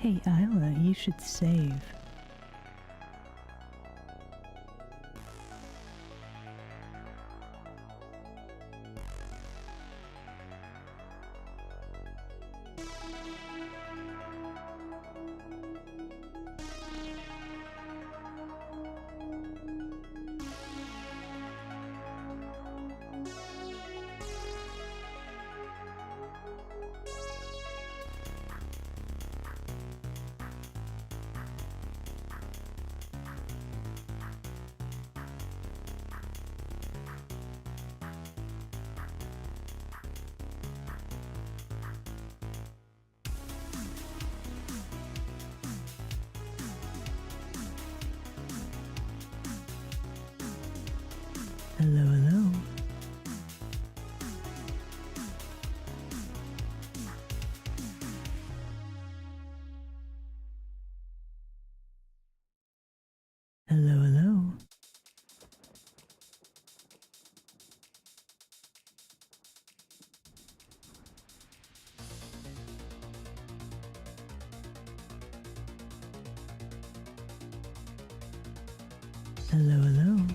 Hey Isla, you should save. Hello, hello. Hello, hello. Hello, hello.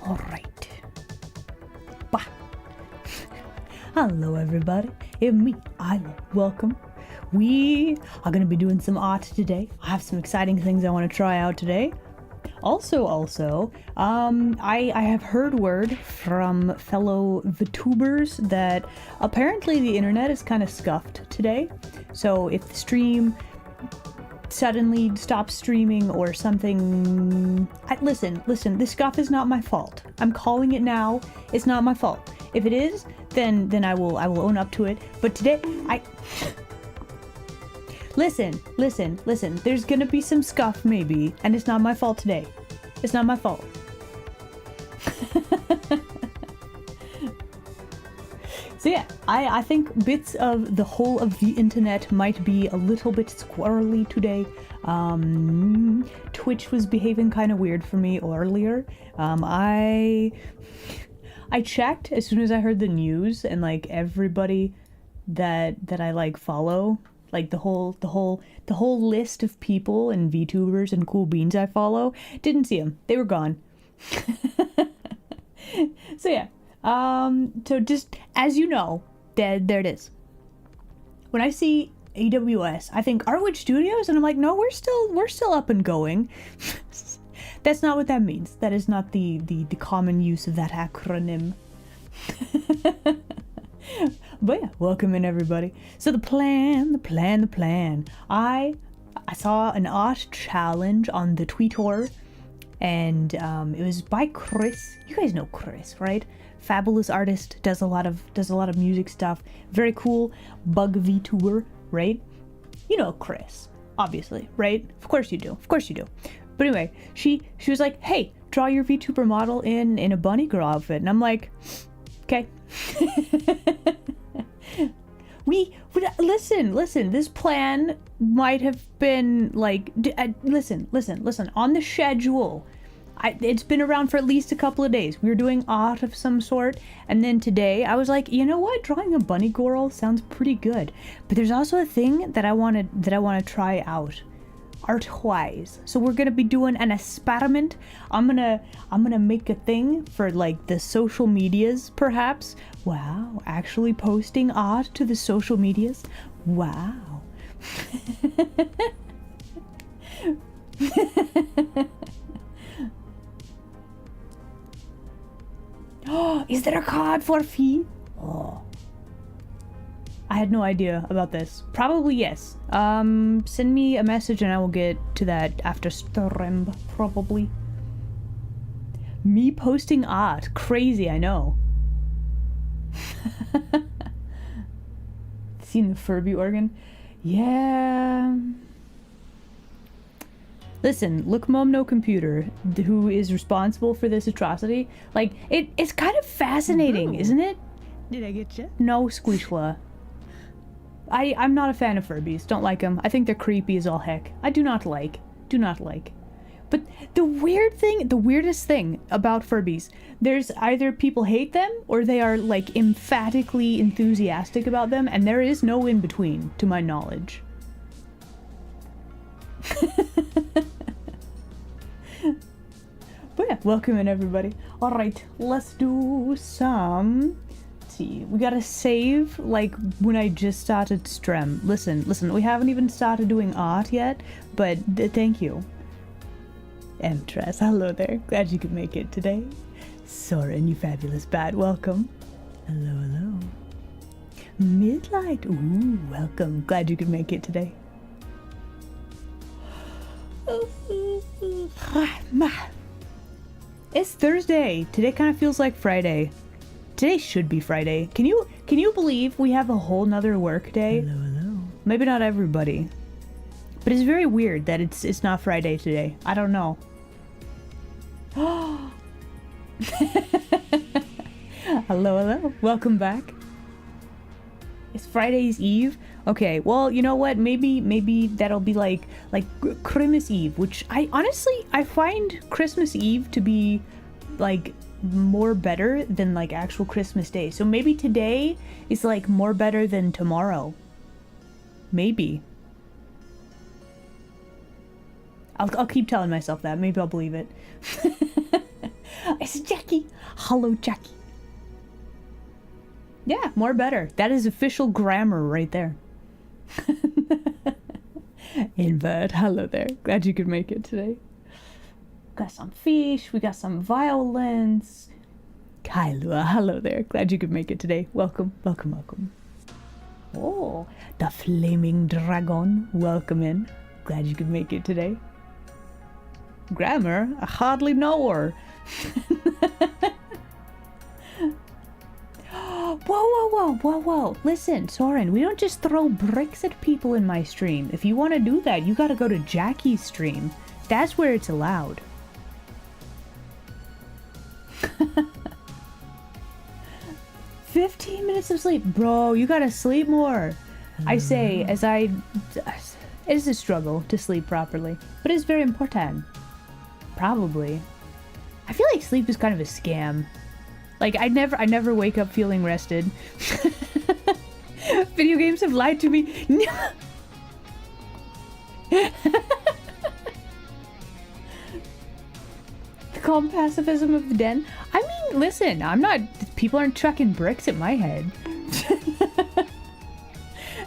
All right. Bah. Hello, everybody. It's me, Isla. Welcome. We are going to be doing some art today. I have some exciting things I want to try out today. Also, I have heard word from fellow VTubers that apparently the internet is kind of scuffed today. So if the stream suddenly stops streaming or something, listen, this scuff is not my fault. I'm calling it now. It's not my fault. If it is, then I will own up to it. But today, Listen. There's gonna be some scuff maybe, and it's not my fault today. It's not my fault. So yeah, I think bits of the whole of the internet might be a little bit squirrely today. Twitch was behaving kind of weird for me earlier. I checked as soon as I heard the news, and like everybody that I like follow, like the whole list of people and VTubers and cool beans I follow, didn't see them. They were gone. So yeah. So just as you know, there it is. When I see AWS, I think Artwood Studios, and I'm like, no, we're still up and going. That's not what that means. That is not the common use of that acronym. But yeah, welcome in everybody. So the plan. I saw an art challenge on the Twitter, and it was by Chris. You guys know Chris, right? Fabulous artist, does a lot of music stuff. Very cool bug VTuber, right? You know Chris, obviously, right? Of course you do. But anyway, she was like, "Hey, draw your VTuber model in a bunny girl outfit," and I'm like, "Okay." We listen. This plan might have been like, listen. On the schedule, it's been around for at least a couple of days. We were doing art of some sort, and then today I was like, you know what? Drawing a bunny girl sounds pretty good. But there's also a thing that I want to try out, art-wise. So we're gonna be doing an experiment. I'm gonna make a thing for like the social medias, perhaps. Wow, actually posting art to the social medias. Wow. Oh, is there a card for fee? Oh. I had no idea about this. Probably yes. Send me a message and I will get to that after stream, probably. Me posting art. Crazy, I know. Seen the Furby organ? Yeah. Listen, look Mom No Computer, who is responsible for this atrocity. Like, it's kind of fascinating, isn't it? Did I get you? No, Squishla. I'm not a fan of Furbies. Don't like them. I think they're creepy as all heck. I do not like. But the weirdest thing about Furbies, there's either people hate them or they are like emphatically enthusiastic about them, and there is no in between, to my knowledge. But yeah, welcome in everybody. Alright, let's do some... Let's see, we gotta save like when I just started stream. Listen, we haven't even started doing art yet, but thank you. Emtress, hello there. Glad you could make it today. Soren, you fabulous bat, welcome. Hello. Midlight, ooh, welcome. Glad you could make it today. It's Thursday. Today kind of feels like Friday. Today should be Friday. Can you believe we have a whole nother work day? Hello. Maybe not everybody. But it's very weird that it's not Friday today. I don't know. Hello. Welcome back. It's Friday's Eve. Okay, well, you know what? Maybe that'll be like Christmas Eve, which I find Christmas Eve to be like more better than like actual Christmas Day. So maybe today is like more better than tomorrow. Maybe. I'll keep telling myself that. Maybe I'll believe it. It's Jackie. Hello, Jackie. Yeah, more better. That is official grammar right there. Invert. Hello there. Glad you could make it today. Got some fish. We got some violins. Kailua. Hello there. Glad you could make it today. Welcome. Oh, the flaming dragon. Welcome in. Glad you could make it today. Grammar? I hardly know her. Whoa. Listen, Soren, we don't just throw bricks at people in my stream. If you want to do that, you gotta go to Jackie's stream. That's where it's allowed. 15 minutes of sleep. Bro, you gotta sleep more. I say, it is a struggle to sleep properly, but it's very important. Probably. I feel like sleep is kind of a scam. Like, I never wake up feeling rested. Video games have lied to me. The calm pacifism of the den. I mean, listen, people aren't chucking bricks at my head.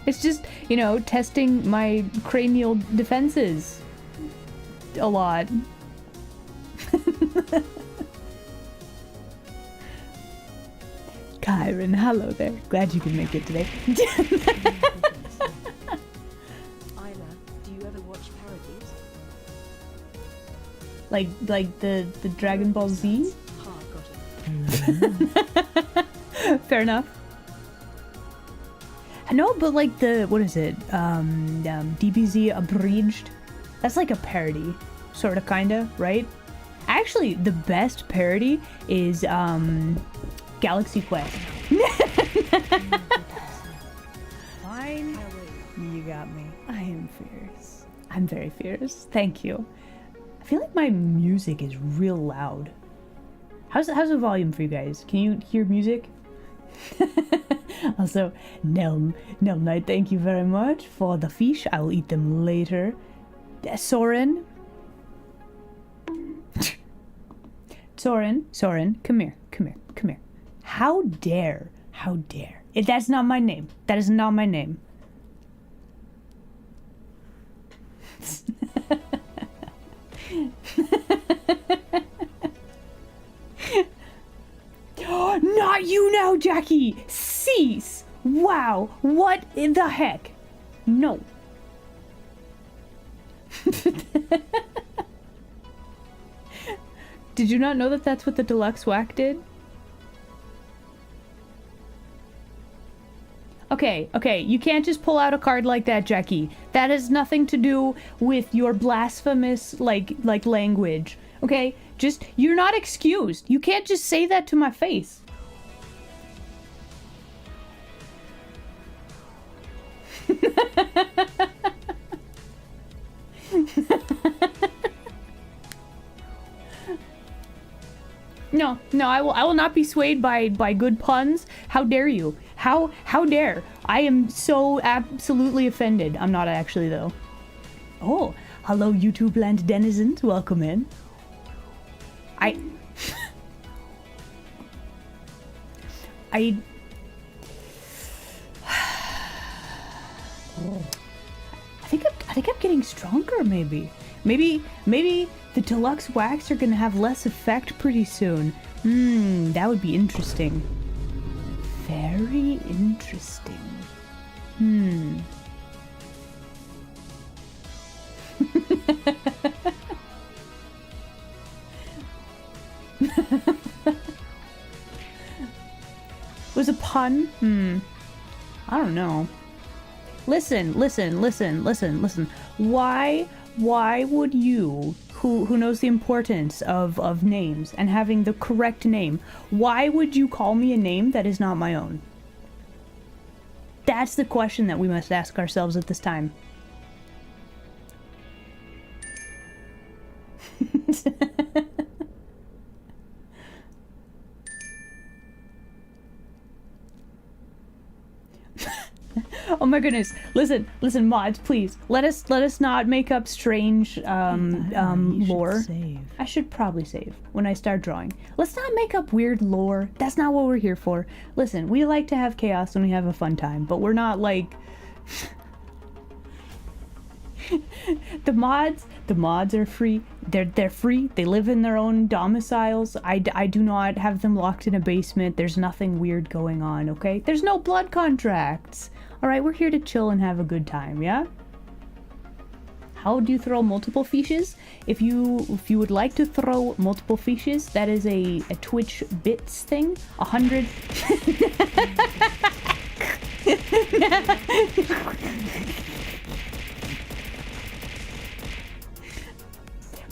It's just, testing my cranial defenses a lot. Kyron, hello there. Glad you could make it today. Isla, do you ever watch parodies? Like the Dragon Ball Z? Got it. Fair enough. No, but like what is it? DBZ Abridged? That's like a parody. Sorta, kinda, right? Actually, the best parody is, Galaxy Quest. Fine. You got me. I am fierce. I'm very fierce. Thank you. I feel like my music is real loud. How's the volume for you guys? Can you hear music? Also, Nelm Knight, thank you very much for the fish. I will eat them later. Soren, come here. How dare. That's not my name. That is not my name. Not you now, Jackie! Cease! Wow, what in the heck? No. Did you not know that that's what the deluxe whack did? Okay, you can't just pull out a card like that, Jackie. That has nothing to do with your blasphemous, like language. Okay? You're not excused. You can't just say that to my face. No, I will not be swayed by good puns. How dare you? How dare? I am so absolutely offended. I'm not actually, though. Oh, hello YouTube land denizens. Welcome in. I think I'm getting stronger, maybe. Maybe the deluxe wax are gonna have less effect pretty soon. That would be interesting. Very interesting. pun? I don't know. Listen. Why would you, who knows the importance of names and having the correct name, why would you call me a name that is not my own? That's the question that we must ask ourselves at this time. Oh my goodness. Listen, mods, please. Let us not make up strange lore. Save. I should probably save when I start drawing. Let's not make up weird lore. That's not what we're here for. Listen, we like to have chaos when we have a fun time, but we're not like the mods are free. They're free. They live in their own domiciles. I do not have them locked in a basement. There's nothing weird going on, okay? There's no blood contracts. All right, we're here to chill and have a good time, yeah? How do you throw multiple fishes? If you would like to throw multiple fishes, that is a Twitch bits thing. 100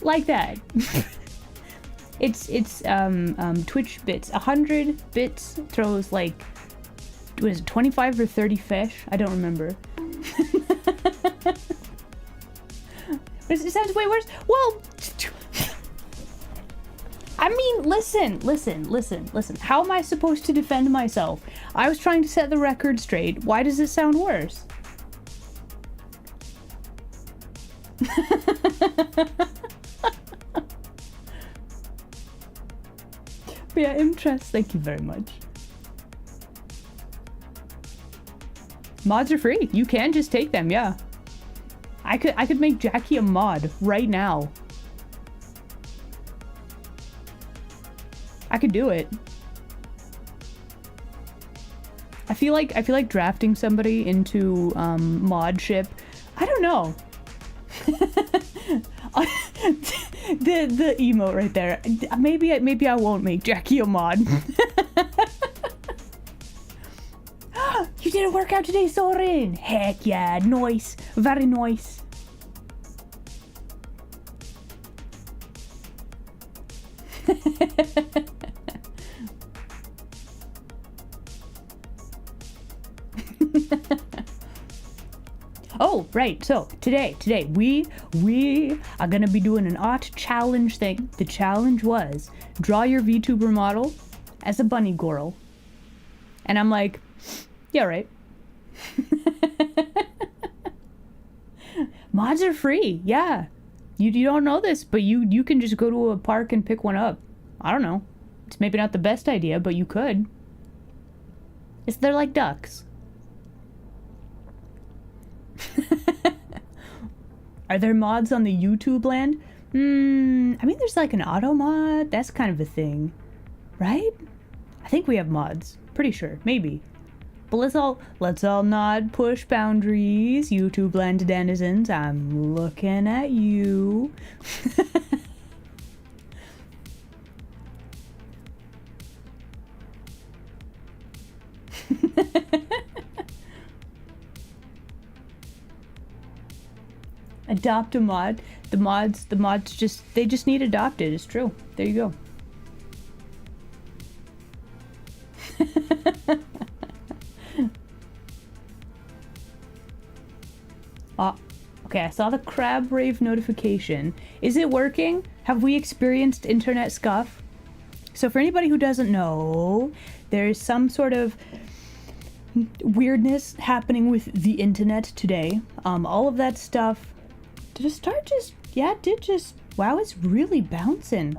like that. It's Twitch bits. 100 bits throws like, what is it, 25 or 30 fish? I don't remember. It sounds way worse. Well, I mean, listen. How am I supposed to defend myself? I was trying to set the record straight. Why does it sound worse? But yeah, interest. Thank you very much. Mods are free. You can just take them, yeah. I could make Jackie a mod right now. I could do it. I feel like drafting somebody into modship. I don't know. the emote right there. Maybe I won't make Jackie a mod. You did a workout today, Soren. Heck yeah, nice, very nice. Oh, right. So today we are gonna be doing an art challenge thing. The challenge was draw your VTuber model as a bunny girl, and I'm like, yeah, right. Mods are free. Yeah, you don't know this, but you can just go to a park and pick one up. I don't know. It's maybe not the best idea, but you could. They're like ducks. Are there mods on the YouTube land? I mean, there's like an auto mod. That's kind of a thing, right? I think we have mods. Pretty sure. Maybe. But let's all not push boundaries. YouTube land denizens, I'm looking at you. Adopt a mod. The mods just need adopted. It's true. There you go. Okay, I saw the crab rave notification. Is it working? Have we experienced internet scuff? So for anybody who doesn't know, there's some sort of weirdness happening with the internet today. All of that stuff wow, it's really bouncing.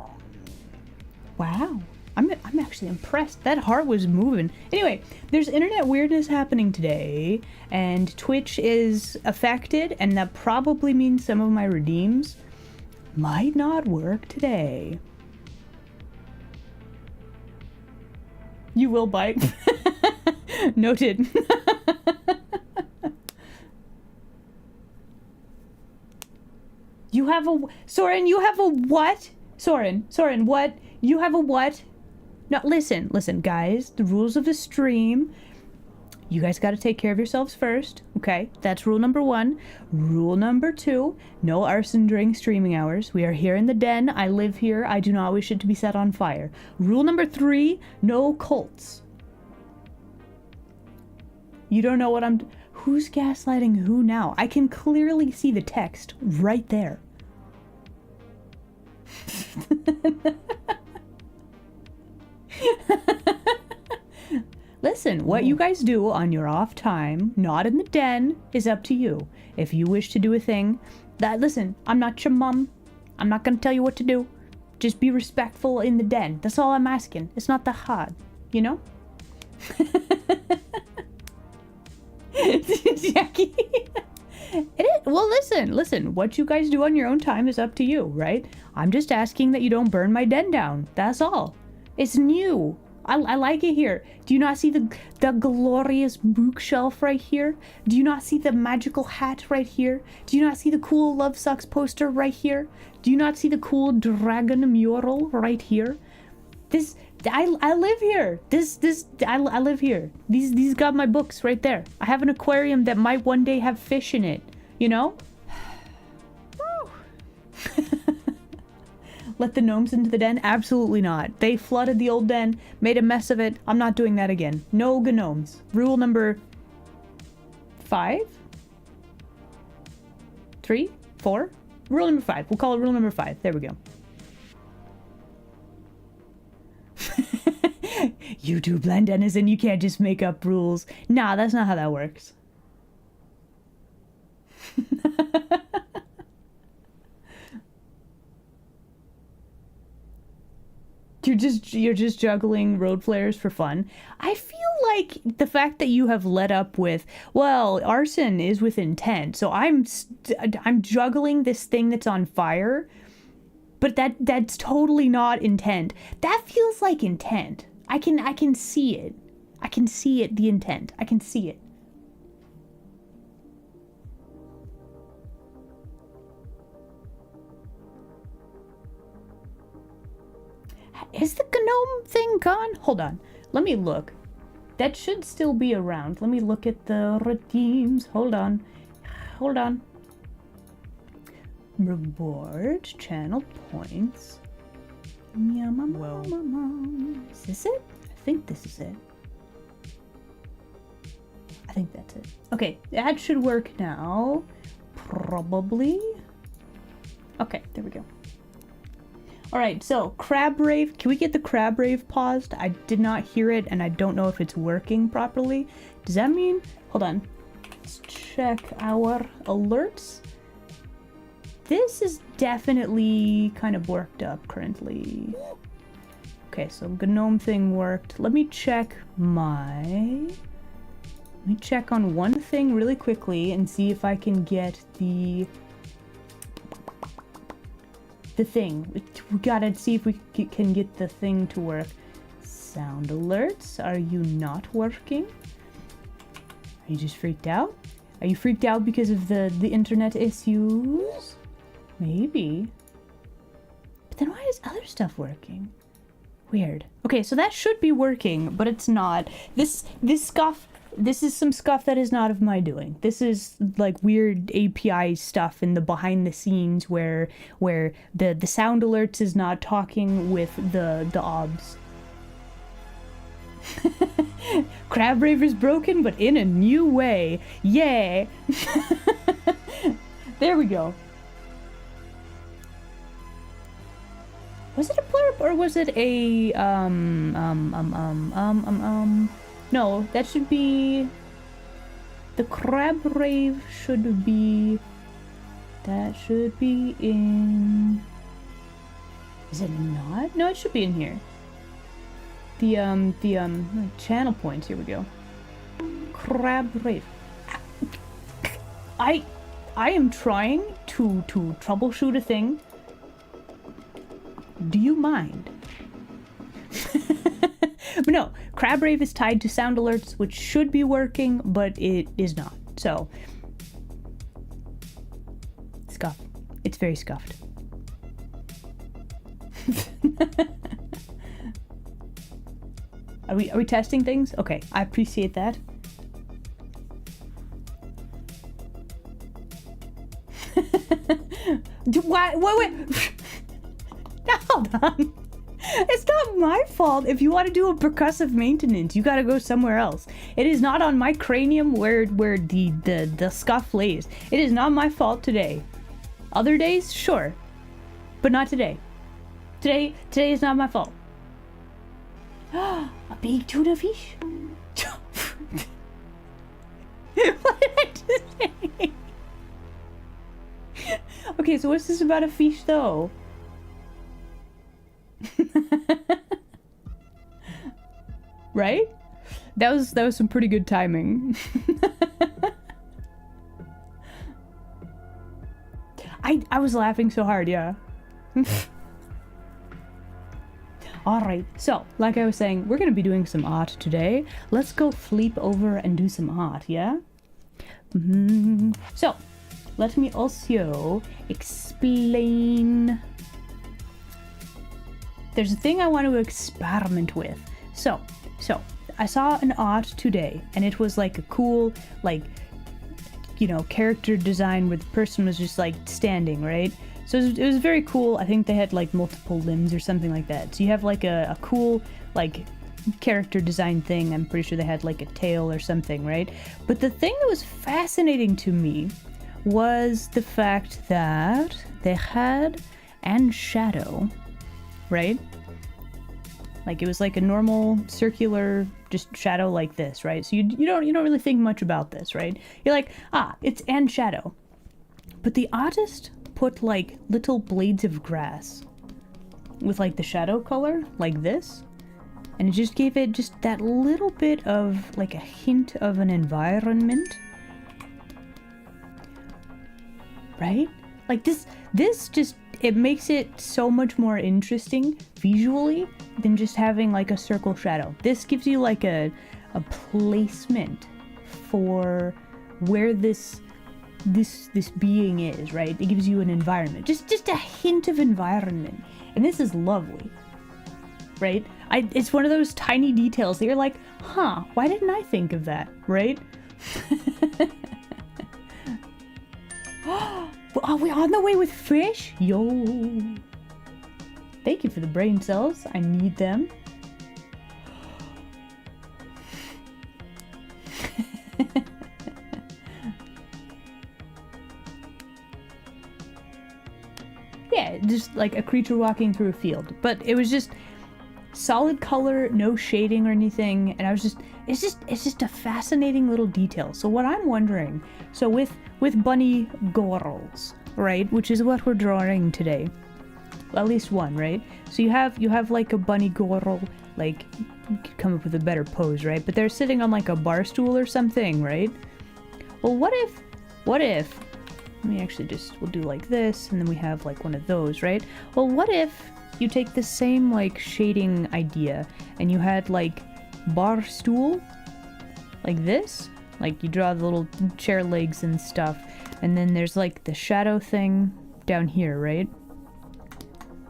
Wow. I'm actually impressed. That heart was moving. Anyway, there's internet weirdness happening today, and Twitch is affected, and that probably means some of my redeems might not work today. You will bite. Noted. Soren, you have a what? Soren, what? You have a what? No, listen, guys. The rules of the stream. You guys got to take care of yourselves first, okay? That's rule number 1. Rule number 2, no arson during streaming hours. We are here in the den. I live here. I do not wish it to be set on fire. Rule number 3, no cults. You don't know what who's gaslighting who now? I can clearly see the text right there. Listen, what you guys do on your off time, not in the den, is up to you. If you wish to do a thing, listen, I'm not your mom. I'm not gonna tell you what to do. Just be respectful in the den. That's all I'm asking. It's not that hard, you know? Jackie. It is. Well, listen. What you guys do on your own time is up to you, right? I'm just asking that you don't burn my den down. That's all. It's new. I like it here. Do you not see the glorious bookshelf right here? Do you not see the magical hat right here? Do you not see the cool Love Sucks poster right here? Do you not see the cool dragon mural right here? I live here. I live here. These got my books right there. I have an aquarium that might one day have fish in it. You know? Let the gnomes into the den? Absolutely not. They flooded the old den, made a mess of it. I'm not doing that again. No gnomes. Rule number 5? 3? 4? Rule number 5. We'll call it rule number 5. There we go. YouTube Land Denizen, you can't just make up rules. Nah, that's not how that works. You're just juggling road flares for fun. I feel like the fact that you have led up with, well, arson is with intent, so I'm juggling this thing that's on fire, but that's totally not intent. That feels like intent. I can see it. I can see it, the intent. I can see it. Is the gnome thing gone? Hold on. Let me look. That should still be around. Let me look at the redeems. Hold on. Hold on. Reward, channel points. Whoa. Is this it? I think this is it. I think that's it. Okay, that should work now. Probably. Okay, there we go. Alright, so crab rave. Can we get the crab rave paused? I did not hear it and I don't know if it's working properly. Does that mean... Hold on. Let's check our alerts. This is definitely kind of worked up currently. Okay, so gnome thing worked. Let me check on one thing really quickly and see if I can get the thing. We gotta see if we can get the thing to work. Sound alerts, are you not working? Are you just freaked out? Are you freaked out because of the internet issues? Maybe. But then why is other stuff working? Weird. Okay, so that should be working, but it's not. This is some stuff that is not of my doing. This is like weird API stuff in the behind the scenes where the sound alerts is not talking with the obs. Crab Rave is broken, but in a new way. Yeah. There we go. Was it a blurb or was it a No, that should be... The Crab Rave should be... That should be in... Is it not? No, it should be in here. The channel points, here we go. Crab Rave. I am trying to troubleshoot a thing. Do you mind? But no, Crab Rave is tied to sound alerts, which should be working, but it is not. So, scuff. It's very scuffed. Are we testing things? Okay, I appreciate that. Wait. Hold on. It's not my fault. If you want to do a percussive maintenance, you gotta go somewhere else. It is not on my cranium where the scuff lays. It is not my fault today. Other days, sure. But not today. Today is not my fault. A big tuna fish? What did I just say? Okay, so what's this about a fish though? Right? That was some pretty good timing. I was laughing so hard, yeah. Alright, so, like I was saying, we're gonna be doing some art today. Let's go flip over and do some art, yeah? So, let me also explain. There's a thing I want to experiment with. So, I saw an art today, and it was like a cool, like, you know, character design where the person was just like standing, right? So it was very cool. I think they had like multiple limbs or something like that. So you have like a cool like character design thing. I'm pretty sure they had like a tail or something, right? But the thing that was fascinating to me was the fact that they had and shadow, right? Like it was like a normal circular just shadow like this, right? So you don't really think much about this, right? You're like, it's and shadow. But the artist put like little blades of grass with like the shadow color like this, and it just gave it just that little bit of like a hint of an environment, right? Like this just, it makes it so much more interesting visually than just having like a circle shadow. This gives you like a placement for where this being is, right? It gives you an environment, just a hint of environment, and this is lovely, right? It's one of those tiny details that you're like, why didn't I think of that, right? Are we on the way with fish? Yo! Thank you for the brain cells. I need them. Yeah, just like a creature walking through a field. But it was just solid color, no shading or anything, and I was just, it's just a fascinating little detail. So what I'm wondering, so with bunny girls, right, which is what we're drawing today, well, at least one, right? So you have like a bunny girl, like you could come up with a better pose, right? But they're sitting on like a bar stool or something, right? Well, what if let me actually we'll do like this, and then we have like one of those, right? Well, what if you take the same like shading idea and you had like bar stool like this, like you draw the little chair legs and stuff, and then there's like the shadow thing down here, right?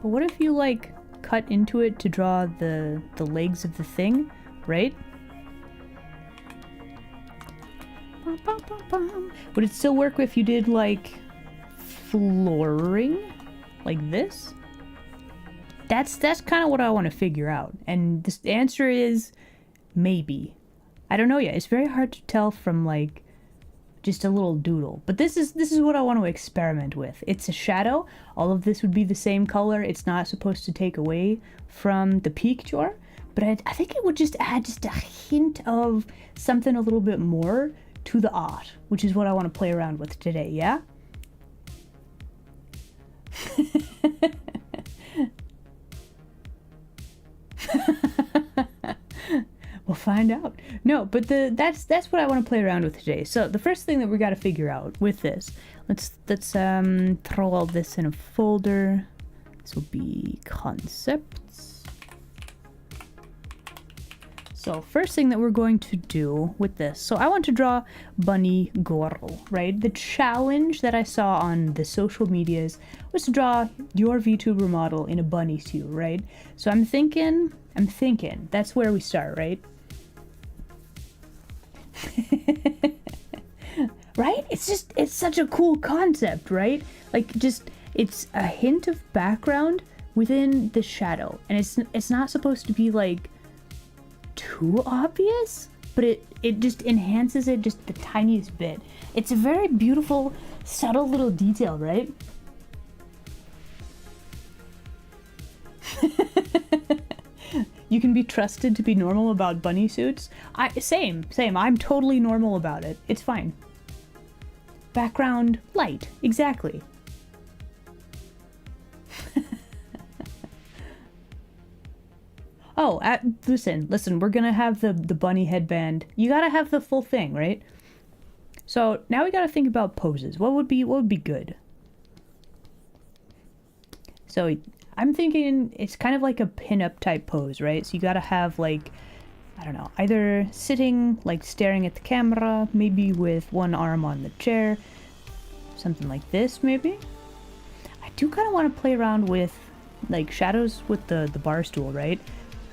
But what if you like cut into it to draw the legs of the thing, right? Would it still work if you did like flooring like this? That's kind of what I want to figure out, and the answer is maybe. I don't know yet. It's very hard to tell from like just a little doodle, but this is what I want to experiment with. It's a shadow. All of this would be the same color. It's not supposed to take away from the picture, but I think it would just add just a hint of something a little bit more to the art, which is what I want to play around with today, yeah? We'll find out. No, but that's what I want to play around with today. So the first thing that we got to figure out with this, let's throw all this in a folder. This will be concepts. So first thing that we're going to do with this, so I want to draw Bunny Girl, right? The challenge that I saw on the social medias was to draw your VTuber model in a bunny suit, right? So I'm thinking, that's where we start, right? Right? It's such a cool concept, right? Like it's a hint of background within the shadow. And it's not supposed to be like too obvious, but it just enhances it just the tiniest bit. It's a very beautiful, subtle little detail, right? You can be trusted to be normal about bunny suits. Same. I'm totally normal about it. It's fine. Background light, exactly. Oh, listen, we're gonna have the bunny headband. You gotta have the full thing, right? So now we gotta think about poses. What would be good? So I'm thinking it's kind of like a pin-up type pose, right? So you gotta have like, I don't know, either sitting, like staring at the camera, maybe with one arm on the chair, something like this, maybe. I do kind of want to play around with like shadows with the bar stool, right?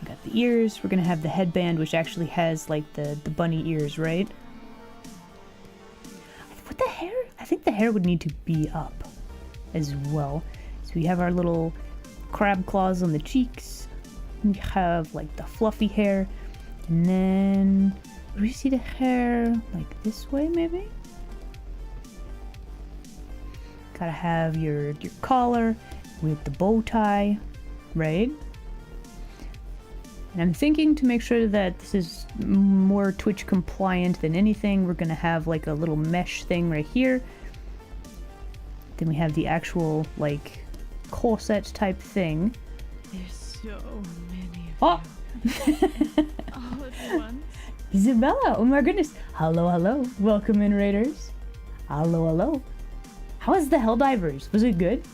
We got the ears, we're gonna have the headband, which actually has like the bunny ears, right? With the hair, I think the hair would need to be up as well. So we have our little crab claws on the cheeks. We have like the fluffy hair. And then, do we see the hair like this way maybe? Gotta have your collar with the bow tie, right? And I'm thinking to make sure that this is more Twitch compliant than anything, we're gonna have like a little mesh thing right here. Then we have the actual like corset type thing. There's so many of Oh! you. All at once. Isabella, oh my goodness. Hello. Welcome in, Raiders. Hello. How was the Helldivers? Was it good?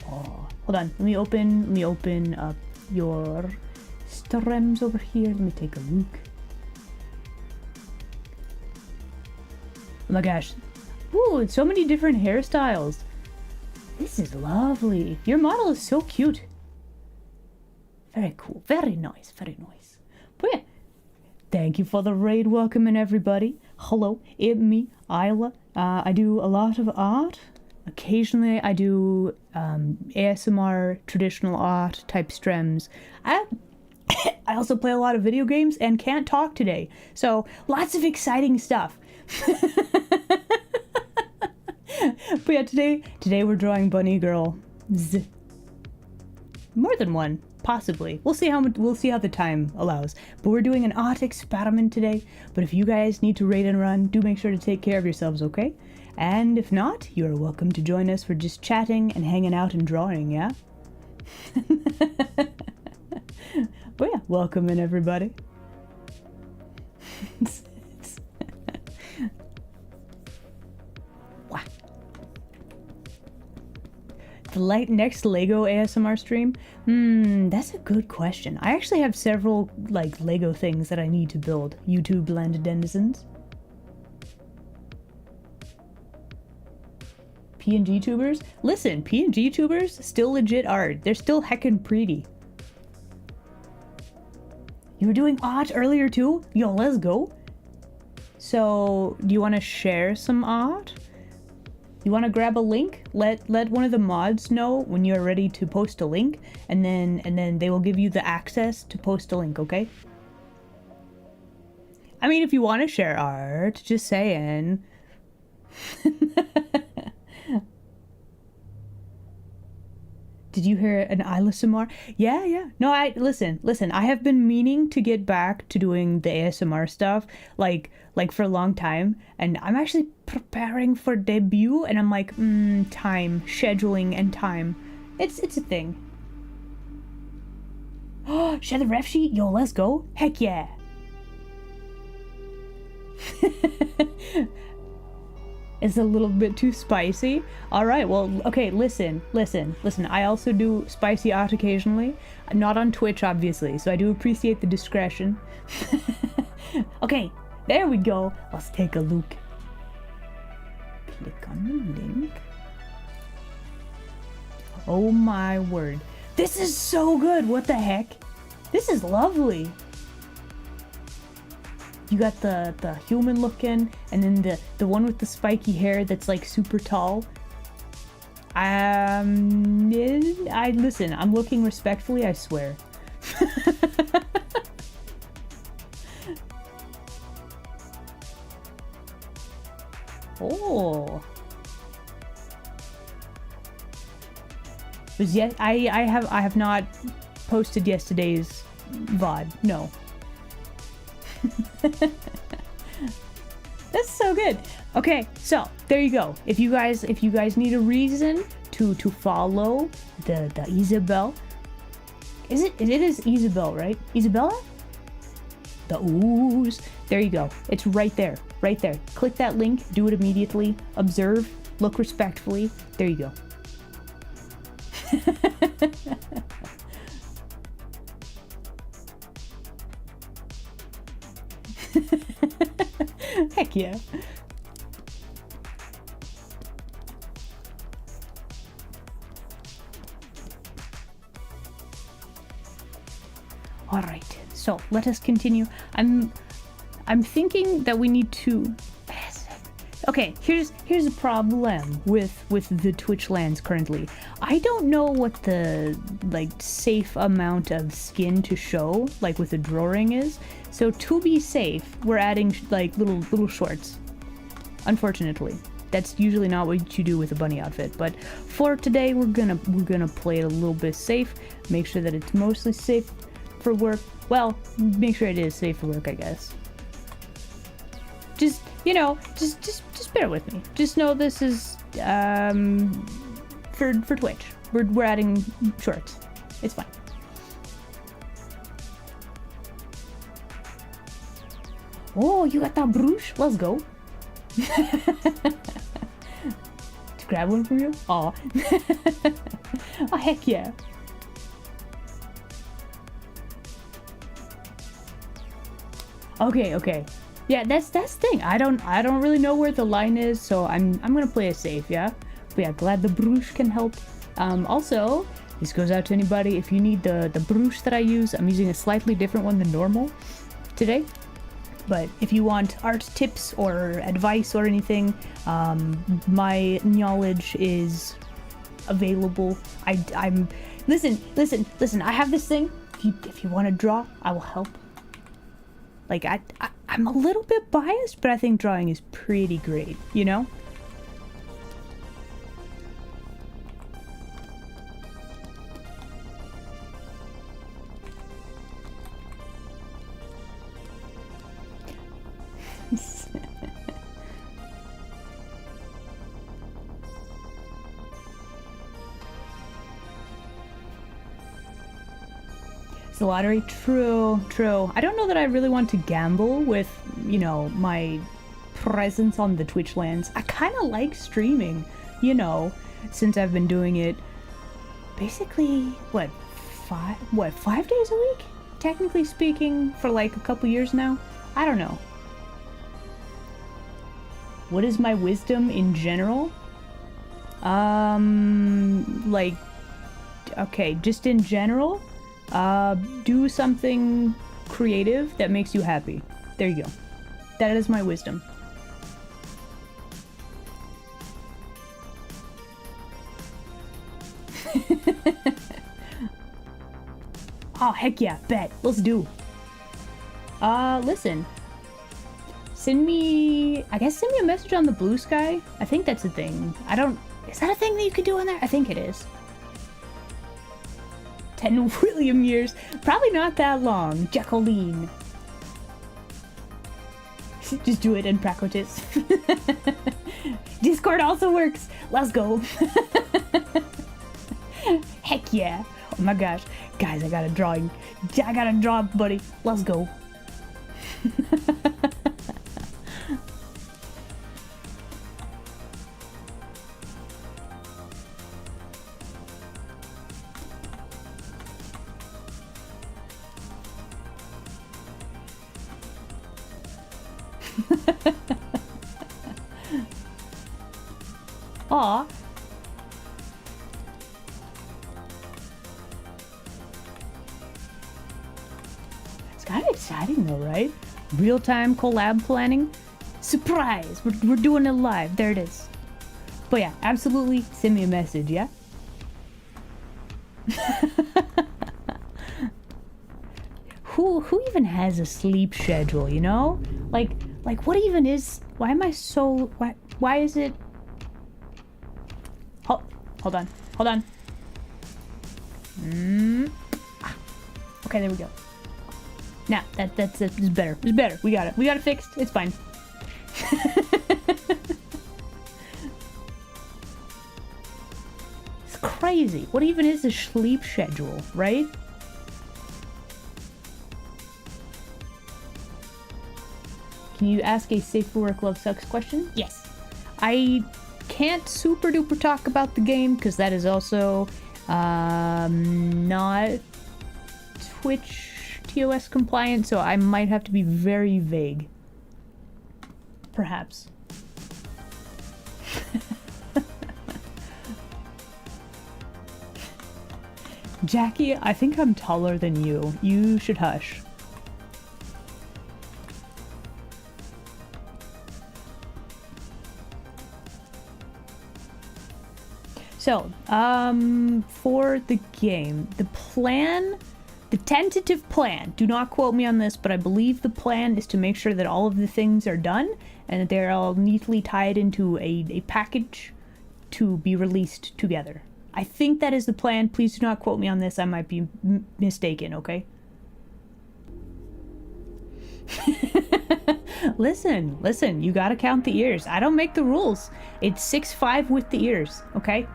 Oh, hold on. Let me open up your streams over here. Let me take a look. Oh my gosh. Ooh, so many different hairstyles. This is lovely. Your model is so cute. Very cool. Very nice. But yeah. Thank you for the raid. Welcome in, everybody. Hello, it's me, Isla. I do a lot of art. Occasionally I do ASMR, traditional art type streams. I also play a lot of video games and can't talk today. So lots of exciting stuff. But yeah, today we're drawing Bunny Girl. More than one, possibly. We'll see how the time allows. But we're doing an art experiment today. But if you guys need to raid and run, do make sure to take care of yourselves, okay? And if not, you are welcome to join us for just chatting and hanging out and drawing, yeah? But yeah, welcome in, everybody. Wow. The next Lego ASMR stream? That's a good question. I actually have several, like, Lego things that I need to build. YouTube land denizens. PNG tubers? Listen, PNG tubers, still legit art. They're still heckin' pretty. You were doing art earlier too? Yo, let's go. So, do you want to share some art? You want to grab a link? Let one of the mods know when you're ready to post a link, and then they will give you the access to post a link, okay? I mean, if you want to share art, just saying. Did you hear an ASMR? Yeah. No, listen, I have been meaning to get back to doing the ASMR stuff, like for a long time, and I'm actually preparing for debut, and I'm like, time, scheduling, and time. It's a thing. Oh, share the ref sheet? Yo, let's go. Heck yeah. It's a little bit too spicy. All right, well, okay, listen. I also do spicy art occasionally. Not on Twitch, obviously, so I do appreciate the discretion. Okay, there we go. Let's take a look. Click on the link. Oh my word. This is so good. What the heck? This is lovely. You got the human looking, and then the one with the spiky hair that's like super tall. I listen, I'm looking respectfully, I swear. Oh. Was yet I have not posted yesterday's VOD. No. That's so good. Okay, so there you go. If you guys need a reason to follow the Isabelle, it is Isabelle, right? Isabella? The ooze. There you go. It's right there. Right there. Click that link, do it immediately, observe, look respectfully. There you go. Heck yeah. All right, so let us continue. I'm thinking that we need to. Okay, here's a problem with the Twitch lands currently. I don't know what the like safe amount of skin to show, like with a drawing is. So to be safe, we're adding like little shorts. Unfortunately, that's usually not what you do with a bunny outfit. But for today, we're gonna play it a little bit safe. Make sure that it's mostly safe for work. Well, make sure it is safe for work, I guess. Just, you know, just bear with me. Just know this is for Twitch. We're adding shorts. It's fine. Oh, you got that brush? Let's go. To grab one from you? Aw. Oh, heck yeah. Okay. Yeah, that's the thing. I don't really know where the line is, so I'm gonna play it safe, yeah? But yeah, glad the brush can help. Also, this goes out to anybody. If you need the brush that I use, I'm using a slightly different one than normal today. But if you want art tips or advice or anything, my knowledge is available. I'm listen. I have this thing. If you want to draw, I will help. Like I'm a little bit biased, but I think drawing is pretty great, you know? It's the lottery. True. I don't know that I really want to gamble with, you know, my presence on the Twitch lands. I kind of like streaming, you know, since I've been doing it basically, 5 days a week? Technically speaking, for like a couple years now. I don't know. What is my wisdom in general? Like, okay, just in general, do something creative that makes you happy. There you go. That is my wisdom. Oh, heck yeah, bet. Let's do. Listen. Send me a message on the Blue Sky. I think that's a thing. Is that a thing that you can do on there? I think it is. 10 William years. Probably not that long. Jacqueline. Just do it in practice. Discord also works. Let's go. Heck yeah. Oh my gosh. Guys, I gotta draw, buddy. Let's go. Aw. It's kind of exciting though, right? Real-time collab planning. Surprise! We're doing it live. There it is. But yeah, absolutely send me a message, yeah? Who even has a sleep schedule, you know? Like what even is, why am I so, why is it, hold on. Okay, there we go. Nah, that's better. It's better. We got it fixed. It's fine. It's crazy. What even is a sleep schedule, right? Can you ask a safe for work love sucks question? Yes. I can't super duper talk about the game because that is also not Twitch TOS compliant, so I might have to be very vague. Perhaps. Jackie, I think I'm taller than you. You should hush. So, for the game, the plan, the tentative plan, do not quote me on this, but I believe the plan is to make sure that all of the things are done and that they're all neatly tied into a package to be released together. I think that is the plan. Please do not quote me on this. I might be mistaken, okay? Listen, you gotta count the ears. I don't make the rules. It's 6'5" with the ears, okay?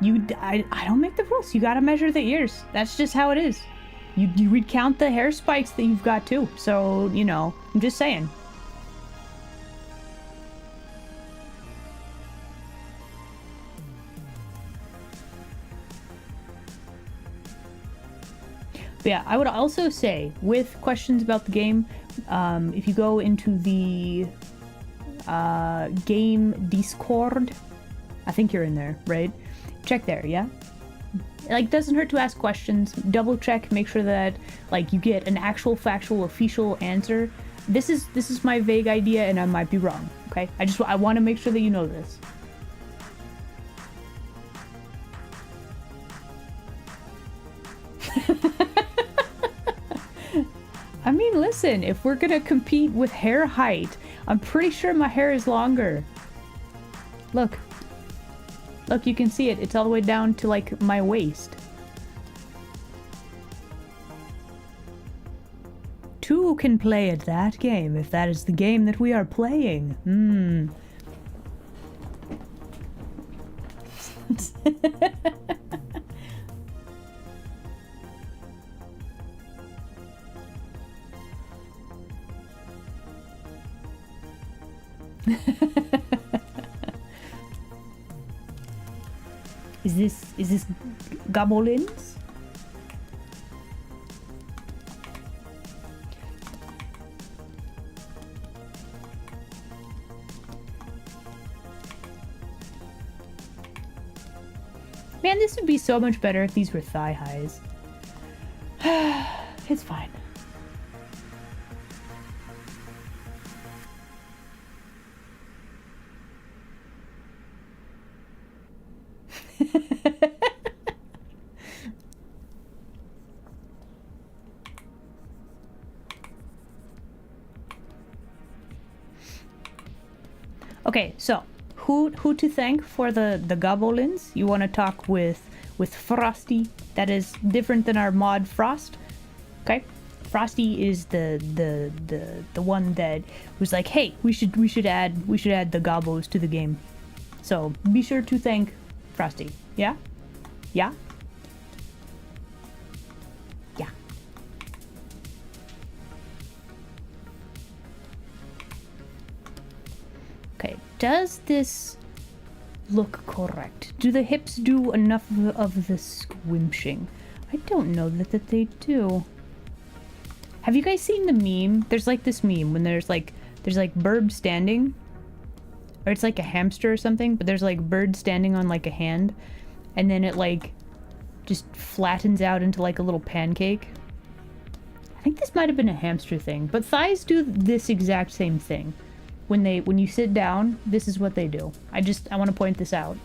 I don't make the rules. You gotta measure the ears. That's just how it is. You would count the hair spikes that you've got too. So, you know, I'm just saying. But yeah, I would also say, with questions about the game, if you go into the game Discord, I think you're in there, right? Check there, yeah? Like, doesn't hurt to ask questions. Double check, make sure that, like, you get an actual, factual, official answer. This is my vague idea, and I might be wrong, okay? I want to make sure that you know this. I mean, listen, if we're gonna compete with hair height, I'm pretty sure my hair is longer. Look, you can see it. It's all the way down to, like, my waist. Two can play at that game, if that is the game that we are playing. Is this goblins? Man, this would be so much better if these were thigh highs. It's fine. Okay, so who to thank for the goblins? You want to talk with Frosty. That is different than our mod Frost. Okay, Frosty is the one that was like, hey, we should add the gobos to the game. So be sure to thank Frosty. Yeah? Yeah? Yeah. Okay, does this look correct? Do the hips do enough of the squinching? I don't know that they do. Have you guys seen the meme? There's like this meme when there's like there's like bird standing, or it's like a hamster or something, but there's like bird standing on like a hand, and then it like just flattens out into like a little pancake. I think this might have been a hamster thing, but thighs do this exact same thing. When you sit down, this is what they do. I want to point this out.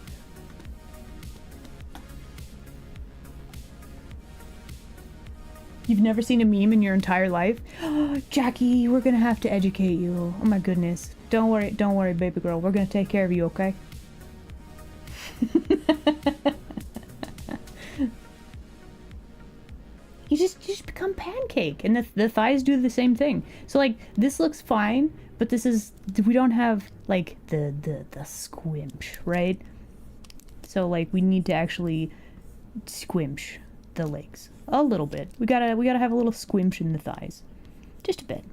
You've never seen a meme in your entire life? Jackie, we're gonna have to educate you. Oh my goodness. Don't worry, baby girl. We're gonna take care of you, okay? You just become pancake, and the thighs do the same thing. So like this looks fine, but we don't have like the squimsh, right? So like we need to actually squimsh the legs a little bit. We gotta have a little squimsh in the thighs, just a bit.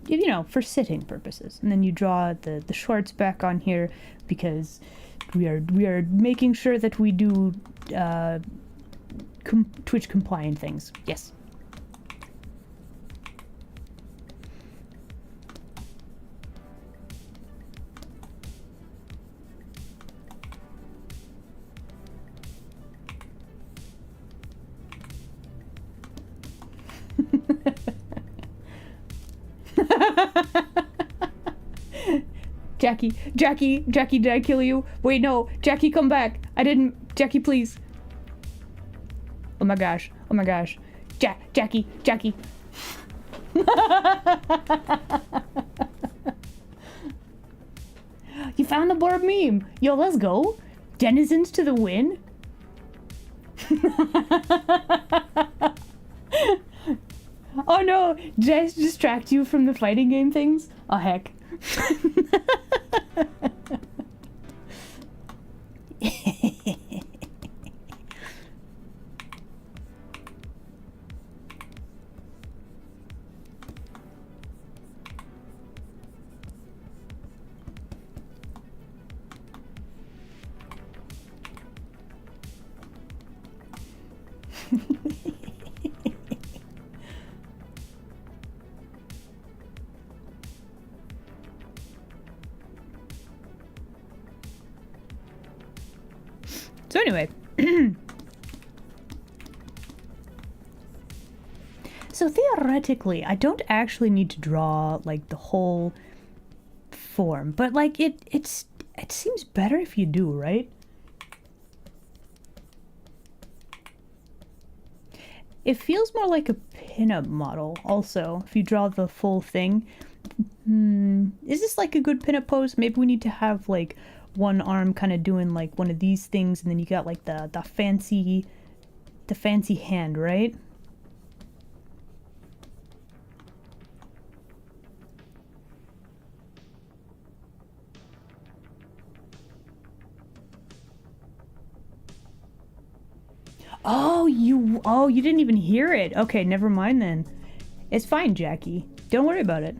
You know, for sitting purposes. And then you draw the shorts back on here because we are making sure that we do Twitch compliant things. Yes. Jackie, did I kill you? Wait, no, Jackie, come back. I didn't. Jackie, please. Oh my gosh. Jackie. You found the Borb meme. Yo, let's go. Denizens to the win. Oh no, did I distract you from the fighting game things? Oh heck. So anyway, so theoretically, I don't actually need to draw like the whole form, but like it seems better if you do, right? It feels more like a pinup model also, if you draw the full thing. Is this like a good pinup pose? Maybe we need to have like one arm kind of doing like one of these things, and then you got like the fancy hand, right? Oh, you didn't even hear it. Okay, never mind then. It's fine, Jackie. Don't worry about it.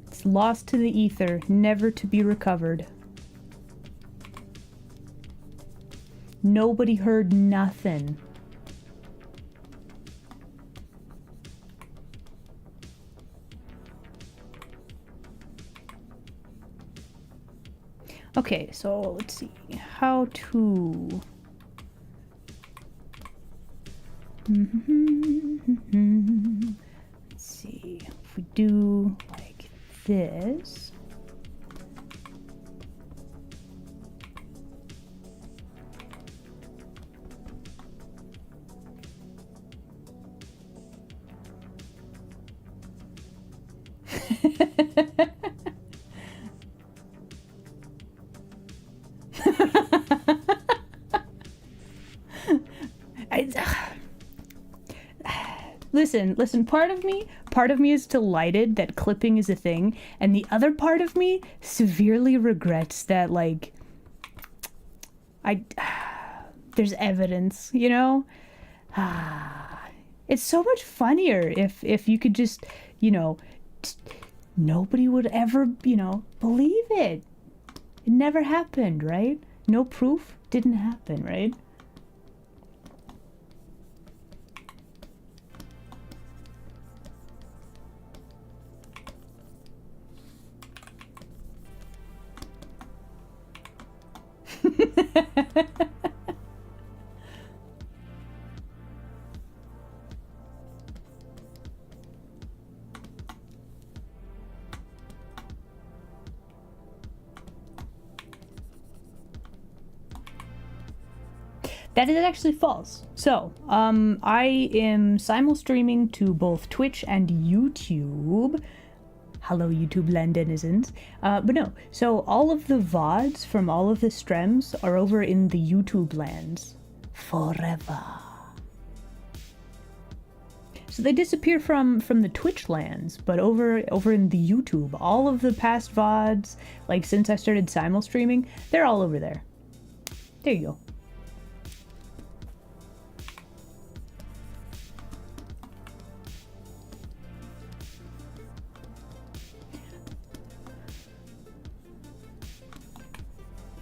It's lost to the ether, never to be recovered. Nobody heard nothing. Okay, so let's see how to. Let's see if we do like this. Listen, part of me is delighted that clipping is a thing, and the other part of me severely regrets that, like, there's evidence, you know? It's so much funnier if you could just, you know, nobody would ever, you know, believe it. It never happened, right? No proof, didn't happen, right? That is actually false. So, I am simul streaming to both Twitch and YouTube. Hello, YouTube land denizens. But no, so all of the VODs from all of the streams are over in the YouTube lands forever. So they disappear from the Twitch lands, but over in the YouTube, all of the past VODs, like since I started simul streaming, they're all over there. There you go.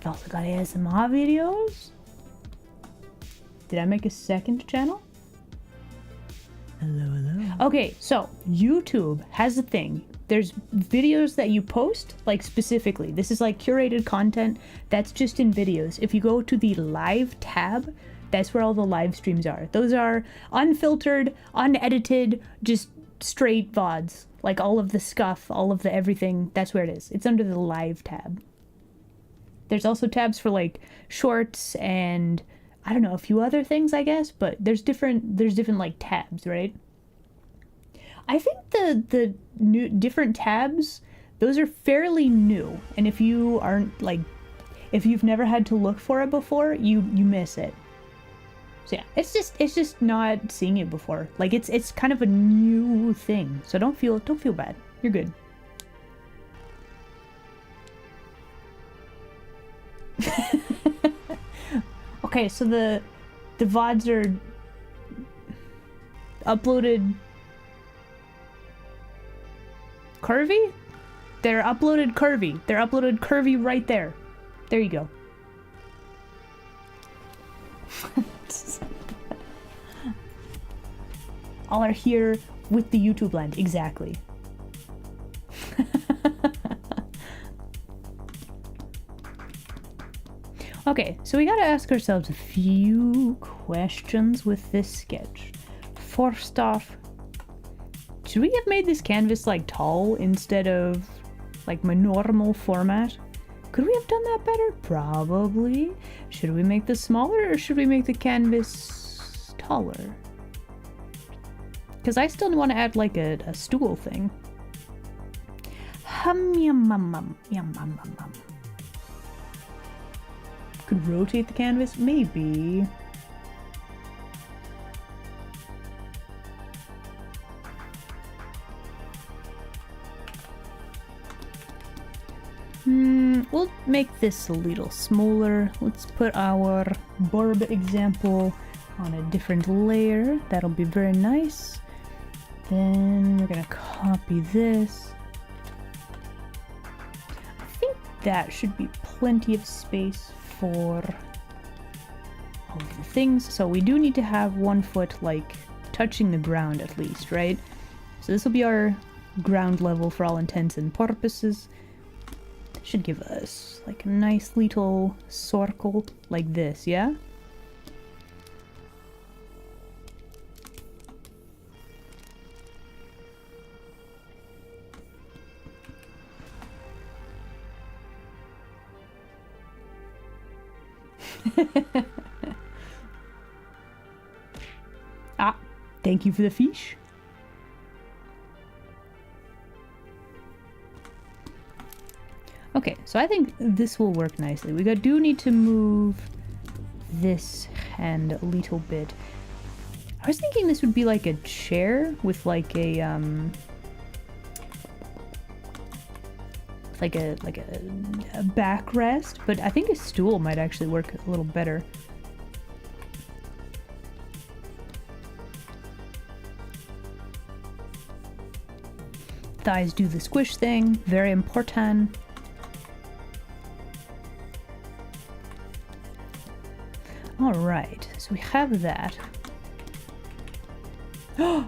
Also got ASMR videos. Did I make a second channel? Hello. Okay, so YouTube has a thing. There's videos that you post, like specifically. This is like curated content that's just in videos. If you go to the live tab, that's where all the live streams are. Those are unfiltered, unedited, just straight VODs. Like all of the scuff, all of the everything, that's where it is. It's under the live tab. There's also tabs for like shorts and I don't know, a few other things, I guess, but there's different like tabs, right? I think the new different tabs, those are fairly new, and if you aren't like, if you've never had to look for it before, you miss it. So yeah, it's just not seeing it before. Like it's kind of a new thing, so don't feel bad. You're good. Okay, so the VODs are uploaded curvy? They're uploaded curvy. They're uploaded curvy right there. There you go. All are here with the YouTube land. Exactly. Okay, so we gotta ask ourselves a few questions with this sketch. First off, should we have made this canvas like tall instead of like my normal format? Could we have done that better? Probably. Should we make this smaller or should we make the canvas taller? Because I still want to add like a stool thing. Yum. Could rotate the canvas? Maybe. We'll make this a little smaller. Let's put our burb example on a different layer. That'll be very nice. Then we're gonna copy this. I think that should be plenty of space for all of the things. So we do need to have 1 foot like touching the ground at least, right? So this will be our ground level for all intents and purposes. Should give us like a nice little circle like this, yeah? Ah, thank you for the fish. Okay, so I think this will work nicely. We do need to move this hand a little bit. I was thinking this would be like a chair with like a backrest, but I think a stool might actually work a little better. Thighs do the squish thing, very important. Alright, so we have that. Oh,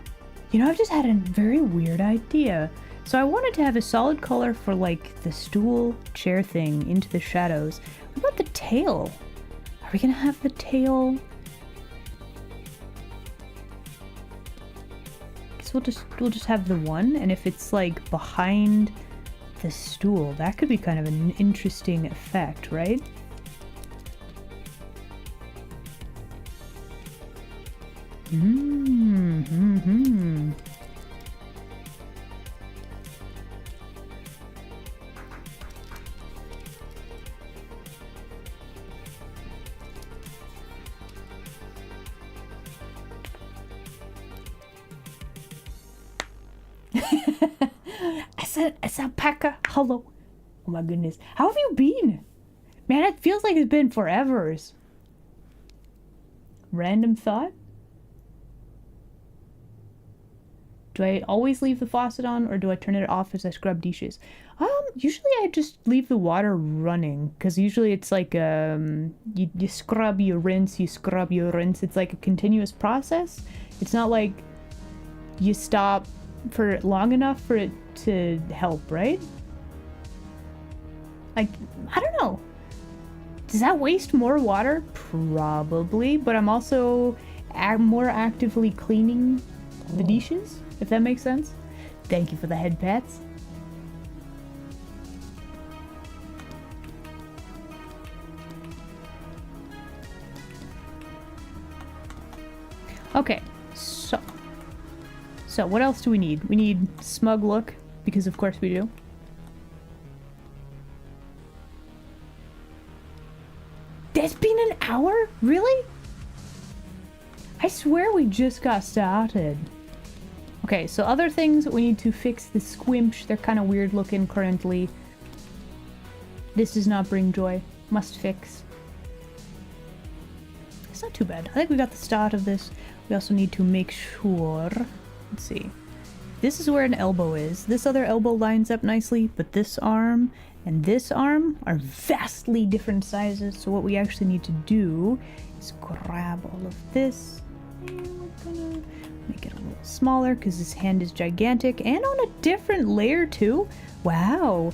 you know, I've just had a very weird idea. So I wanted to have a solid color for like the stool chair thing into the shadows. What about the tail? Are we gonna have the tail? Guess we'll just have the one, and if it's like behind the stool, that could be kind of an interesting effect, right? Mm-hmm. It's alpaca. Hello. Oh my goodness. How have you been? Man, it feels like it's been forever. Random thought? Do I always leave the faucet on, or do I turn it off as I scrub dishes? Usually I just leave the water running, because usually it's like, you scrub, you rinse, you scrub, you rinse. It's like a continuous process. It's not like you stop for long enough for it to help, right? Like, I don't know. Does that waste more water? Probably, but I'm also more actively cleaning the dishes, if that makes sense. Thank you for the head pats. Okay, so what else do we need? We need smug look, because of course we do. It's been an hour? Really? I swear we just got started. Okay, so other things, we need to fix the squimch. They're kind of weird looking currently. This does not bring joy. Must fix. It's not too bad. I think we got the start of this. We also need to make sure... Let's see. This is where an elbow is. This other elbow lines up nicely, but this arm and this arm are vastly different sizes. So what we actually need to do is grab all of this. And we're gonna make it a little smaller because this hand is gigantic and on a different layer too. Wow.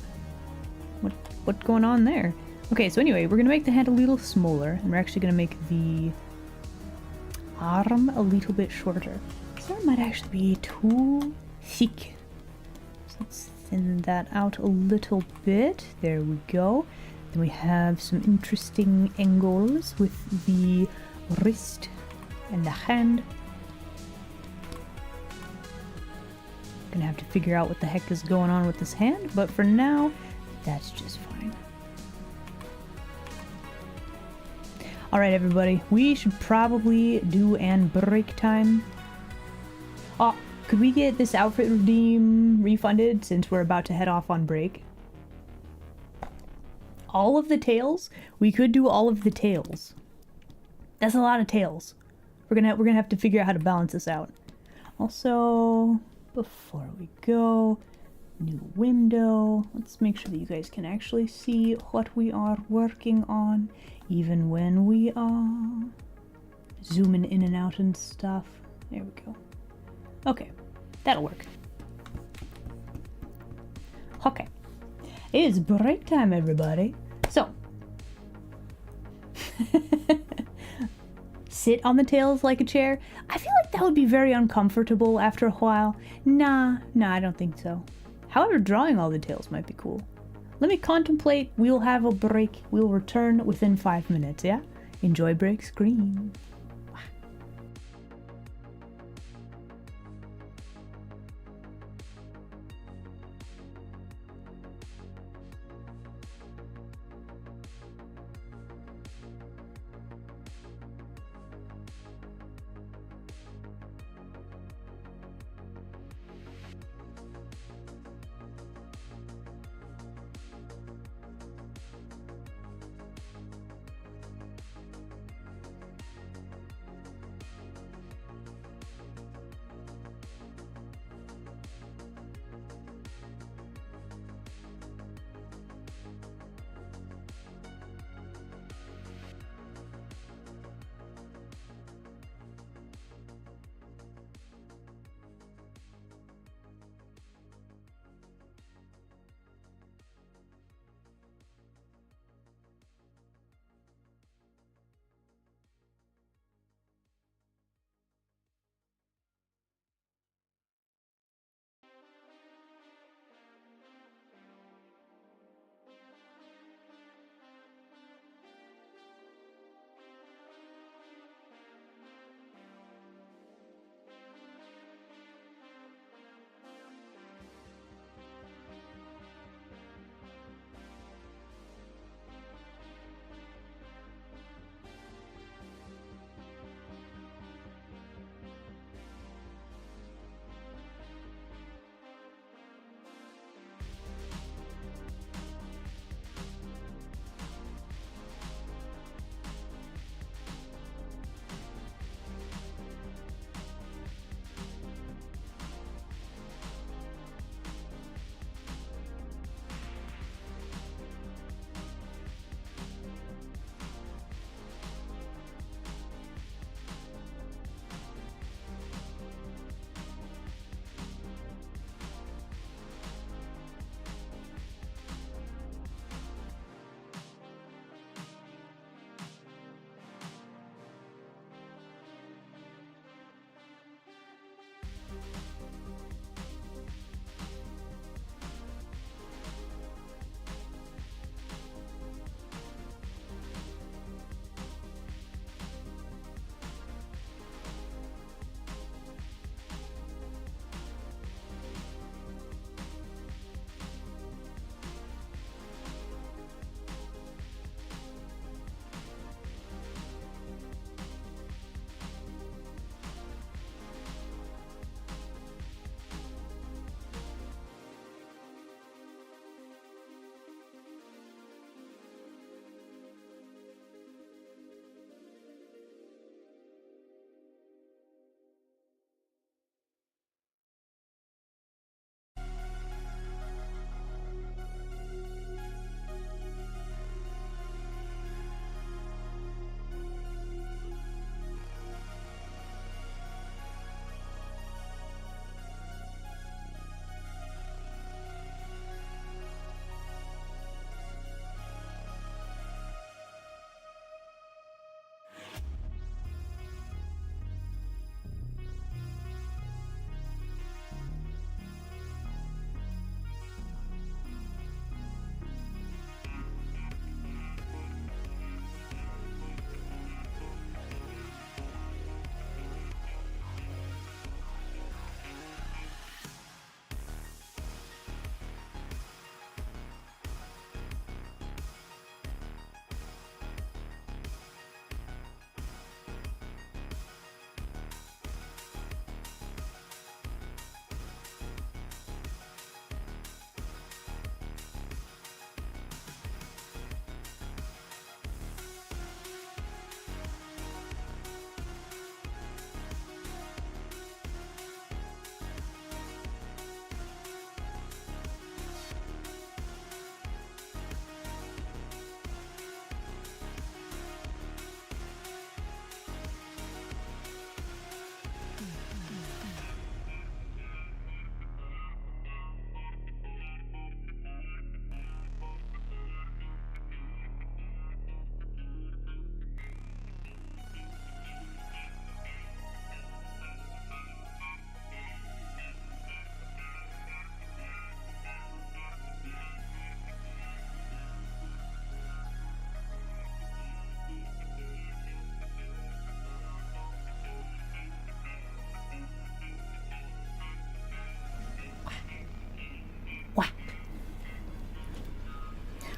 What's going on there? Okay, so anyway, we're gonna make the hand a little smaller, and we're actually gonna make the arm a little bit shorter. That might actually be too thick. So let's thin that out a little bit. There we go. Then we have some interesting angles with the wrist and the hand. Gonna have to figure out what the heck is going on with this hand, but for now, that's just fine. Alright everybody, we should probably do an break time. Oh, could we get this outfit redeem refunded since we're about to head off on break? All of the tails? We could do all of the tails. That's a lot of tails. We're gonna have to figure out how to balance this out. Also, before we go, new window. Let's make sure that you guys can actually see what we are working on, even when we are zooming in and out and stuff. There we go. Okay, that'll work. Okay, it is break time, everybody. So, sit on the tails like a chair. I feel like that would be very uncomfortable after a while. Nah, I don't think so. However, drawing all the tails might be cool. Let me contemplate. We'll have a break. We'll return within 5 minutes, yeah? Enjoy break screen.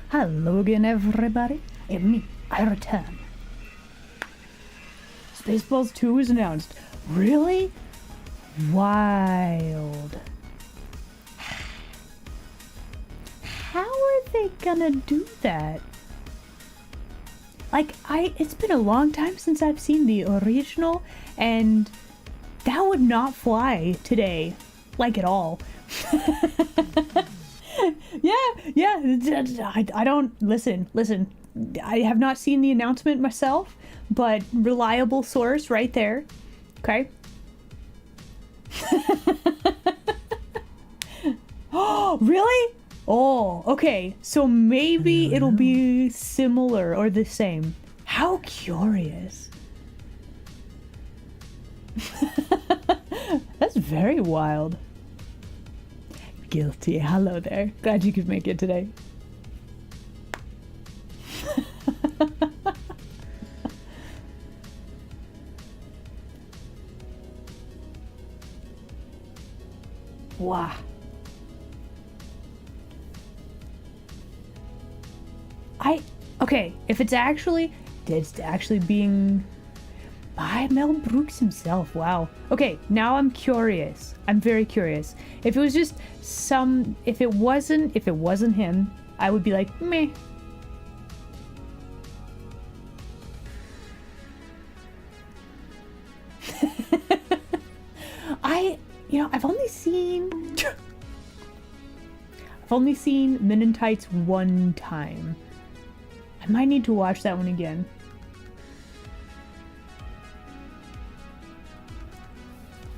Hello again, everybody. And me, I return. Spaceballs 2 is announced. Really? Wild. How are they gonna do that? Like, it's been a long time since I've seen the original, and that would not fly today. Like, at all. Yeah. I don't... Listen. I have not seen the announcement myself, but reliable source right there. Okay? Oh, really? Oh, okay. So maybe it'll be similar or the same. How curious. That's very wild. Guilty. Hello there. Glad you could make it today. Wow. Okay, if it's actually being by Mel Brooks himself. Wow. Okay, now I'm curious. I'm very curious. If it was just if it wasn't him, I would be like, meh. I've only seen Men in Tights one time. I might need to watch that one again.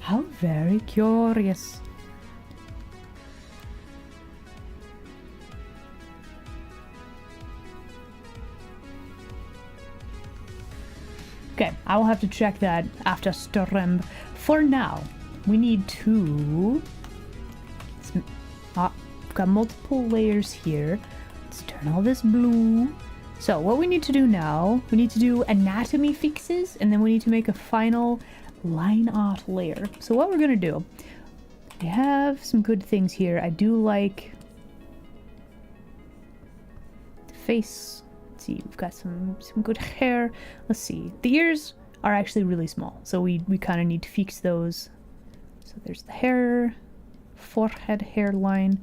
How very curious. Okay, I will have to check that after stream. For now, we need to... We've got multiple layers here. Let's turn all this blue. So what we need to do now, we need to do anatomy fixes, and then we need to make a final line art layer. So what we're gonna do, we have some good things here. I do like the face. Let's see, we've got some good hair. Let's see, the ears are actually really small, so we kind of need to fix those. So there's the hair, forehead hairline.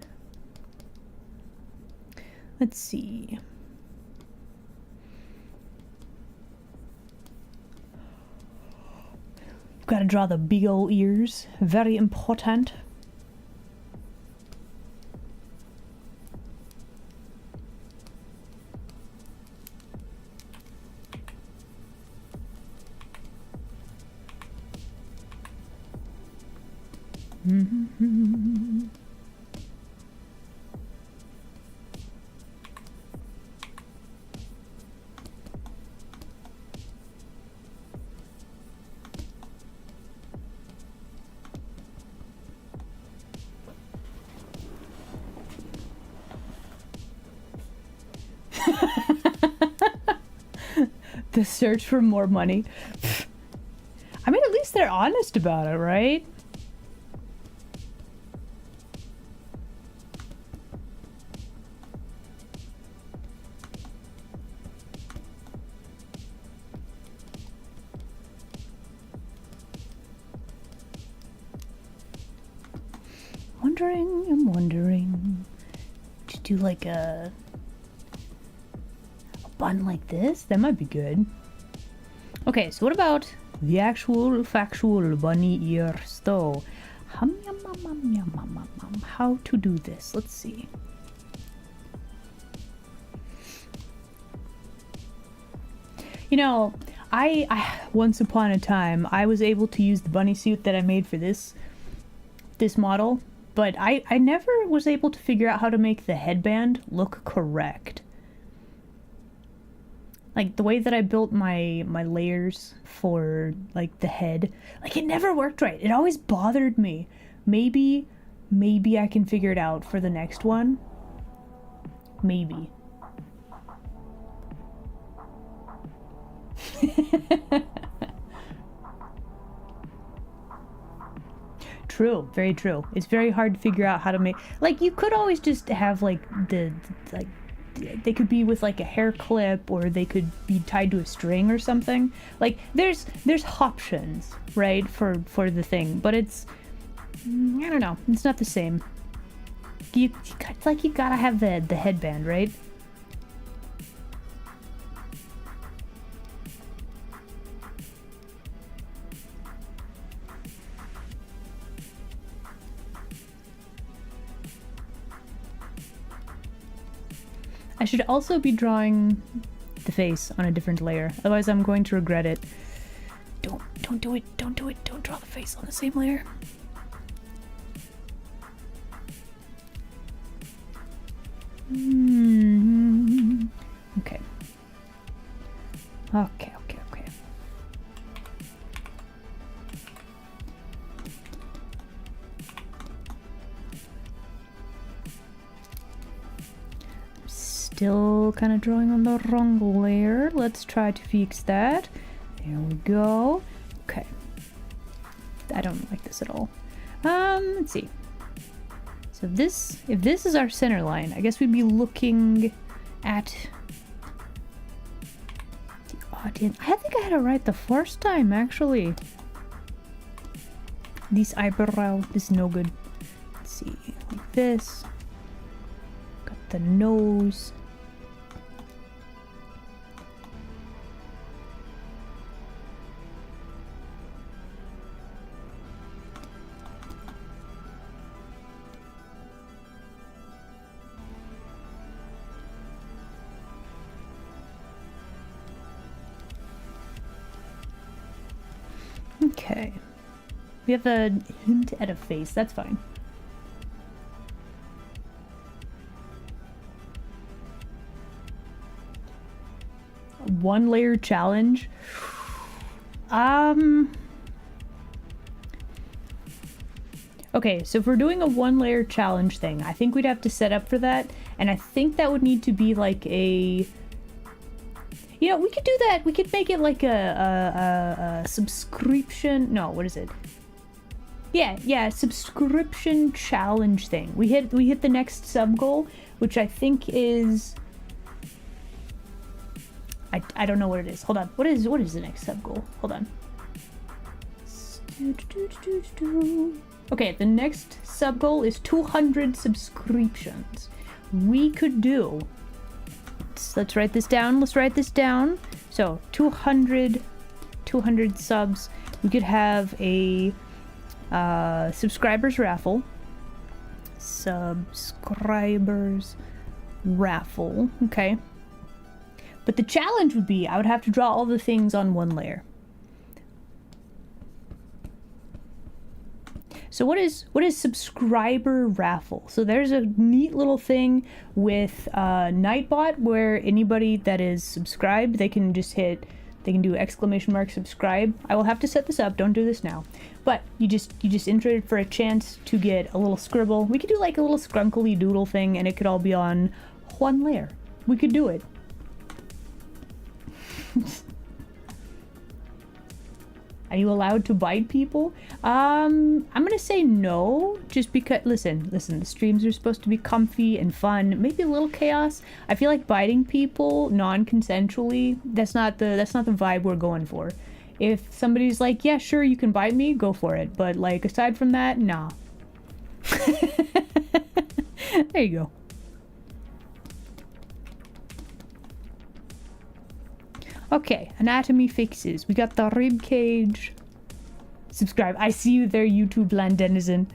Let's see. Gotta draw the big ol' ears. Very important. The search for more money. I mean, at least they're honest about it, right? I'm wondering. To do like a bun like this? That might be good. Okay, so what about the actual factual bunny ears though? How to do this? Let's see. You know, I once upon a time I was able to use the bunny suit that I made for this model, but I never was able to figure out how to make the headband look correct. Like the way that I built my layers for like the head, like it never worked right. It always bothered me. Maybe I can figure it out for the next one. Maybe. True, very true. It's very hard to figure out how to make, like, you could always just have like the like they could be with like a hair clip, or they could be tied to a string or something. Like there's options, right, for the thing, but it's I don't know, it's not the same. It's like you gotta have the headband, right? I should also be drawing the face on a different layer, otherwise I'm going to regret it. Don't do it, don't do it, don't draw the face on the same layer. Okay. Okay. Still kind of drawing on the wrong layer. Let's try to fix that. There we go. Okay. I don't like this at all. Let's see. So if this is our center line, I guess we'd be looking at the audience. I think I had it right the first time, actually. This eyebrow is no good. Let's see, like this. Got the nose. Okay. We have a hint at a face. That's fine. One layer challenge. Okay, so if we're doing a one layer challenge thing, I think we'd have to set up for that, and I think that would need to be like a... You know, we could do that. We could make it like a subscription. No, what is it? Yeah, subscription challenge thing. We hit the next sub goal, which I think is... I don't know what it is. Hold on. What is the next sub goal? Hold on. Okay, the next sub goal is 200 subscriptions. We could do... Let's write this down. Let's write this down. So 200 subs. We could have a subscribers raffle. Subscribers raffle. Okay. But the challenge would be I would have to draw all the things on one layer. So what is subscriber raffle? So there's a neat little thing with Nightbot where anybody that is subscribed, they can do ! Subscribe. I will have to set this up. Don't do this now. But you just enter it for a chance to get a little scribble. We could do like a little scrunkly doodle thing, and it could all be on one layer. We could do it. Are you allowed to bite people? I'm gonna say no, just because, listen, the streams are supposed to be comfy and fun, maybe a little chaos. I feel like biting people non-consensually, that's not the vibe we're going for. If somebody's like, yeah, sure, you can bite me, go for it. But like, aside from that, nah. There you go. Okay, anatomy fixes. We got the rib cage. Subscribe. I see you there, YouTube land denizen.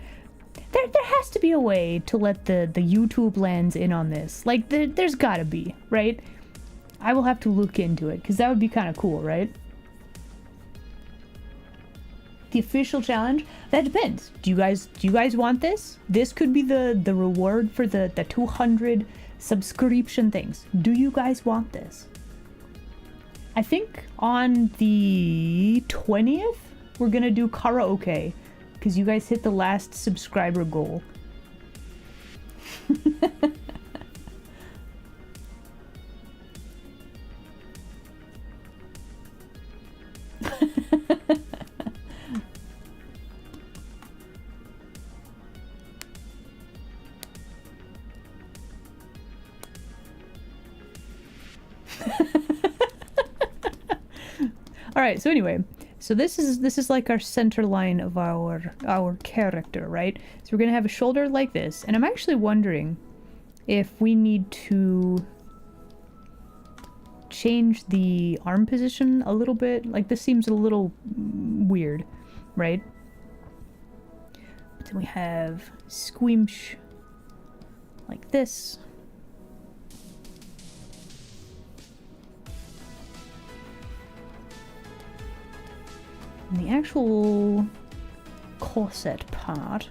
There has to be a way to let the YouTube lands in on this. Like, there's gotta be, right? I will have to look into it, because that would be kind of cool, right? The official challenge? That depends. Do you guys want this? This could be the reward for the 200 subscription things. Do you guys want this? I think on the 20th, we're gonna do karaoke, because you guys hit the last subscriber goal. All right. So anyway, so this is like our center line of our character, right? So we're gonna have a shoulder like this, and I'm actually wondering if we need to change the arm position a little bit. Like this seems a little weird, right? But then we have squeamsh like this. And the actual corset part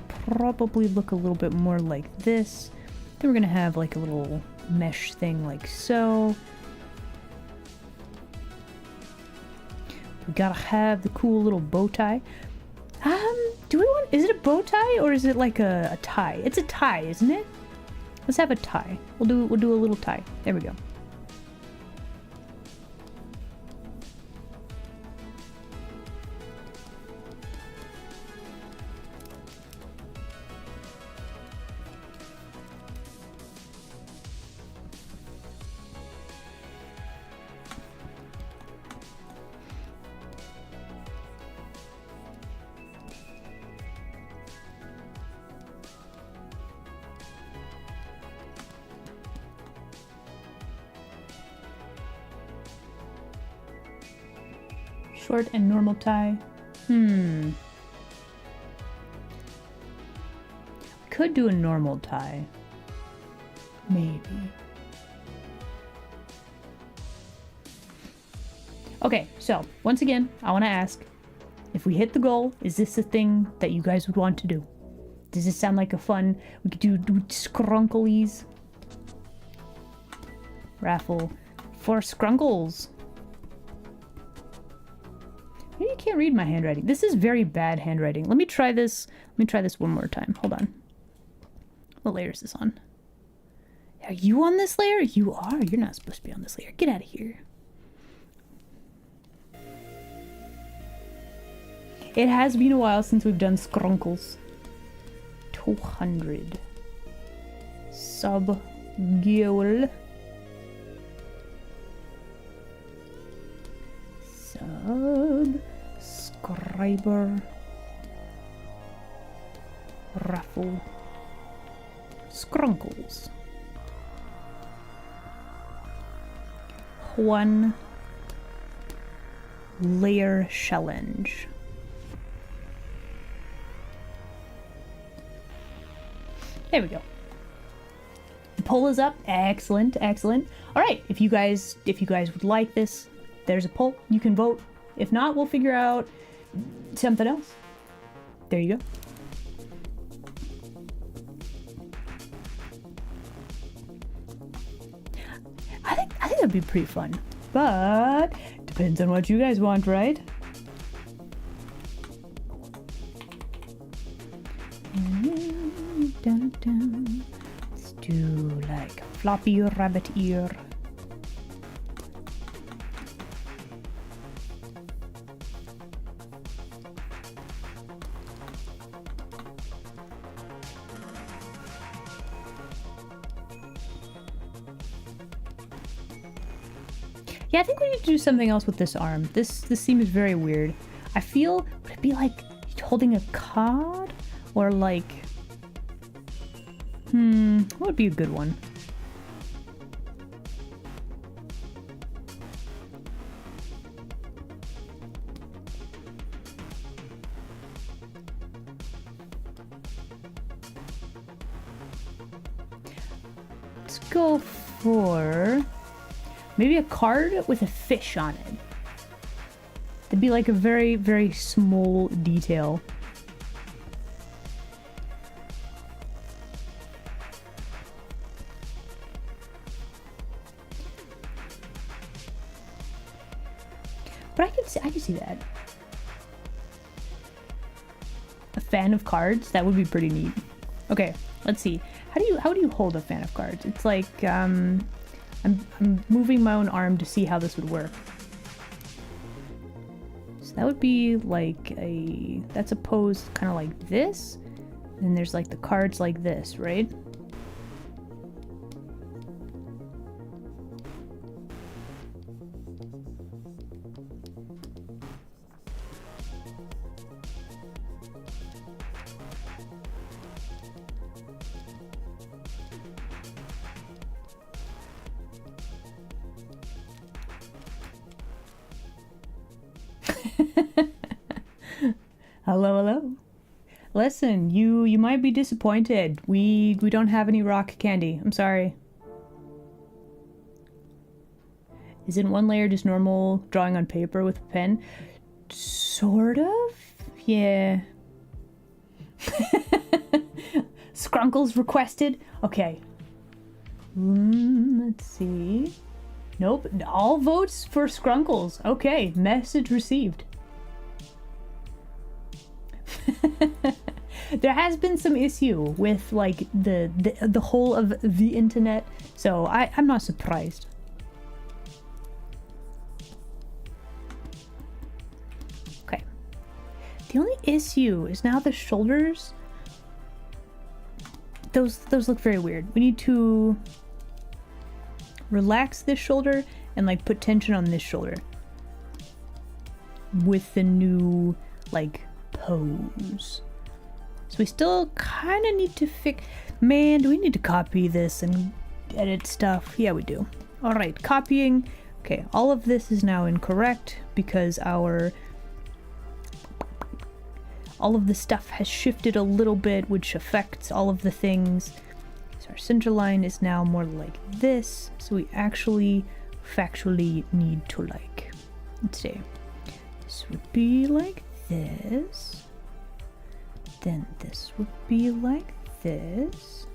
probably look a little bit more like this. Then we're gonna have like a little mesh thing like so. We gotta have the cool little bow tie. Do we want, is it a bow tie or is it like a tie? It's a tie, isn't it? Let's have a tie. We'll do a little tie. There we go. Short and normal tie. Could do a normal tie. Maybe. Okay, so once again, I want to ask, if we hit the goal, is this the thing that you guys would want to do? Does this sound like a fun, we could do scrunklies? Raffle for scrunkles. Maybe you can't read my handwriting. This is very bad handwriting. Let me try this. Let me try this one more time. Hold on. What layer is this on? Are you on this layer? You are. You're not supposed to be on this layer. Get out of here. It has been a while since we've done scrunkles. 200. Sub-goal. Subscriber. Raffle. Scrunkles. 1 layer challenge. There we go. The poll is up. Excellent, excellent. All right, if you guys would like this, there's a poll. You can vote. If not, we'll figure out something else. There you go. I think that'd be pretty fun. But depends on what you guys want, right? Dun, dun. Let's do like a floppy rabbit ear. Yeah, I think we need to do something else with this arm. This seems very weird. I feel, would it be like holding a card? Or like, what would be a good one? Let's go for maybe a card with a fish on it. It'd be like a very, very small detail. But I can see that. A fan of cards? That would be pretty neat. Okay, let's see. How do you hold a fan of cards? It's like I'm moving my own arm to see how this would work. So that would be like that's a pose kind of like this. And there's like the cards like this, right? Hello, hello. Listen, you might be disappointed. We don't have any rock candy. I'm sorry. Isn't one layer just normal drawing on paper with a pen? Sort of? Yeah. Scrunkles requested? Okay. Let's see. Nope, all votes for Scrunkles. Okay, message received. There has been some issue with like the whole of the internet, so I'm not surprised. Okay. The only issue is now the shoulders. Those look very weird. We need to relax this shoulder and like put tension on this shoulder with the new like pose. So we still kind of need to fix. Man, do we need to copy this and edit stuff? Yeah, we do. All right, copying. Okay, all of this is now incorrect because all of the stuff has shifted a little bit, which affects all of the things. So our center line is now more like this. So we actually factually need to like, let's see. This would be like this. Then this would be like this.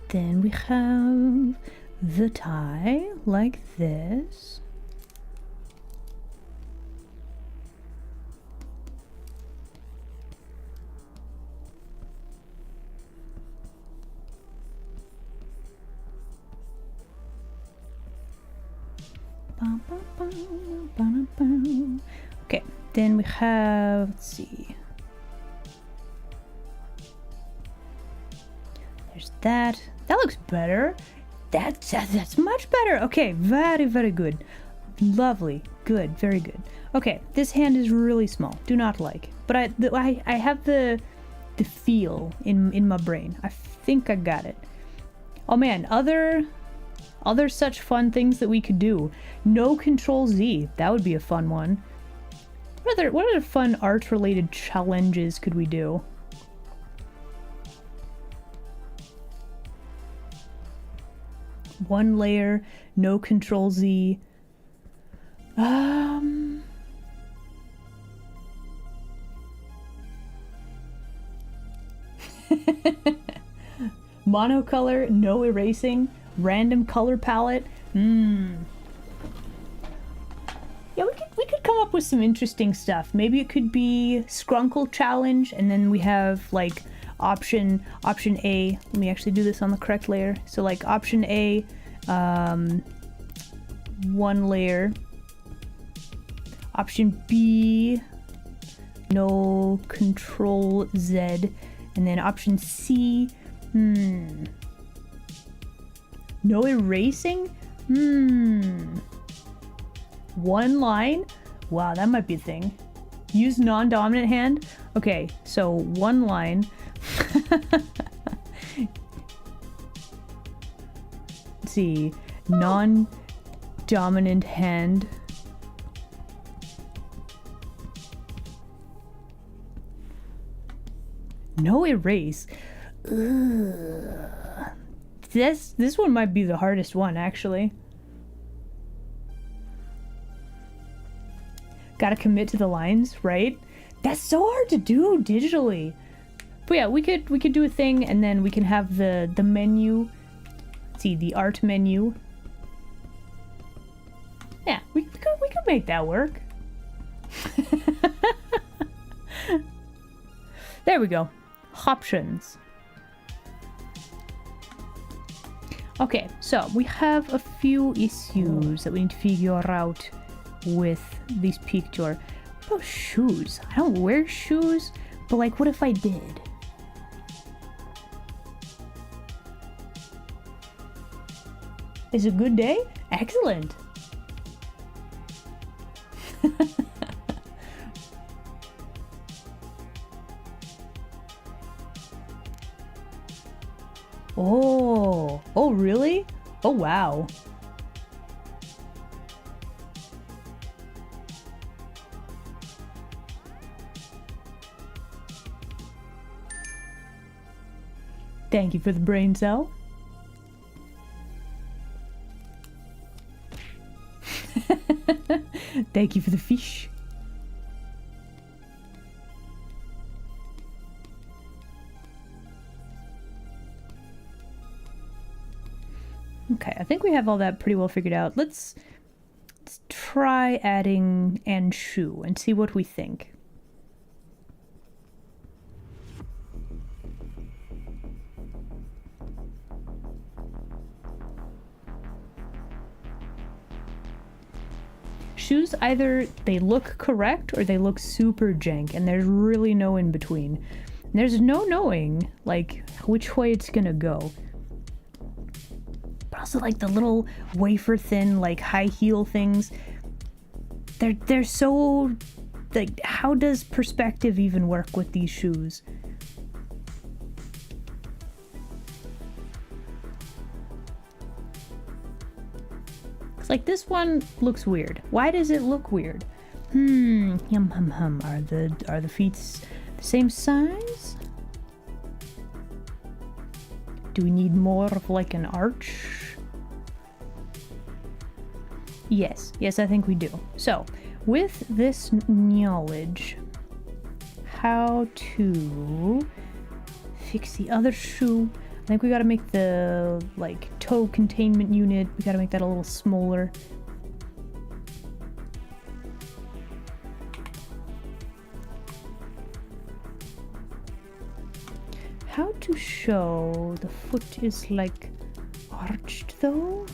Then we have the tie like this. Okay, then we have, let's see. There's that. That looks better. That's much better. Okay, very, very good. Lovely. Good. Very good. Okay, this hand is really small. Do not like. But I have the feel in my brain. I think I got it. Oh man, other such fun things that we could do. No Control Z. That would be a fun one. What other fun art-related challenges could we do? One layer, no Control Z. Monocolor, no erasing, random color palette. Yeah, we could come up with some interesting stuff. Maybe it could be Scrunkle challenge, and then we have like option A. Let me actually do this on the correct layer. So like option A, one layer. Option B, no Control Z, and then option C, no erasing. One line. Wow, that might be a thing. Use non-dominant hand. Okay, so one line. Let's see, non-dominant hand. No erase. Ugh. This one might be the hardest one, actually. Gotta commit to the lines, right? That's so hard to do digitally. But yeah, we could do a thing, and then we can have the menu. Let's see, the art menu. Yeah, we could make that work. There we go. Options. Okay, so we have a few issues that we need to figure out with this picture. What about shoes? I don't wear shoes, but like, what if I did? Is it a good day? Excellent. Oh, wow. Thank you for the brain cell. Thank you for the fish. Okay, I think we have all that pretty well figured out. Let's try adding Anshu and see what we think. Shoes, either they look correct or they look super jank, and there's really no in between. There's no knowing, like, which way it's gonna go. But also, like, the little wafer thin, like, high heel things, they're so, like, how does perspective even work with these shoes? Like, this one looks weird. Why does it look weird? Are the feet the same size? Do we need more of like an arch? Yes, I think we do. So, with this knowledge, how to fix the other shoe. I think we gotta make the, like, toe containment unit, we gotta make that a little smaller. How to show the foot is, like, arched, though?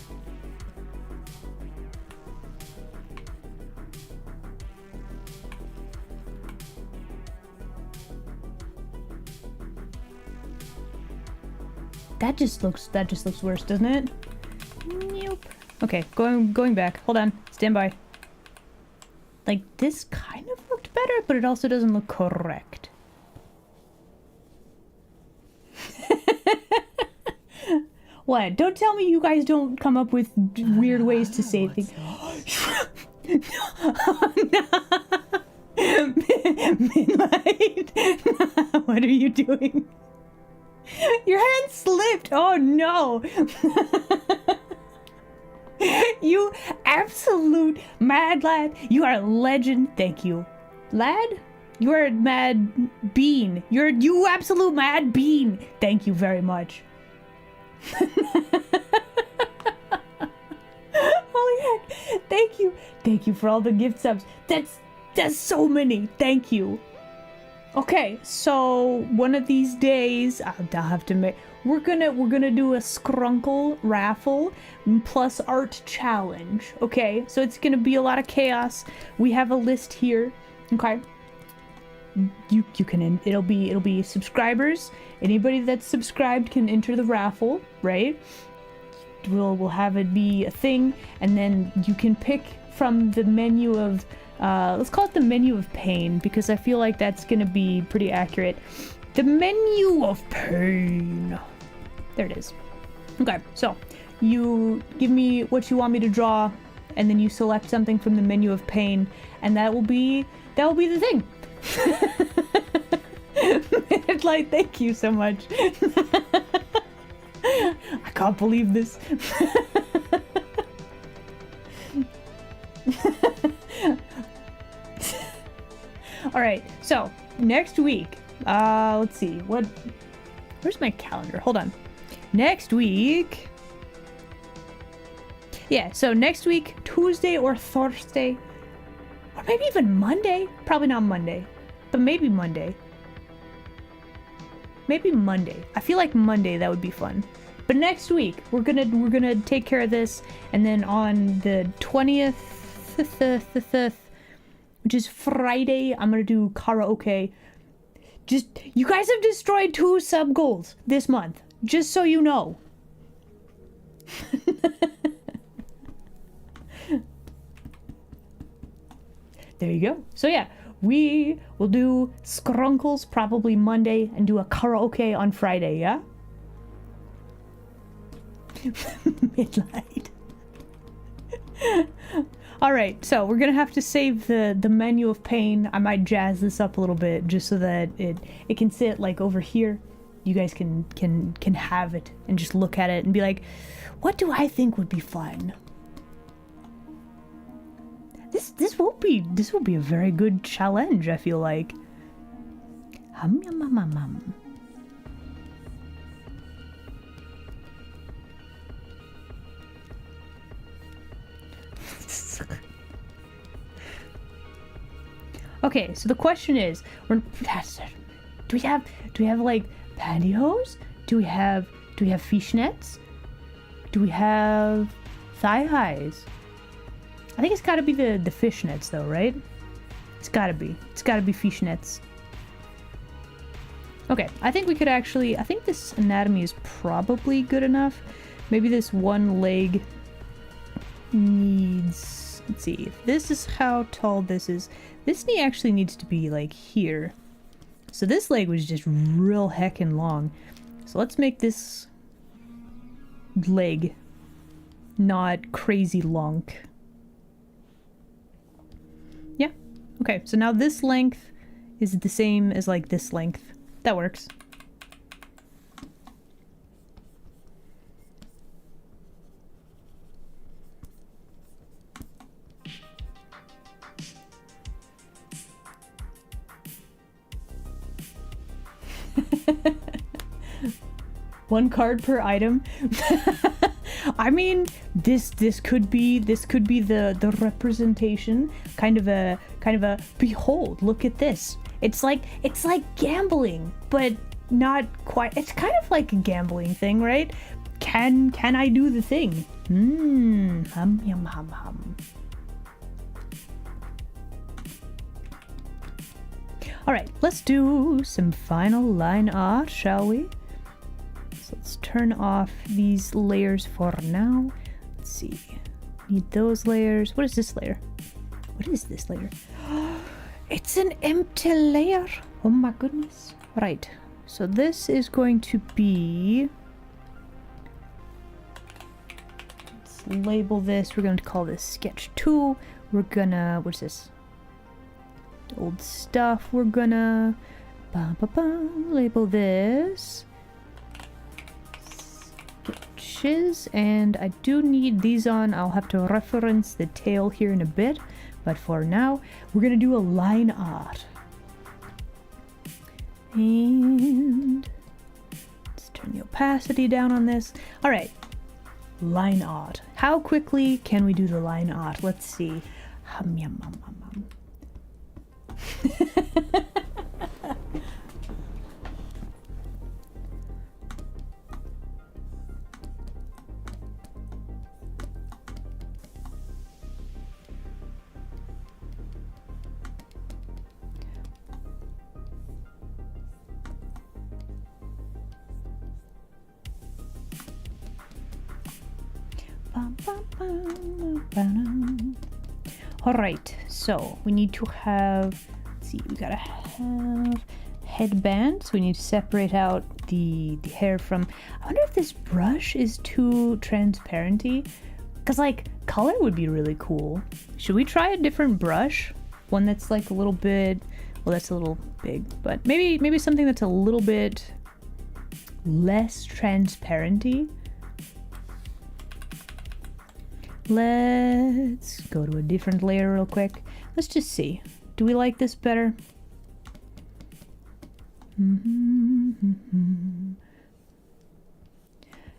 That just looks worse, doesn't it? Nope. Okay, going back. Hold on. Stand by. Like, this kind of looked better, but it also doesn't look correct. What? Don't tell me you guys don't come up with weird ways to say things. Midnight. What are you doing? Your hand slipped. Oh no. You absolute mad lad. You are a legend. Thank you. Lad? You are a mad bean. You absolute mad bean. Thank you very much. Holy heck. Thank you. Thank you for all the gift subs. That's so many. Thank you. Okay, so one of these days I'll have to make. We're gonna do a Skrunkle raffle plus art challenge. Okay, so it's gonna be a lot of chaos. We have a list here. Okay, you can it'll be subscribers. Anybody that's subscribed can enter the raffle, right? We'll have it be a thing, and then you can pick from the menu of. Let's call it the menu of pain, because I feel like that's gonna be pretty accurate. The menu of pain. There it is. Okay, so you give me what you want me to draw, and then you select something from the menu of pain, and that will be the thing. Like, thank you so much. I can't believe this. All right, so next week, let's see, where's my calendar? Hold on. Next week, yeah, so next week, Tuesday or Thursday, or maybe even Monday. Probably not Monday, but maybe Monday. Maybe Monday. I feel like Monday, that would be fun. But next week, we're gonna take care of this, and then on the 20th, which is Friday, I'm gonna do karaoke. Just, you guys have destroyed 2 sub goals this month, just so you know. There you go. So yeah, we will do Skrunkles probably Monday and do a karaoke on Friday, yeah? midnight. All right, so we're gonna have to save the menu of pain. I might jazz this up a little bit just so that it can sit like over here. You guys can have it and just look at it and be like, what do I think would be fun? This will be a very good challenge, I feel like. Hum yum hum hum hum. Okay, so the question is, do we have like pantyhose? Do we have fishnets? Do we have thigh highs? I think it's got to be the fishnets though, right? It's got to be fishnets. Okay, I think we could actually, I think this anatomy is probably good enough. Maybe this one leg needs, let's see, if this is how tall this is, this knee actually needs to be like here. So this leg was just real heckin' long. So let's make this leg not crazy long. Yeah, okay, so now this length is the same as like this length. That works. One card per item. I mean, this could be the representation, kind of a behold, look at this. It's like gambling, but not quite. It's kind of like a gambling thing, right? Can I do the thing? Hum yum hum hum. All right, let's do some final line art, shall we? So let's turn off these layers for now. Let's see. Need those layers. What is this layer? What is this layer? It's an empty layer. Oh my goodness. Right. So this is going to be... Let's label this. We're going to call this sketch 2. We're gonna... What's this? Old stuff. We're gonna... label this... sketches. And I do need these on. I'll have to reference the tail here in a bit. But for now, we're gonna do a line art. And let's turn the opacity down on this. All right, line art. How quickly can we do the line art? Let's see. Hum yum hum hum hum. All right, so we need to have, let's see, we gotta have headbands. We need to separate out the hair from, I wonder if this brush is too transparenty, because like color would be really cool. Should we try a different brush? One that's like a little bit, well, that's a little big, but maybe something that's a little bit less transparenty. Let's go to a different layer real quick. Let's just see. Do we like this better?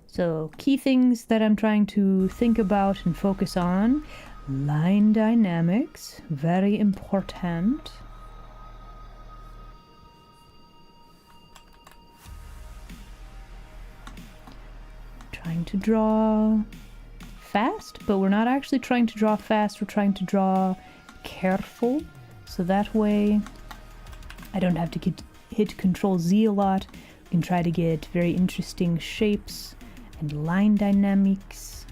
So, key things that I'm trying to think about and focus on. Line dynamics, very important. Trying to draw fast, but we're not actually trying to draw fast, we're trying to draw careful, so that way I don't have to hit Control Z a lot. We can try to get very interesting shapes and line dynamics.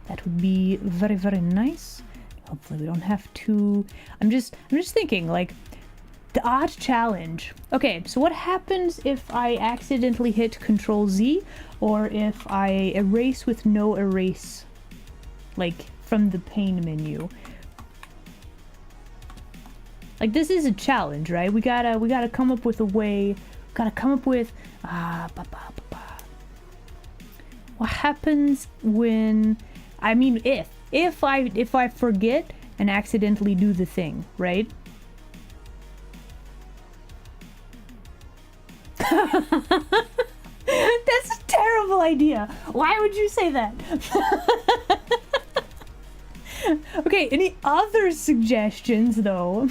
That would be very, very nice. Hopefully we don't have to... I'm just thinking, like, The odd challenge. Okay, so what happens if I accidentally hit Control Z, or if I erase with no erase, like from the pane menu? Like, this is a challenge, right? We gotta come up with a way. Gotta come up with what happens when, I mean, if I forget and accidentally do the thing, right? That's a terrible idea. Why would you say that? Okay, any other suggestions though?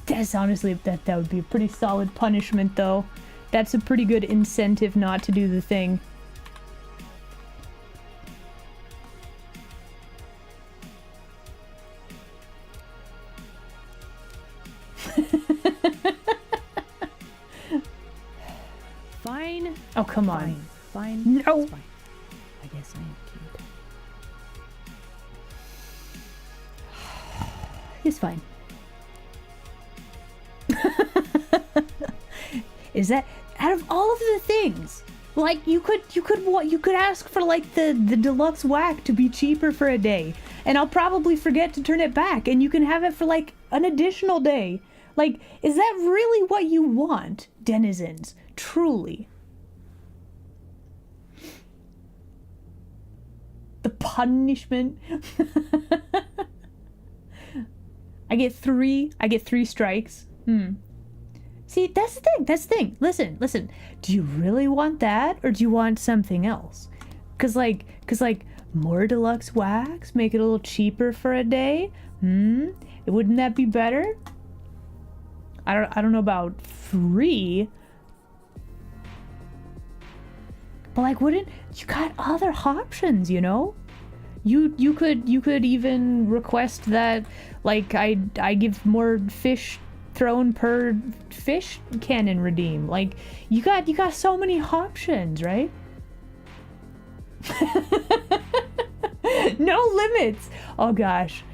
That's honestly, that would be a pretty solid punishment though. That's a pretty good incentive not to do the thing. Fine. Oh, come on. Fine. No. It's fine. I guess I am cute. It's fine. Is that out of all of the things? Like, you could ask for like the deluxe whack to be cheaper for a day, and I'll probably forget to turn it back, and you can have it for like an additional day. Like, is that really what you want, denizens? Truly. The punishment. I get three strikes. See, that's the thing. Listen. Do you really want that, or do you want something else? Cause like more deluxe wax, make it a little cheaper for a day. Wouldn't that be better? I don't know about free. But like, wouldn't you got other options, you know? You could even request that like I give more fish thrown per fish cannon redeem. Like, you got so many options, right? No limits. Oh gosh.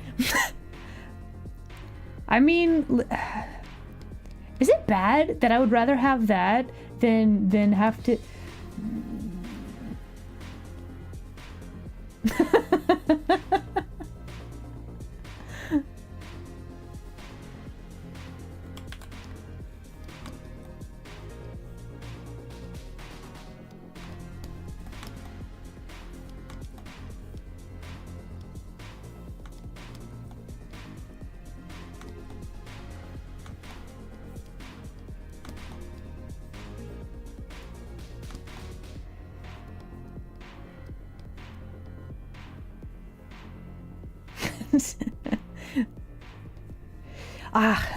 I mean, is it bad that I would rather have that than have to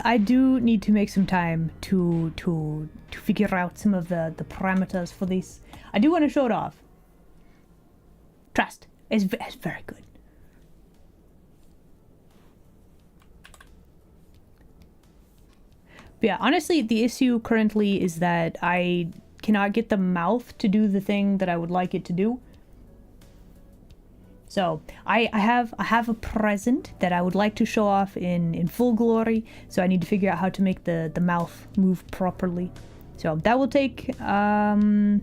I do need to make some time to figure out some of the parameters for this. I do want to show it off. Trust. It's very good. But yeah, honestly, the issue currently is that I cannot get the mouth to do the thing that I would like it to do. So I have a present that I would like to show off in full glory. So I need to figure out how to make the mouth move properly. So that will take probably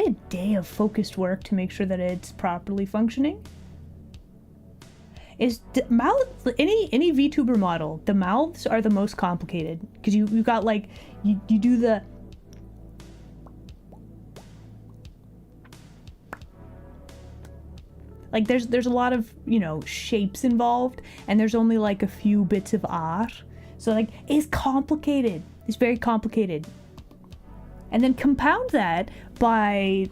a day of focused work to make sure that it's properly functioning. Is the mouth, any VTuber model, the mouths are the most complicated because you got like you do the like there's a lot of, you know, shapes involved, and there's only like a few bits of art. So like, it's complicated. It's very complicated. And then compound that by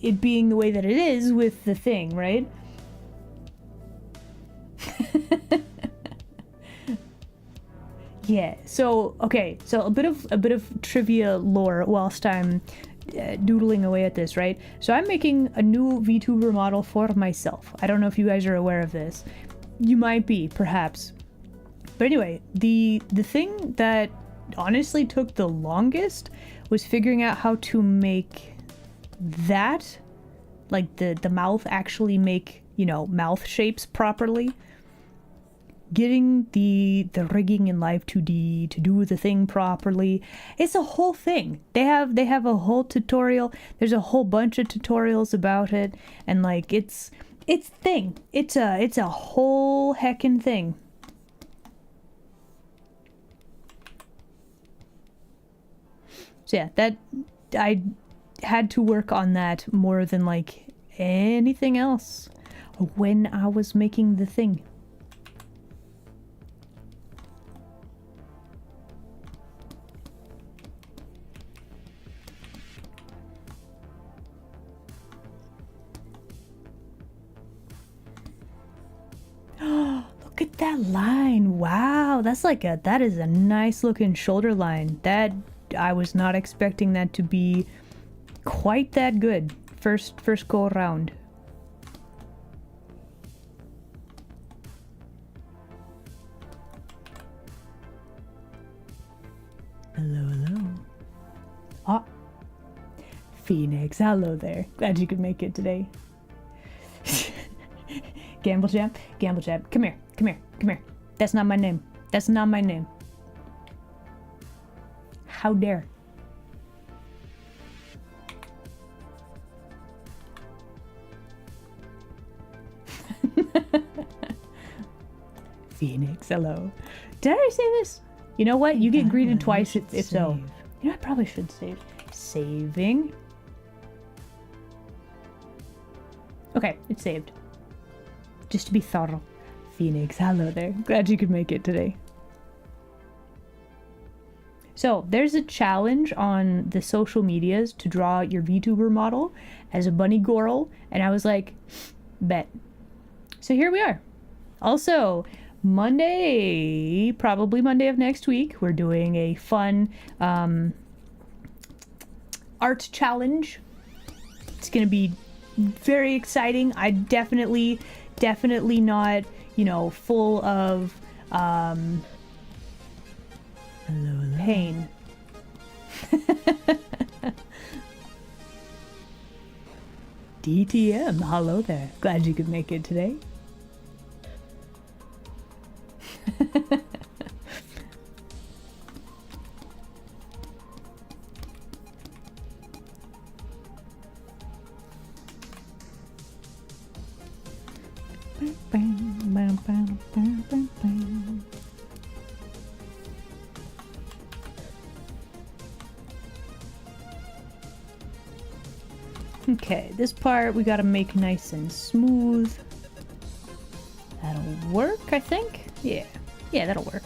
it being the way that it is with the thing, right? Yeah. So okay. So a bit of trivia lore whilst I'm doodling away at this, right? So I'm making a new VTuber model for myself. I don't know if you guys are aware of this. You might be, perhaps. But anyway, the thing that honestly took the longest was figuring out how to make that, like the mouth actually make mouth shapes properly. Getting the rigging in Live 2D to do the thing properly. It's a whole thing. They have a whole tutorial. There's a whole bunch of tutorials about it, and like it's thing. It's a whole heckin' thing. So yeah, that I had to work on that more than like anything else when I was making the thing. Look at that line. Wow, that is a nice looking shoulder line. That I was not expecting that to be quite that good. First go around. Hello. Ah, Phoenix, hello there. Glad you could make it today. Gamble Jam, come here. That's not my name. How dare. Phoenix, hello. Did I already say this? You know what? You get greeted twice if so. You know, I probably should save. Saving. Okay, it's saved. Just to be thorough. Phoenix, hello there. Glad you could make it today. So, there's a challenge on the social medias to draw your VTuber model as a bunny girl, and I was like, bet. So here we are. Also, probably Monday of next week, we're doing a fun art challenge. It's gonna be very exciting. I definitely not, full of pain. DTM, hello there. Glad you could make it today. Okay, this part we gotta make nice and smooth. That'll work, I think. Yeah, that'll work.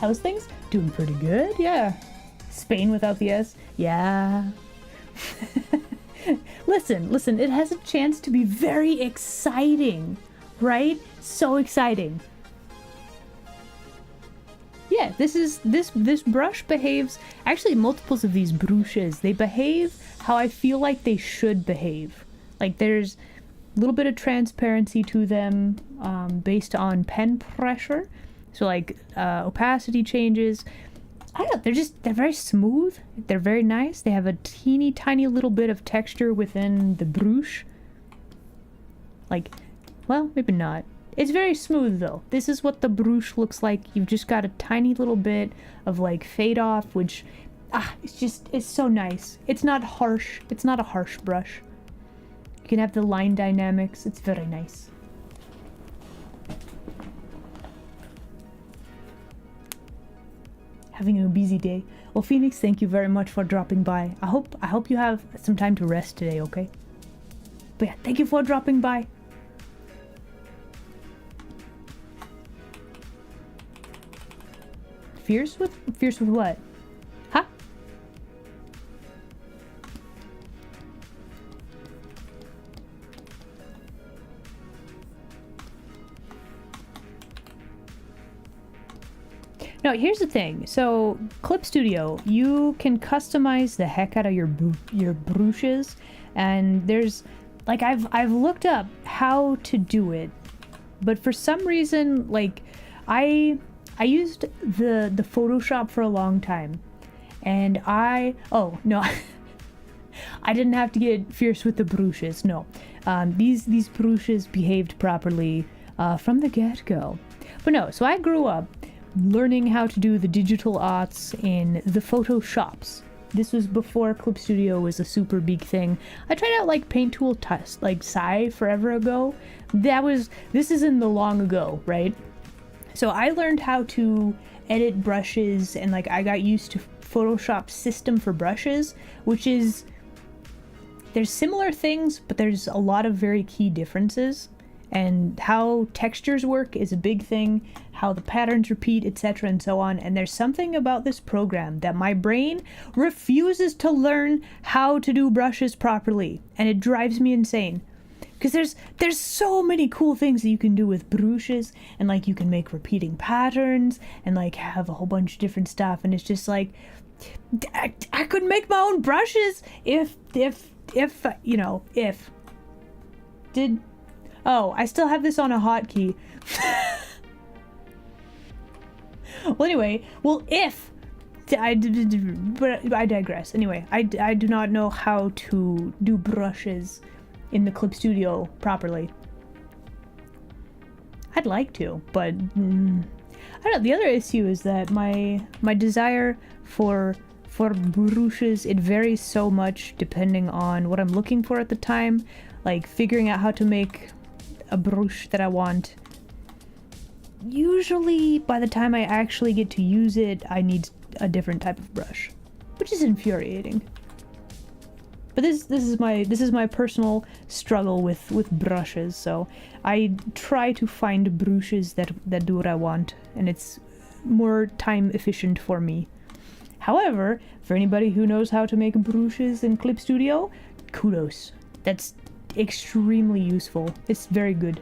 How's things? Doing pretty good, yeah. Spain without the S? Yeah. Listen, it has a chance to be very exciting, right? So exciting. Yeah, this brush behaves, actually multiples of these brushes, they behave how I feel like they should behave. Like there's a little bit of transparency to them based on pen pressure. So like opacity changes. I don't know, they're very smooth. They're very nice. They have a teeny tiny little bit of texture within the brush. Like, well, maybe not. It's very smooth though. This is what the brush looks like. You've just got a tiny little bit of like fade off, which, it's so nice. It's not harsh. It's not a harsh brush. You can have the line dynamics. It's very nice. Having a busy day. Well, Phoenix, thank you very much for dropping by. I hope you have some time to rest today, okay? But yeah, thank you for dropping by. Fierce with what? Huh? No, here's the thing. So, Clip Studio, you can customize the heck out of your brushes, and there's like I've looked up how to do it, but for some reason, like I used the Photoshop for a long time, and oh no, I didn't have to get fierce with the brushes. No, these brushes behaved properly from the get-go. But no, so I grew up learning how to do the digital arts in the Photoshops. This was before Clip Studio was a super big thing. I tried out like Paint Tool Test, like Sai forever ago. This is in the long ago, right? So I learned how to edit brushes, and like I got used to Photoshop's system for brushes, which is, there's similar things, but there's a lot of very key differences. And how textures work is a big thing, how the patterns repeat, etc. and so on. And there's something about this program that my brain refuses to learn how to do brushes properly. And it drives me insane. Because there's so many cool things that you can do with brushes, and like you can make repeating patterns and like have a whole bunch of different stuff. And it's just like, I could make my own brushes if Oh, I still have this on a hotkey. Well, anyway, but I digress. Anyway, I do not know how to do brushes in the Clip Studio properly. I'd like to, but I don't know. The other issue is that my desire for brushes, it varies so much depending on what I'm looking for at the time. Like figuring out how to make a brush that I want. Usually by the time I actually get to use it, I need a different type of brush, which is infuriating. But this is my personal struggle with brushes. So I try to find brushes that do what I want, and it's more time efficient for me. However, for anybody who knows how to make brushes in Clip Studio, kudos. That's extremely useful. It's very good.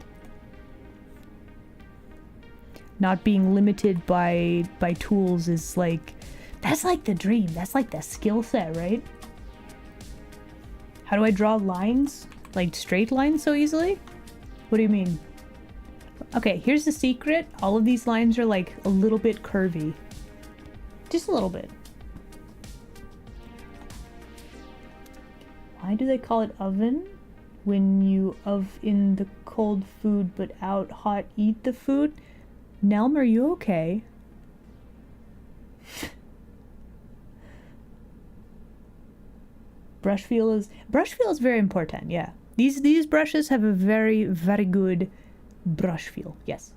Not being limited by tools is like, that's like the dream. That's like the skill set, right? How do I draw lines? Like straight lines so easily? What do you mean? Okay, here's the secret. All of these lines are like a little bit curvy. Just a little bit. Why do they call it oven? When you in the cold food but out hot eat the food? Nelm, are you okay? Brush feel is very important, yeah. These brushes have a very, very good brush feel, yes.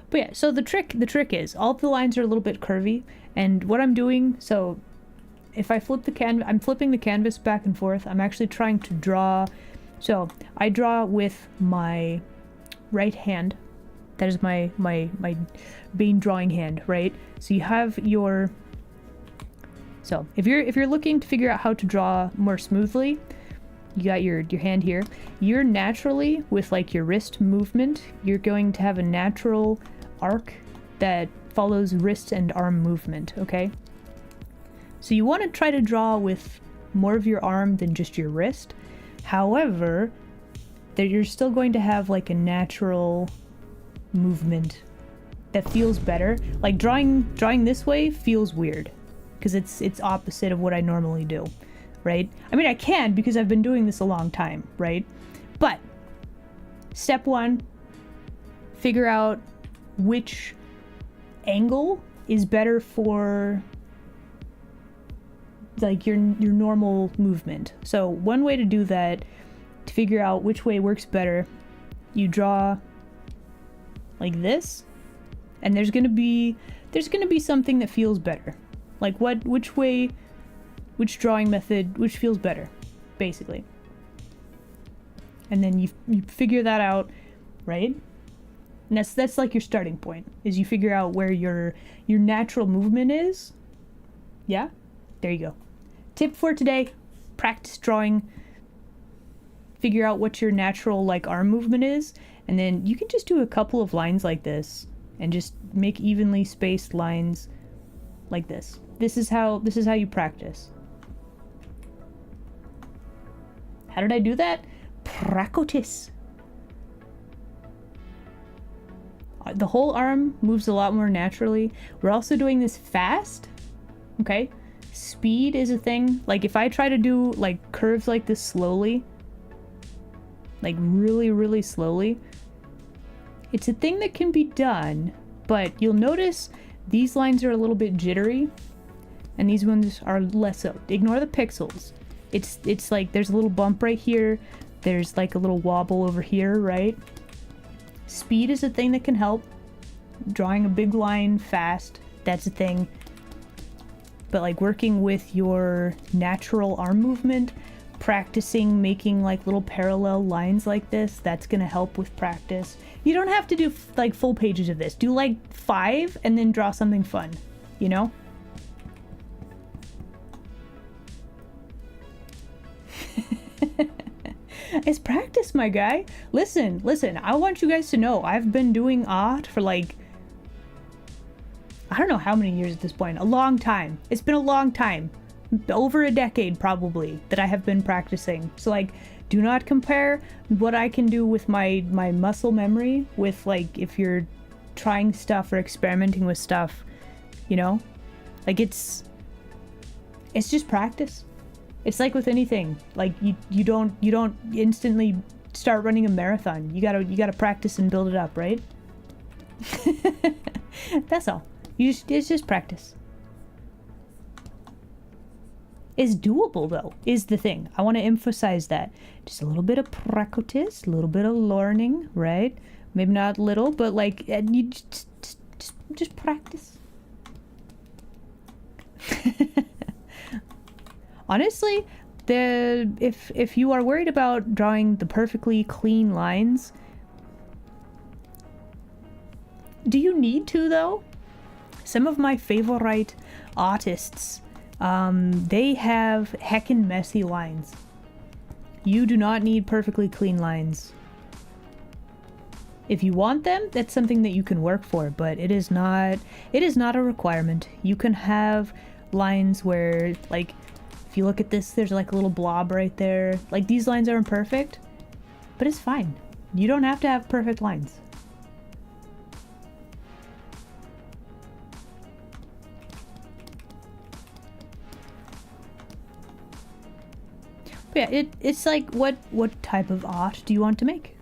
But yeah, so the trick is all the lines are a little bit curvy, and what I'm doing, so if I flip the canvas, I'm flipping the canvas back and forth. I'm actually trying to draw. So I draw with my right hand. That is my main drawing hand, right? So you have your. So if you're looking to figure out how to draw more smoothly, you got your hand here. You're naturally, with like your wrist movement, you're going to have a natural arc that follows wrist and arm movement. Okay. So you want to try to draw with more of your arm than just your wrist. However, you're still going to have like a natural movement that feels better. Like drawing this way feels weird because it's opposite of what I normally do, right? I mean, I can because I've been doing this a long time, right? But step one, figure out which angle is better for like your normal movement. So one way to do that, to figure out which way works better, you draw like this, and there's gonna be something that feels better. Like which drawing method, which feels better, basically. And then you figure that out, right? And that's like your starting point, is you figure out where your natural movement is. Yeah? There you go. Tip for today, practice drawing. Figure out what your natural like arm movement is, and then you can just do a couple of lines like this and just make evenly spaced lines like this. This is how you practice. How did I do that? Practice. The whole arm moves a lot more naturally. We're also doing this fast, okay? Speed is a thing. Like if I try to do like curves like this slowly, like really, really slowly, it's a thing that can be done, but you'll notice these lines are a little bit jittery and these ones are less so. Ignore the pixels. It's like there's a little bump right here. There's like a little wobble over here, right? Speed is a thing that can help. Drawing a big line fast, that's a thing. But like working with your natural arm movement, practicing making like little parallel lines like this, that's gonna help with practice. You don't have to do like full pages of this. Do like 5 and then draw something fun, you know? It's practice, my guy. Listen, I want you guys to know I've been doing art for like, I don't know how many years at this point. A long time. It's been a long time. Over a decade probably that I have been practicing. So like, do not compare what I can do with my muscle memory with like if you're trying stuff or experimenting with stuff, you know? Like it's just practice. It's like with anything. Like you don't instantly start running a marathon. You gotta practice and build it up, right? That's all. It's just practice. It's doable though, is the thing. I want to emphasize that. Just a little bit of practice, a little bit of learning, right? Maybe not little, but like you just practice. Honestly, if you are worried about drawing the perfectly clean lines, do you need to though? Some of my favorite artists, they have heckin' messy lines. You do not need perfectly clean lines. If you want them, that's something that you can work for, but it is not a requirement. You can have lines where, like, if you look at this, there's like a little blob right there. Like, these lines aren't perfect, but it's fine. You don't have to have perfect lines. But yeah, it's like, what type of art do you want to make?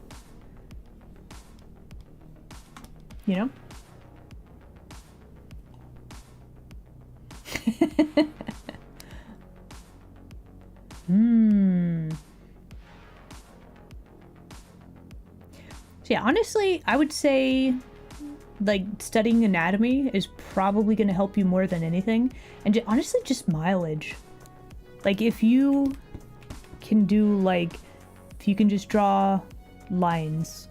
You know? So yeah, honestly, I would say like studying anatomy is probably going to help you more than anything. And honestly, just mileage. Like if you can do like, if you can just draw lines.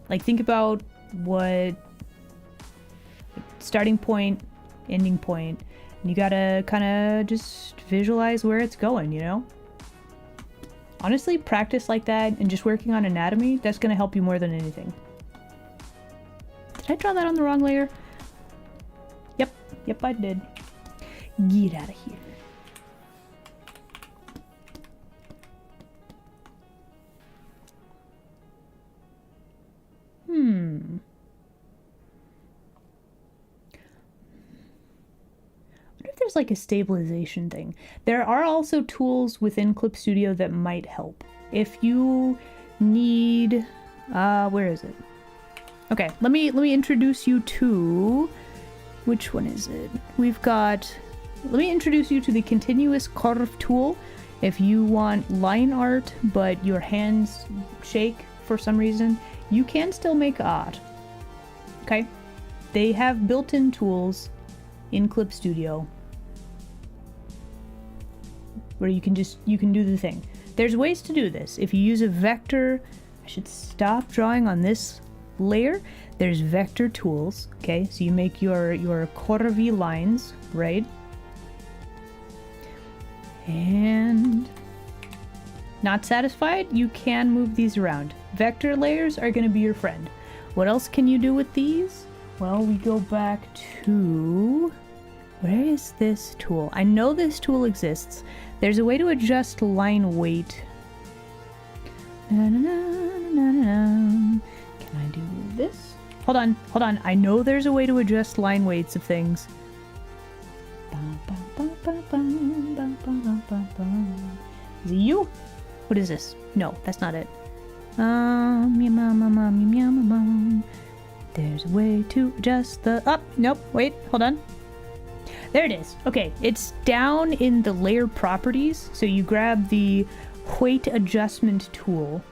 Like think about what starting point, ending point, and you gotta kind of just visualize where it's going, you know? Honestly, practice like that and just working on anatomy, that's gonna help you more than anything. Did I draw that on the wrong layer? Yep, I did. Get out of here. There's like a stabilization thing. There are also tools within Clip Studio that might help. If you need, where is it? Okay, let me introduce you to, which one is it? Let me introduce you to the Continuous Curve tool. If you want line art, but your hands shake for some reason, you can still make art. Okay? They have built-in tools in Clip Studio where you can do the thing. There's ways to do this. If you use a vector I should stop drawing on this layer. There's vector tools, okay? So you make your curvy lines, right? And not satisfied? You can move these around. Vector layers are going to be your friend. What else can you do with these? Well, we go back to... Where is this tool? I know this tool exists. There's a way to adjust line weight. Na, na, na, na, na. Can I do this? Hold on. I know there's a way to adjust line weights of things. Is it you? What is this? No, that's not it. There's a way to adjust the... Oh, nope, wait, hold on. There it is. Okay, it's down in the layer properties. So you grab the weight adjustment tool.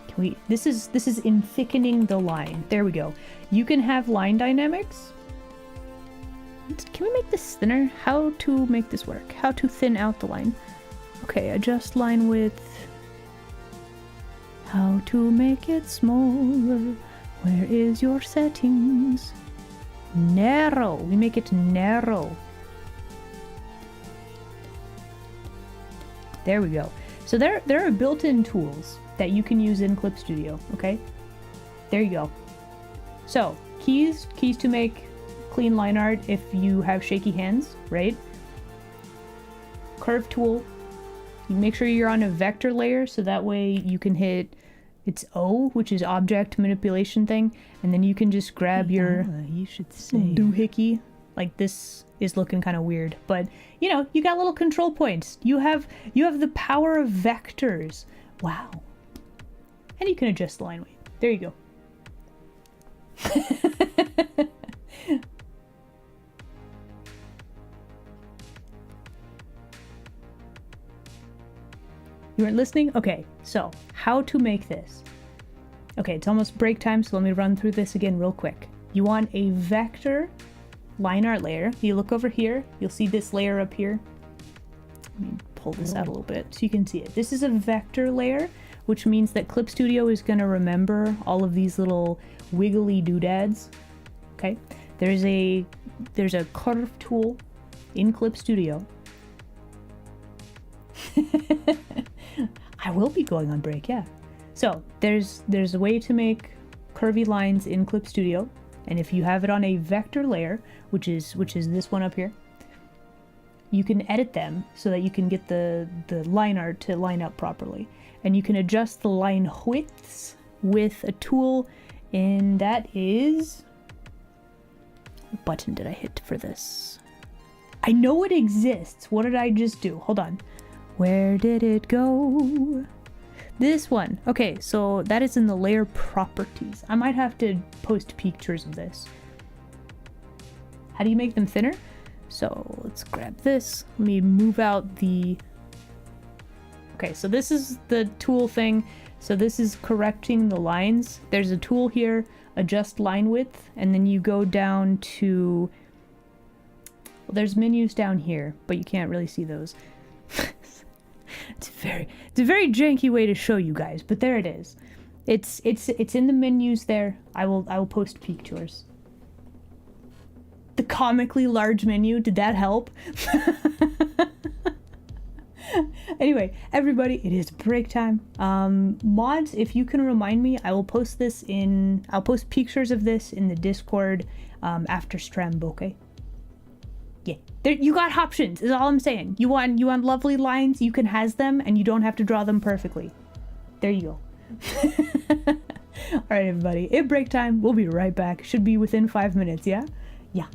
Can we... This is in thickening the line. There we go. You can have line dynamics. Can we make this thinner? How to make this work? How to thin out the line? Okay, adjust line width. How to make it smaller? Where is your settings? Narrow. We make it narrow. There we go. So there are built-in tools that you can use in Clip Studio, okay? There you go. So, keys to make clean line art if you have shaky hands, right? Curve tool. You make sure you're on a vector layer so that way you can hit it's O, which is object manipulation thing, and then you can just grab your you should say doohickey. Like this is looking kind of weird, but you know, you got little control points. You have the power of vectors. Wow. And you can adjust the line weight. There you go. You weren't listening? Okay, so how to make this. Okay, it's almost break time, so let me run through this again real quick. You want a vector line art layer. You look over here, you'll see this layer up here. Let me pull this out a little bit so you can see it. This is a vector layer, which means that Clip Studio is going to remember all of these little wiggly doodads. Okay, there's a curve tool in Clip Studio. I will be going on break, yeah. So there's a way to make curvy lines in Clip Studio, and if you have it on a vector layer, which is this one up here, you can edit them so that you can get the line art to line up properly, and you can adjust the line widths with a tool, and that is... What button did I hit for this? I know it exists. What did I just do? Hold on. Where did it go? This one. Okay, so that is in the layer properties. I might have to post pictures of this. How do you make them thinner? So let's grab this. Let me move out the... Okay, so this is the tool thing. So this is correcting the lines. There's a tool here, adjust line width, and then you go down to... Well, there's menus down here, but you can't really see those. It's a very janky way to show you guys, but there it is. It's in the menus there. I will post pictures. The comically large menu, did that help? Anyway, everybody, it is break time. Mods, if you can remind me, I'll post pictures of this in the Discord after stream, okay? Yeah, there, you got options, is all I'm saying. You want lovely lines, you can has them, and you don't have to draw them perfectly. There you go. Alright, everybody, it's break time. We'll be right back. Should be within 5 minutes, yeah? Yeah.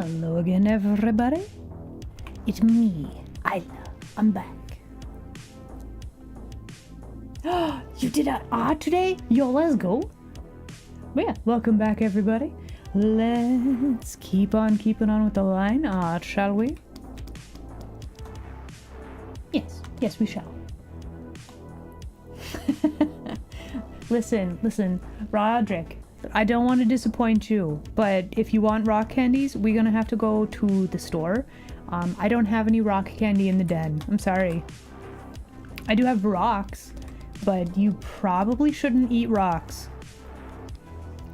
Hello again, everybody. It's me, Isla. I'm back. You did an art today? Yo, let's go. Yeah, welcome back, everybody. Let's keep on keeping on with the line art, shall we? Yes, we shall. Listen, Roderick. I don't want to disappoint you, but if you want rock candies, we're gonna have to go to the store. I don't have any rock candy in the den. I'm sorry. I do have rocks, but you probably shouldn't eat rocks.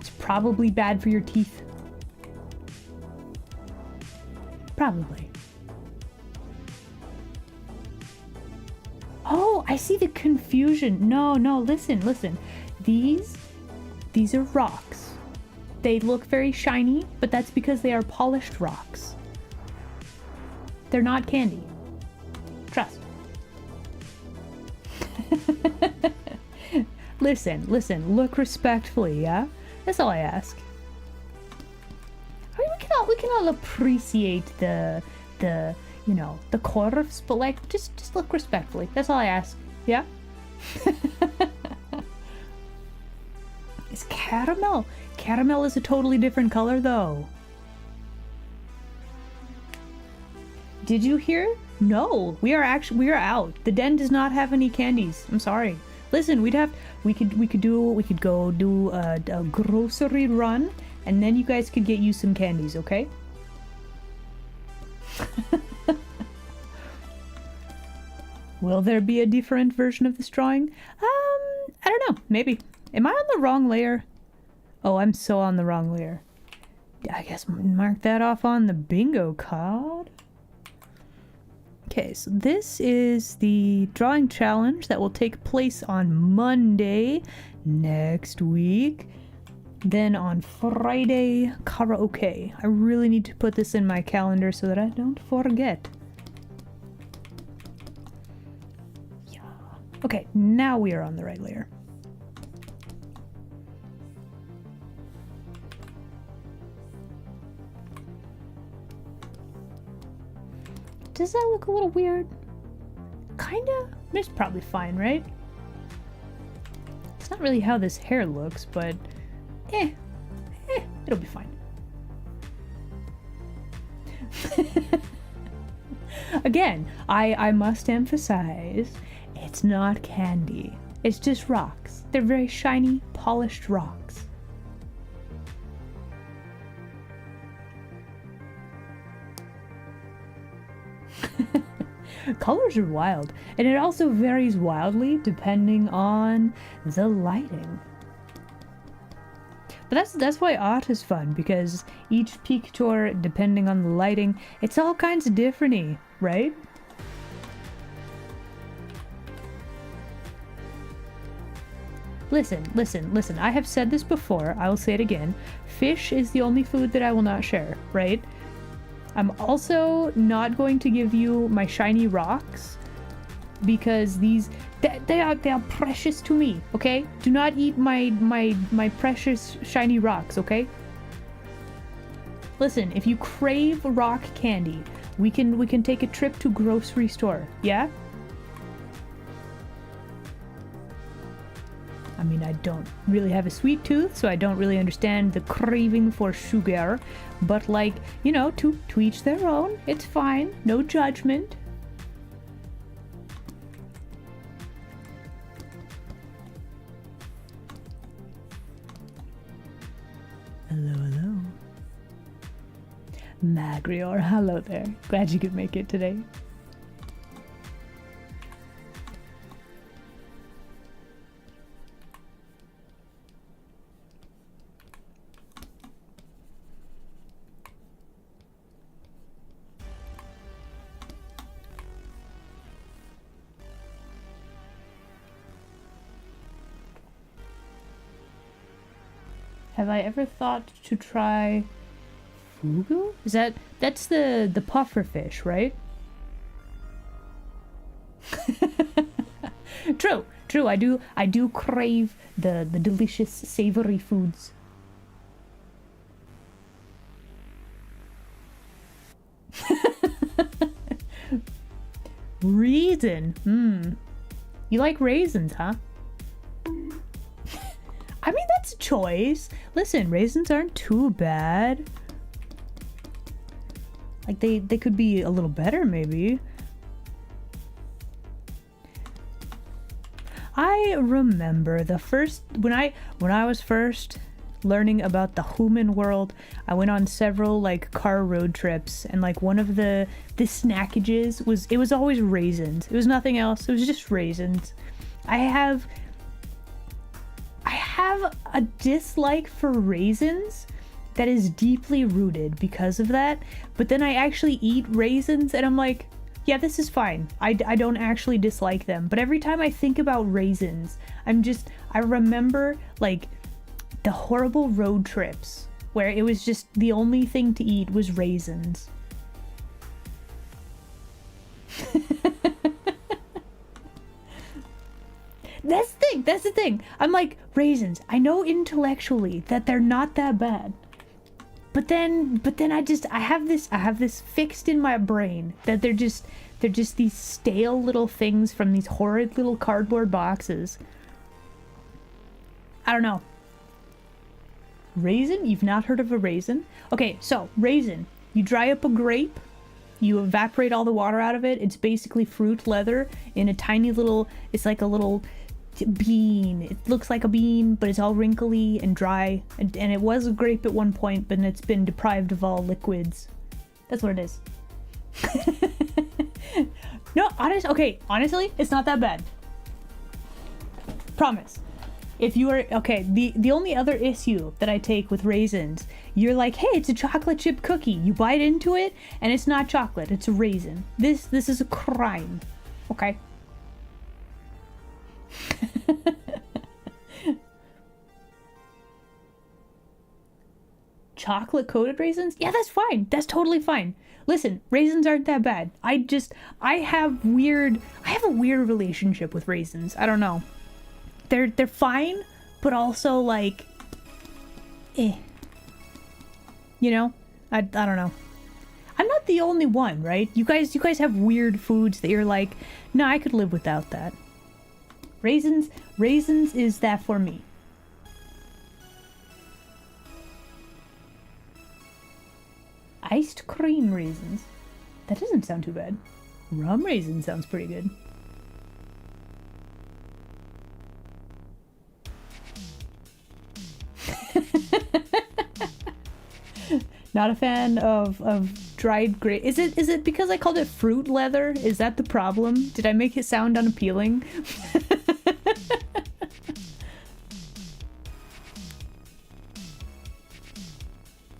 It's probably bad for your teeth. Probably. Oh, I see the confusion. No, listen. These are rocks. They look very shiny, but that's because they are polished rocks. They're not candy. Trust. Listen, look respectfully, yeah? That's all I ask. I mean, we can all appreciate the corpse, but like just look respectfully. That's all I ask. Yeah? It's caramel. Caramel is a totally different color though. Did you hear? No, we are out. The den does not have any candies. I'm sorry. Listen, we could go do a grocery run, and then you guys could get you some candies, okay? Will there be a different version of this drawing? I don't know. Maybe. Am I on the wrong layer? Oh, I'm so on the wrong layer. I guess mark that off on the bingo card. Okay, so this is the drawing challenge that will take place on Monday next week. Then on Friday, karaoke. I really need to put this in my calendar so that I don't forget. Yeah. Okay, now we are on the right layer. Does that look a little weird? Kinda. It's probably fine, right? It's not really how this hair looks, but it'll be fine. Again, I must emphasize, it's not candy. It's just rocks. They're very shiny, polished rocks. Colors are wild, and it also varies wildly depending on the lighting. But that's why art is fun, because each picture, depending on the lighting, it's all kinds of different-y, right? Listen, I have said this before, I will say it again. Fish is the only food that I will not share, right? I'm also not going to give you my shiny rocks because they are precious to me, okay? Do not eat my precious shiny rocks, okay? Listen, if you crave rock candy, we can take a trip to grocery store, yeah? I mean, I don't really have a sweet tooth, so I don't really understand the craving for sugar. But like, you know, to each their own. It's fine. No judgment. Hello. Magrior, hello there. Glad you could make it today. Have I ever thought to try fugu? That's the puffer fish, right? True. I do crave the delicious savory foods. Raisin. You like raisins, huh? I mean, that's a choice. Listen, raisins aren't too bad. Like, they could be a little better, maybe. I remember the first when I was first learning about the human world, I went on several like car road trips, and like one of the snackages was always raisins. It was nothing else. It was just raisins. I have a dislike for raisins that is deeply rooted because of that, but then I actually eat raisins and I'm like, yeah, this is fine. I don't actually dislike them. But every time I think about raisins, I remember like the horrible road trips where it was just the only thing to eat was raisins. That's the thing. I'm like, raisins. I know intellectually that they're not that bad. But then I have this fixed in my brain that they're just these stale little things from these horrid little cardboard boxes. I don't know. Raisin? You've not heard of a raisin? Okay, so raisin. You dry up a grape, you evaporate all the water out of it. It's basically fruit leather in a tiny little, it's like a little bean. It looks like a bean, but it's all wrinkly and dry, and it was a grape at one point, but it's been deprived of all liquids. That's what it is. No, honestly, it's not that bad. Promise. If you are okay, the only other issue that I take with raisins, you're like, hey, it's a chocolate chip cookie. You bite into it and it's not chocolate, it's a raisin. This is a crime. Okay. Chocolate coated raisins? Yeah, that's fine. That's totally fine. Listen, raisins aren't that bad. I have a weird relationship with raisins. I don't know. They're fine, but also like You know? I don't know. I'm not the only one, right? You guys have weird foods that you're like, no, I could live without that. Raisins is that for me. Iced cream raisins. That doesn't sound too bad. Rum raisin sounds pretty good. Not a fan of dried grape. Is it because I called it fruit leather? Is that the problem? Did I make it sound unappealing?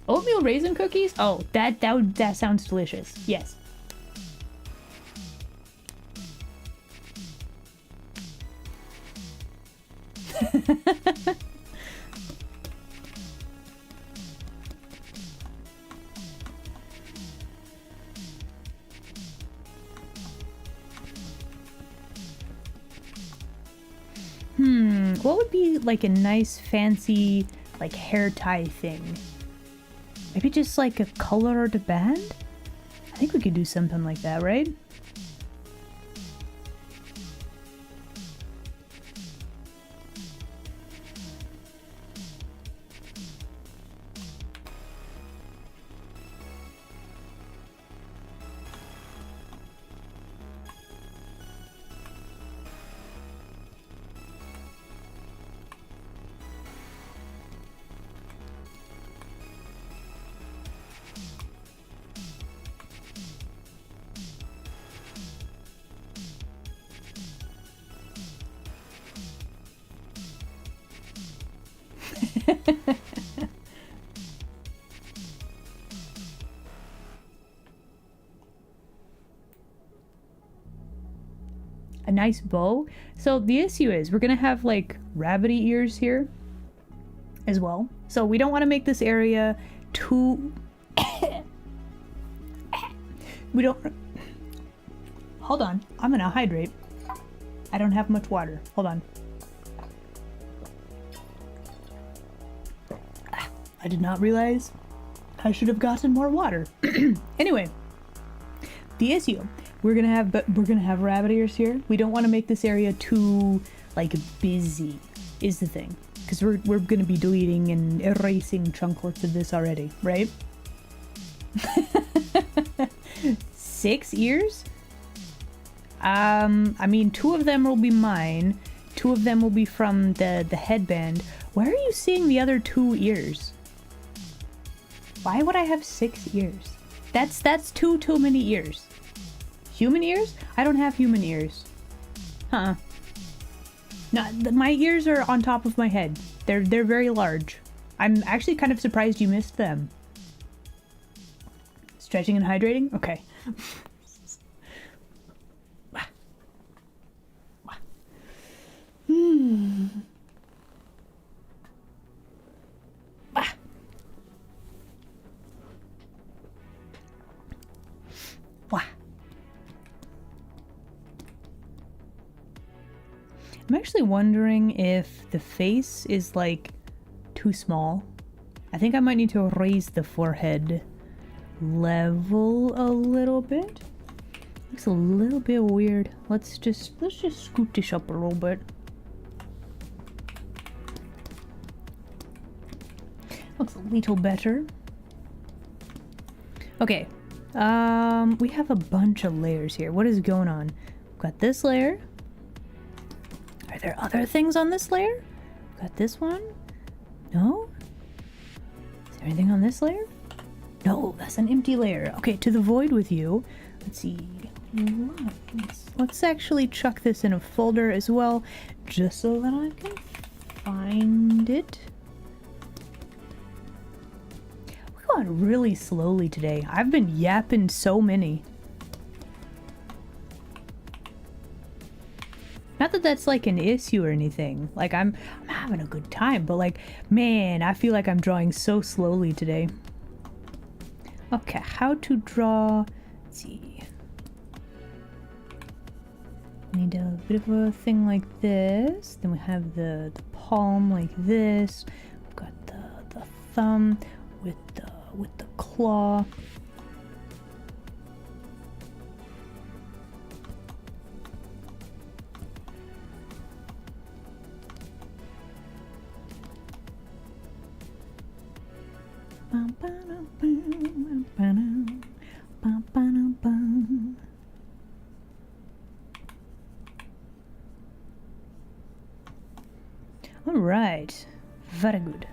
Oatmeal raisin cookies? Oh, that sounds delicious. Yes. What would be like a nice fancy like hair tie thing? Maybe just like a colored band? I think we could do something like that, right? A nice bow. So the issue is we're gonna have like rabbity ears here as well. So we don't want to make this area too we don't hold on, I'm gonna hydrate. I don't have much water. Hold on. I did not realize I should have gotten more water. Anyway, the issue we're gonna have rabbit ears here. We don't want to make this area too like busy, is the thing, because we're gonna be deleting and erasing chunklets of this already, right? 6 ears? I mean, 2 of them will be mine. 2 of them will be from the headband. Where are you seeing the other 2 ears? Why would I have 6 ears? That's too many ears. Human ears? I don't have human ears. Huh. No, my ears are on top of my head. They're very large. I'm actually kind of surprised you missed them. Stretching and hydrating? Okay. I'm actually wondering if the face is like too small. I think I might need to raise the forehead level a little bit. Looks a little bit weird. Let's just scoot this up a little bit. Looks a little better. Okay. We have a bunch of layers here. What is going on? We've got this layer. Are there other things on this layer? We've got this one. No? Is there anything on this layer? No, that's an empty layer. Okay, to the void with you. Let's see. Let's actually chuck this in a folder as well, just so that I can find it. We're going really slowly today. I've been yapping so many. Not that that's like an issue or anything. Like I'm having a good time, but like, man, I feel like I'm drawing so slowly today. Okay, how to draw? Let's see. Need a bit of a thing like this. Then we have the palm like this. We've got the thumb with the claw. All right, very good.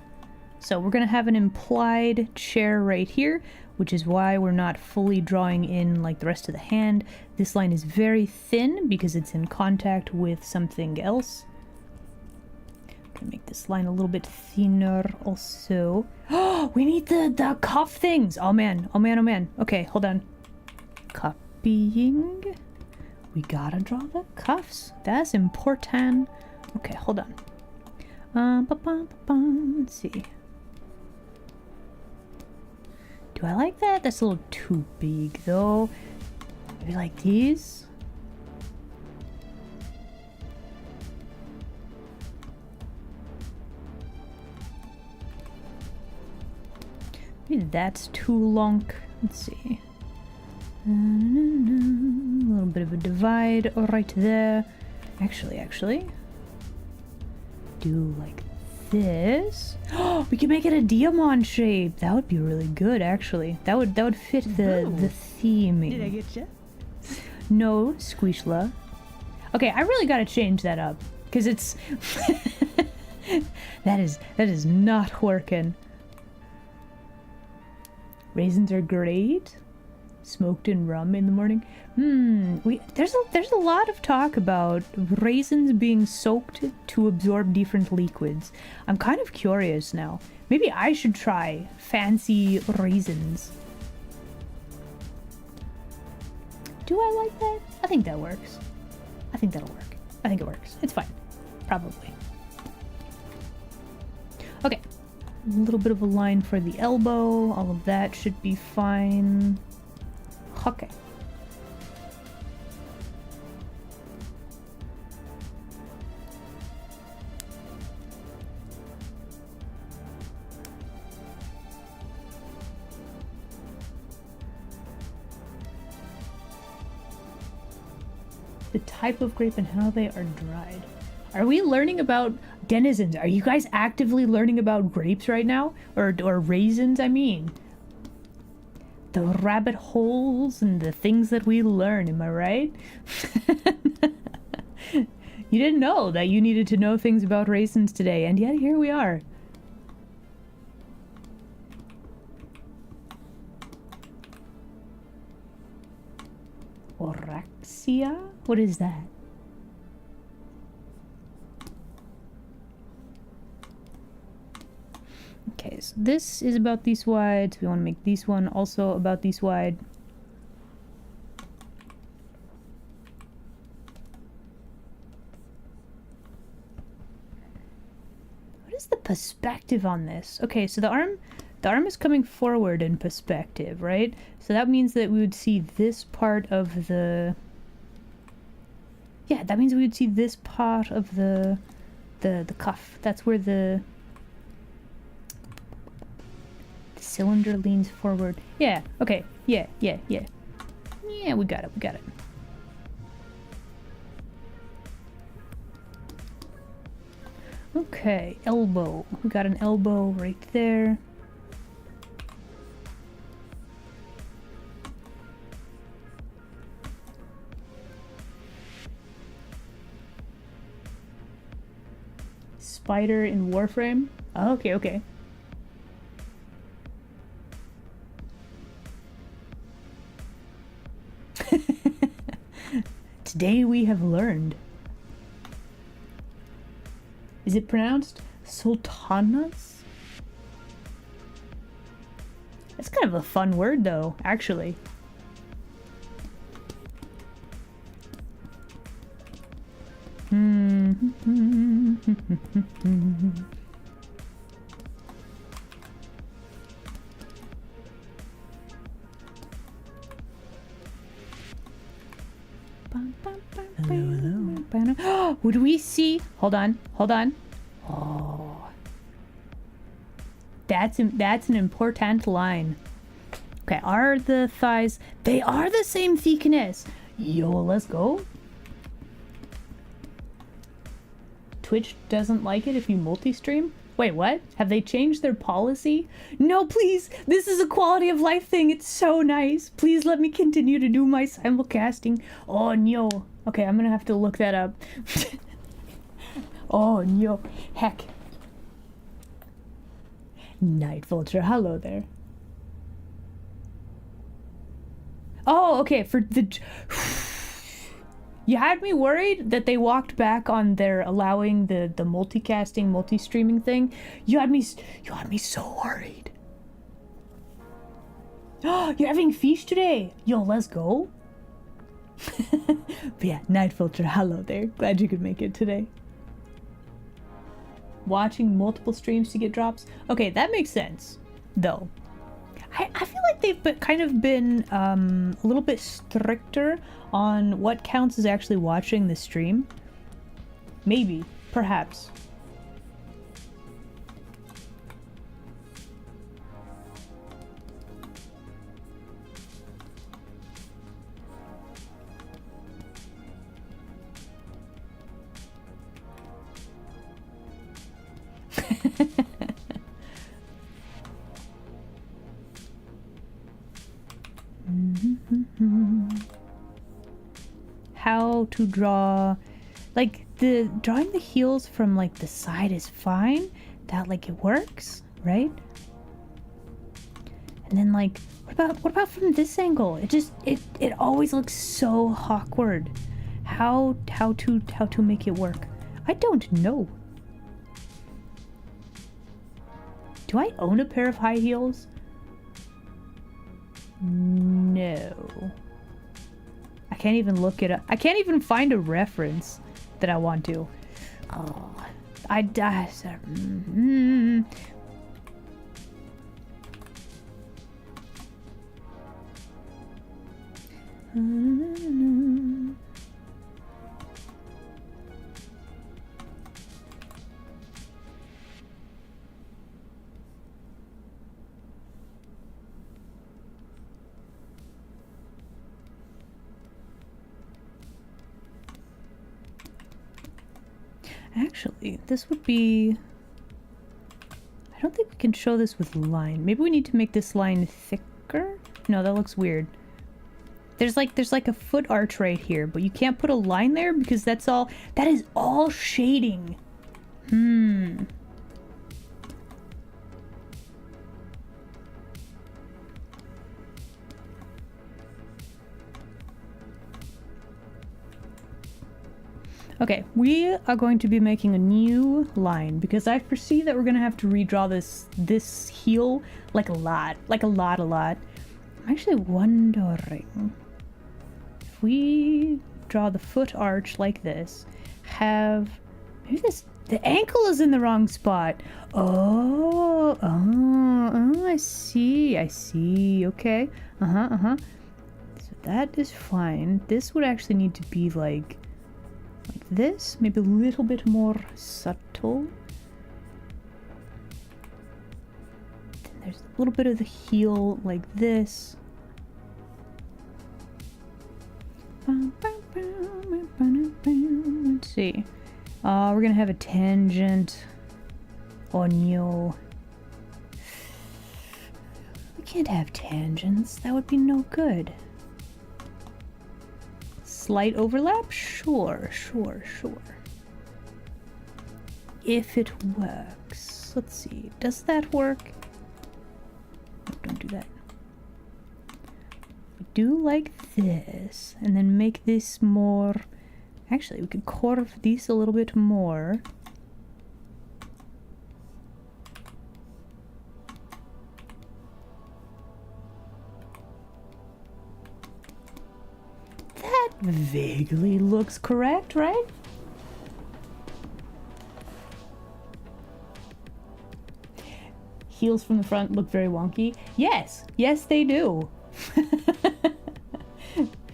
So we're gonna have an implied chair right here, which is why we're not fully drawing in like the rest of the hand. This line is very thin because it's in contact with something else. Gonna make this line a little bit thinner also. Oh, we need the cuff things. Oh man, oh man, oh man. Okay, hold on. Copying. We gotta draw the cuffs. That's important. Okay, hold on. Let's see. Do I like that? That's a little too big though. Maybe like these? Maybe that's too long. Let's see. A little bit of a divide right there. Actually. Do like this. Oh, we can make it a diamond shape. That would be really good, actually. That would fit the theming. Did I get you? No, Squishla. Okay, I really gotta change that up because it's that is not working. Raisins are great. Smoked in rum in the morning. There's a lot of talk about raisins being soaked to absorb different liquids. I'm kind of curious now. Maybe I should try fancy raisins. Do I like that? I think that works. I think that'll work. I think it works. It's fine. Probably. Okay. A little bit of a line for the elbow. All of that should be fine. Okay. the type of grape and how they are dried. Are we learning about denizens? Are you guys actively learning about grapes right now? Or raisins, I mean. The rabbit holes and the things that we learn, am I right? You didn't know that you needed to know things about raisins today, and yet here we are. Oraxia? What is that? Okay, so this is about this wide. So we want to make this one also about this wide. What is the perspective on this? Okay, so the arm is coming forward in perspective, right? So that means that we would see this part of the... Yeah, that means we would see this part of the cuff. That's where the cylinder leans forward. Yeah, okay. Yeah. Yeah, we got it. Okay, elbow. We got an elbow right there. Spider in Warframe. Oh, okay. Today we have learned. Is it pronounced sultanas? It's kind of a fun word though, actually. Hello. Would we see? Hold on. Oh, that's an important line. Okay, are the thighs? They are the same thickness. Yo, let's go. Twitch doesn't like it if you multi-stream? Wait, what? Have they changed their policy? No, please! This is a quality of life thing. It's so nice. Please let me continue to do my simulcasting. Oh, no. Okay, I'm gonna have to look that up. Oh, no. Heck. Night Vulture, hello there. Oh, okay, for the... You had me worried that they walked back on their allowing the multicasting, multi-streaming thing. You had me so worried. Oh, you're having fish today. Yo, let's go. But yeah, Night Filter, hello there. Glad you could make it today. Watching multiple streams to get drops. Okay, that makes sense, though. I feel like they've kind of been a little bit stricter on what counts as actually watching the stream. Maybe, perhaps. How to draw, like, drawing the heels from like the side is fine, that like it works, right? And then like what about from this angle? It always looks so awkward. How to make it work? I don't know. Do I own a pair of high heels? No. I can't even look it up. I can't even find a reference that I want to. Oh, I die. Actually, this would be... I don't think we can show this with line. Maybe we need to make this line thicker? No, that looks weird. There's like a foot arch right here, but you can't put a line there because that is all shading. Okay, we are going to be making a new line because I foresee that we're gonna have to redraw this heel like a lot. I'm actually wondering if we draw the foot arch like this, maybe the ankle is in the wrong spot. Oh, I see. Okay. So that is fine. This would actually need to be like this, maybe a little bit more subtle. Then there's a little bit of the heel like this. Let's see. We're gonna have a tangent on you. We can't have tangents. That would be no good. Slight overlap? Sure. If it works. Let's see. Does that work? No, don't do that. We do like this. And then make this more... Actually, we could curve these a little bit more. That vaguely looks correct, right? Heels from the front look very wonky. Yes, they do.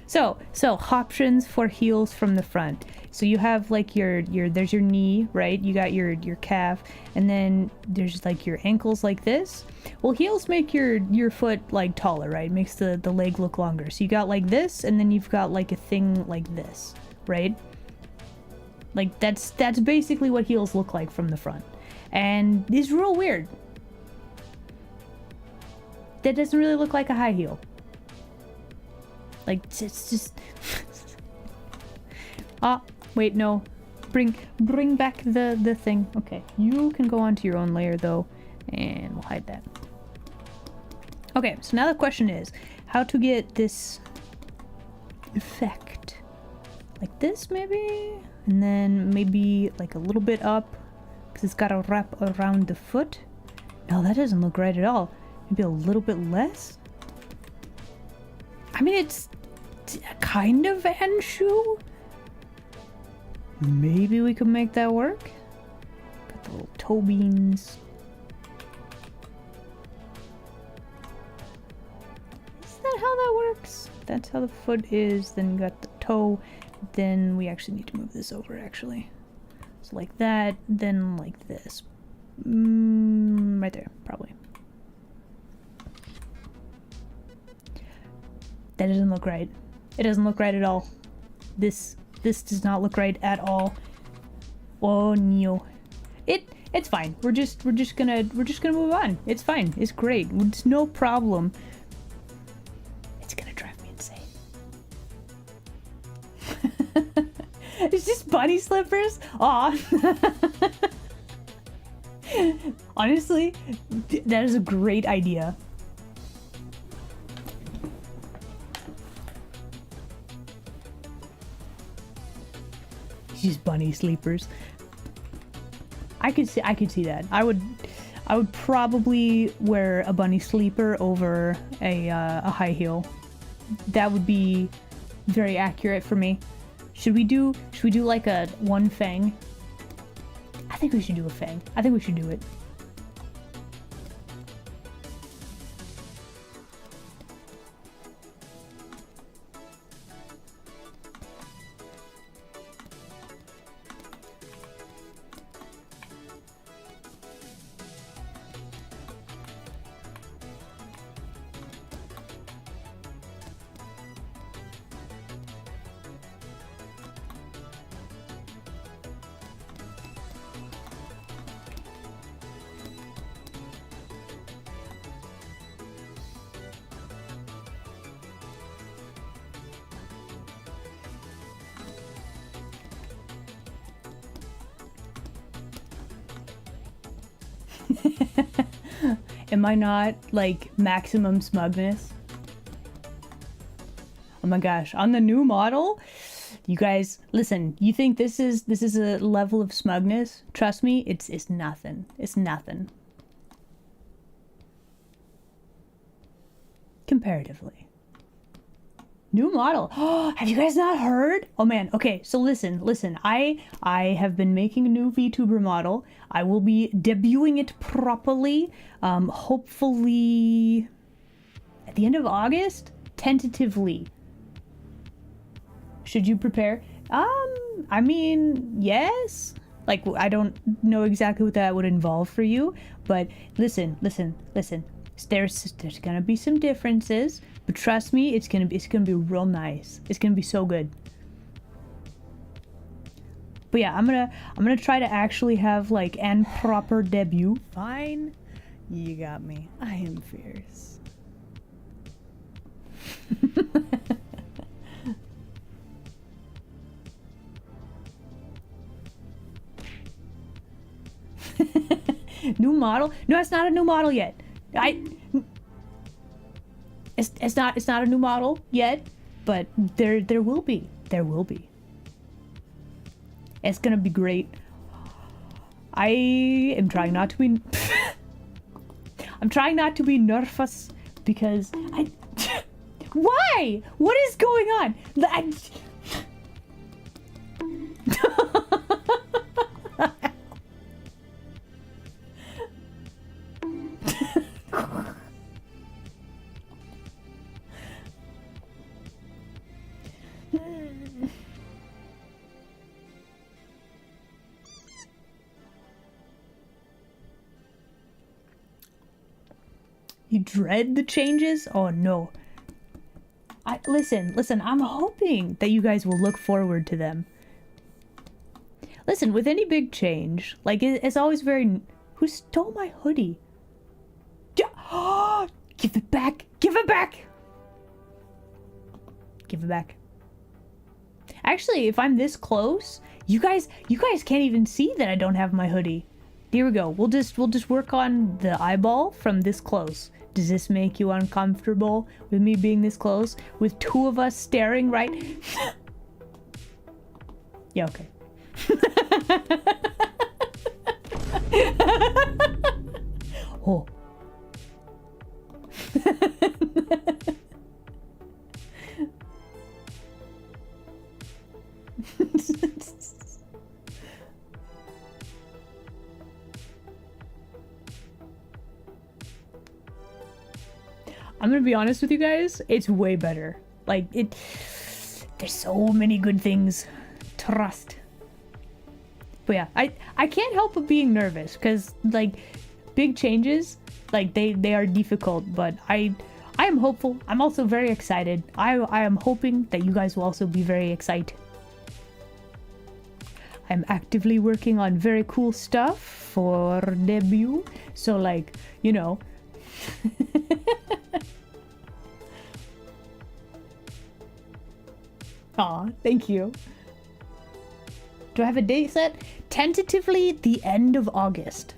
So options for heels from the front. So you have like there's your knee, right? You got your calf, and then there's like your ankles like this. Well, heels make your foot like taller, right? Makes the leg look longer. So you got like this, and then you've got like a thing like this, right? Like that's basically what heels look like from the front. And it's real weird. That doesn't really look like a high heel. Like, it's just... wait, no. Bring back the thing. Okay, you can go onto your own layer, though, and we'll hide that. Okay, so now the question is, how to get this effect? Like this, maybe? And then maybe, like, a little bit up, because it's got to wrap around the foot. No, that doesn't look right at all. Maybe a little bit less? I mean, it's kind of Van shoe. Maybe we could make that work. Got the little toe beans. Is that how that works? That's how the foot is. Then you got the toe. Then we actually need to move this over, actually. So like that, then like this. Right there, probably. That doesn't look right. It doesn't look right at all. This does not look right at all. Oh no. It's fine. We're just gonna move on. It's fine. It's great. It's no problem. It's gonna drive me insane. It's just bunny slippers? Aw. Honestly, that is a great idea. Just bunny sleepers. I could see that. I would probably wear a bunny sleeper over a high heel. That would be very accurate for me. Should we do like a one fang? I think we should do a fang. I think we should do it. Am I not like maximum smugness? Oh my gosh, on the new model, you guys, listen, you think this is a level of smugness? Trust me, it's nothing. It's nothing. Comparatively. New model. Oh, have you guys not heard? Oh man, okay, so listen. I have been making a new VTuber model. I will be debuting it properly, hopefully at the end of August, tentatively. Should you prepare? I mean, yes. Like, I don't know exactly what that would involve for you, but listen. There's gonna be some differences, but trust me, it's gonna be real nice. It's gonna be so good. But yeah, I'm gonna try to actually have like an proper debut. Fine. You got me. I am fierce. New model? No, it's not a new model yet. It's not a new model yet, but there will be. There will be. It's gonna be great. I am trying not to be I'm trying not to be nervous because I why? What is going on? You dread the changes? Oh no. Listen, I'm hoping that you guys will look forward to them. Listen, with any big change, like it's always very... Who stole my hoodie? Oh, give it back! Give it back! Give it back. Actually, if I'm this close, you guys can't even see that I don't have my hoodie. Here we go. We'll just work on the eyeball from this close. Does this make you uncomfortable with me being this close? With two of us staring right? Yeah, okay. Oh. I'm gonna be honest with you guys, it's way better. Like, there's so many good things. Trust. But yeah, I can't help but being nervous, because, like, big changes, like, they are difficult, but I am hopeful. I'm also very excited. I am hoping that you guys will also be very excited. I'm actively working on very cool stuff for debut, so, like, you know... Aw, thank you. Do I have a date set? Tentatively the end of August.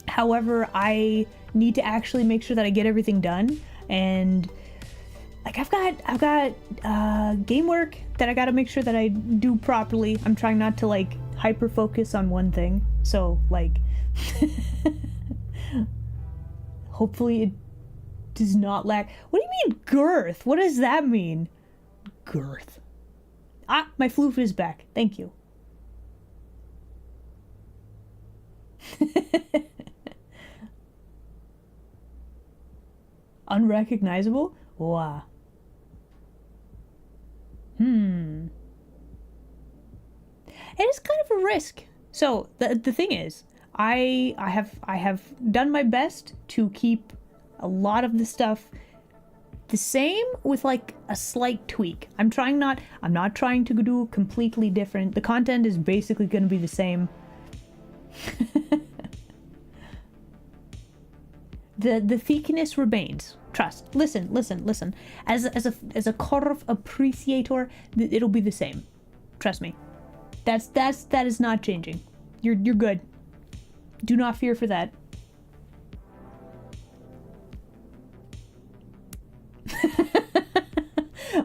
However, I need to actually make sure that I get everything done, and like I've got game work that I gotta make sure that I do properly. I'm trying not to like hyper focus on one thing, so like hopefully it does not lack. What do you mean girth? What does that mean? Girth. Ah, my floof is back. Thank you. Unrecognizable? Wow. It is kind of a risk. So the thing is, I have done my best to keep a lot of the stuff the same with like a slight tweak. I'm not trying to do completely different. The content is basically going to be the same. The thickness remains. Trust. Listen. As a Korv appreciator, it'll be the same. Trust me. That is not changing. You're good. Do not fear for that.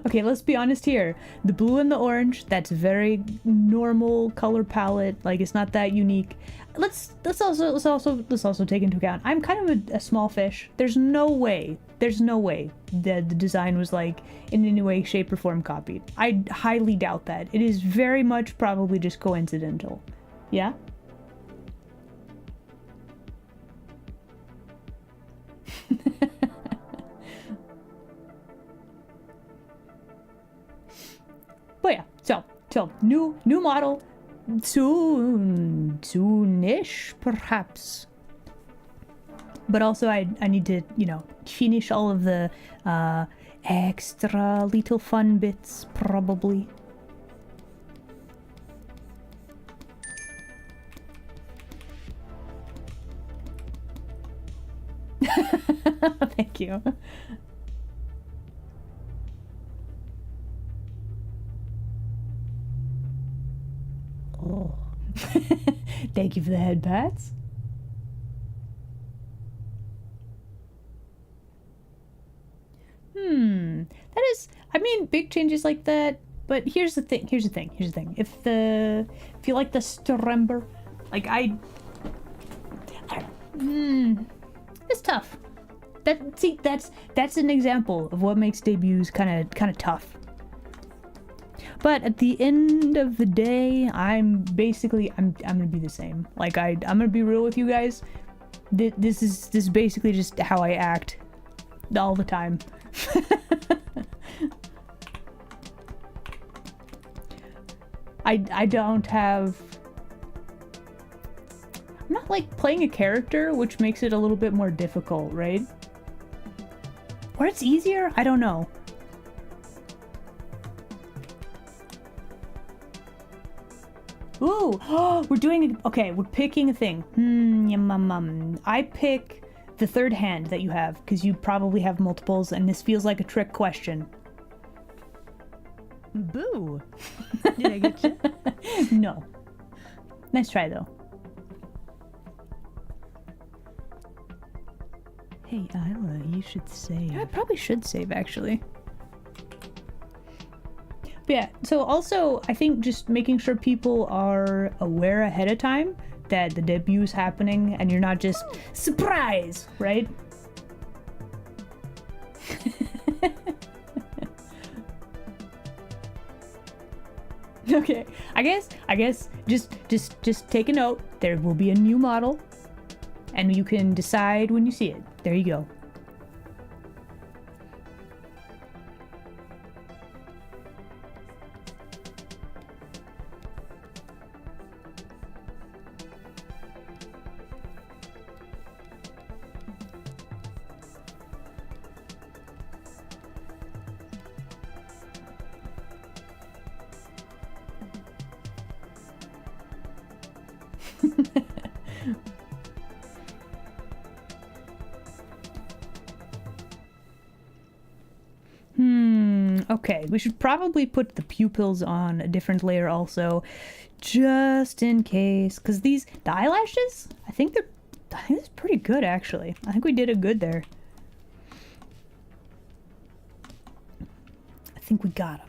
Okay, let's be honest here. The blue and the orange, that's very normal color palette. Like, it's not that unique. Let's also take into account, I'm kind of a small fish. There's no way that the design was like in any way, shape, or form copied. I highly doubt that. It is very much probably just coincidental. Yeah? But yeah, so new model soonish perhaps. But also I need to, you know, finish all of the extra little fun bits probably. Thank you. Oh. Thank you for the head pats. That is, I mean, big changes like that, but here's the thing. If you like the Strember, like it's tough. That's an example of what makes debuts kind of tough. But at the end of the day, I'm gonna be the same. Like I'm gonna be real with you guys. This is basically just how I act all the time. I don't have. I'm not like playing a character, which makes it a little bit more difficult, right? Or it's easier? I don't know. Ooh, oh, we're doing, okay, we're picking a thing. I pick the third hand that you have, because you probably have multiples, and this feels like a trick question. Boo! Did I get you? No. Nice try, though. Hey, Isla, you should save. I probably should save, actually. But yeah, so also, I think just making sure people are aware ahead of time that the debut's happening and you're not just surprise, right? Okay, I guess just take a note. There will be a new model and you can decide when you see it. There you go. Okay, we should probably put the pupils on a different layer also, just in case, because the eyelashes, I think that's pretty good actually. I think we did it good there. I think we got them.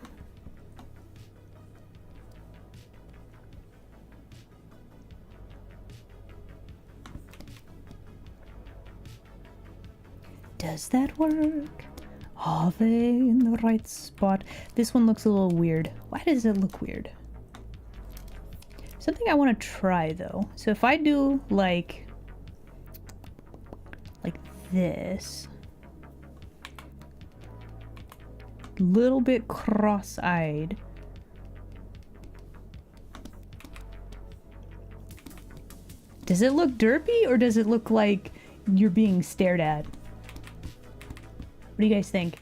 Does that work? Are they in the right spot? This one looks a little weird. Why does it look weird? Something I want to try though. So if I do like this, little bit cross-eyed. Does it look derpy or does it look like you're being stared at? What do you guys think?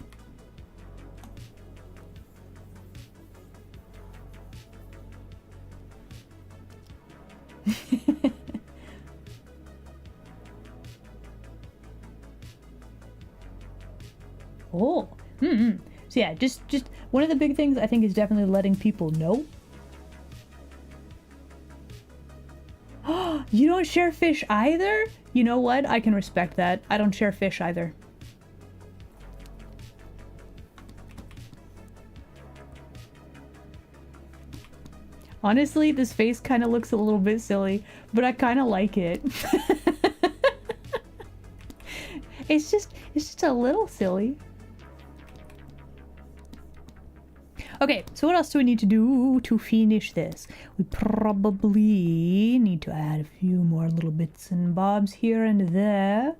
Oh, So yeah, just one of the big things I think is definitely letting people know. You don't share fish either? You know what? I can respect that. I don't share fish either. Honestly, this face kind of looks a little bit silly, but I kind of like it. It's just a little silly. Okay, so what else do we need to do to finish this? We probably need to add a few more little bits and bobs here and there.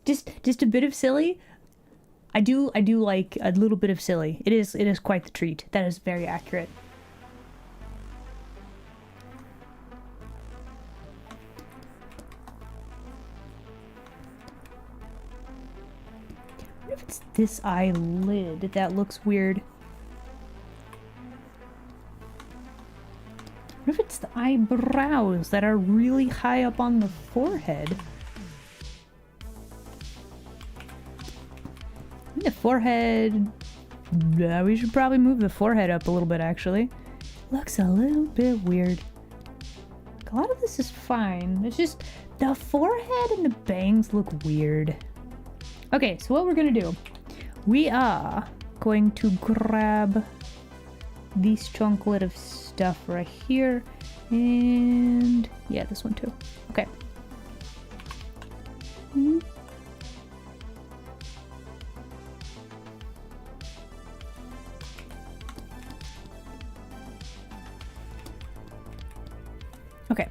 Just a bit of silly. I do like a little bit of silly. It is quite the treat. That is very accurate. What if it's this eyelid that looks weird? What if it's the eyebrows that are really high up on the forehead? The forehead... Yeah, we should probably move the forehead up a little bit, actually. Looks a little bit weird. A lot of this is fine. It's just the forehead and the bangs look weird. Okay, so what we're gonna do, we are going to grab this chunklet of stuff right here, and yeah, this one too. Okay. Okay.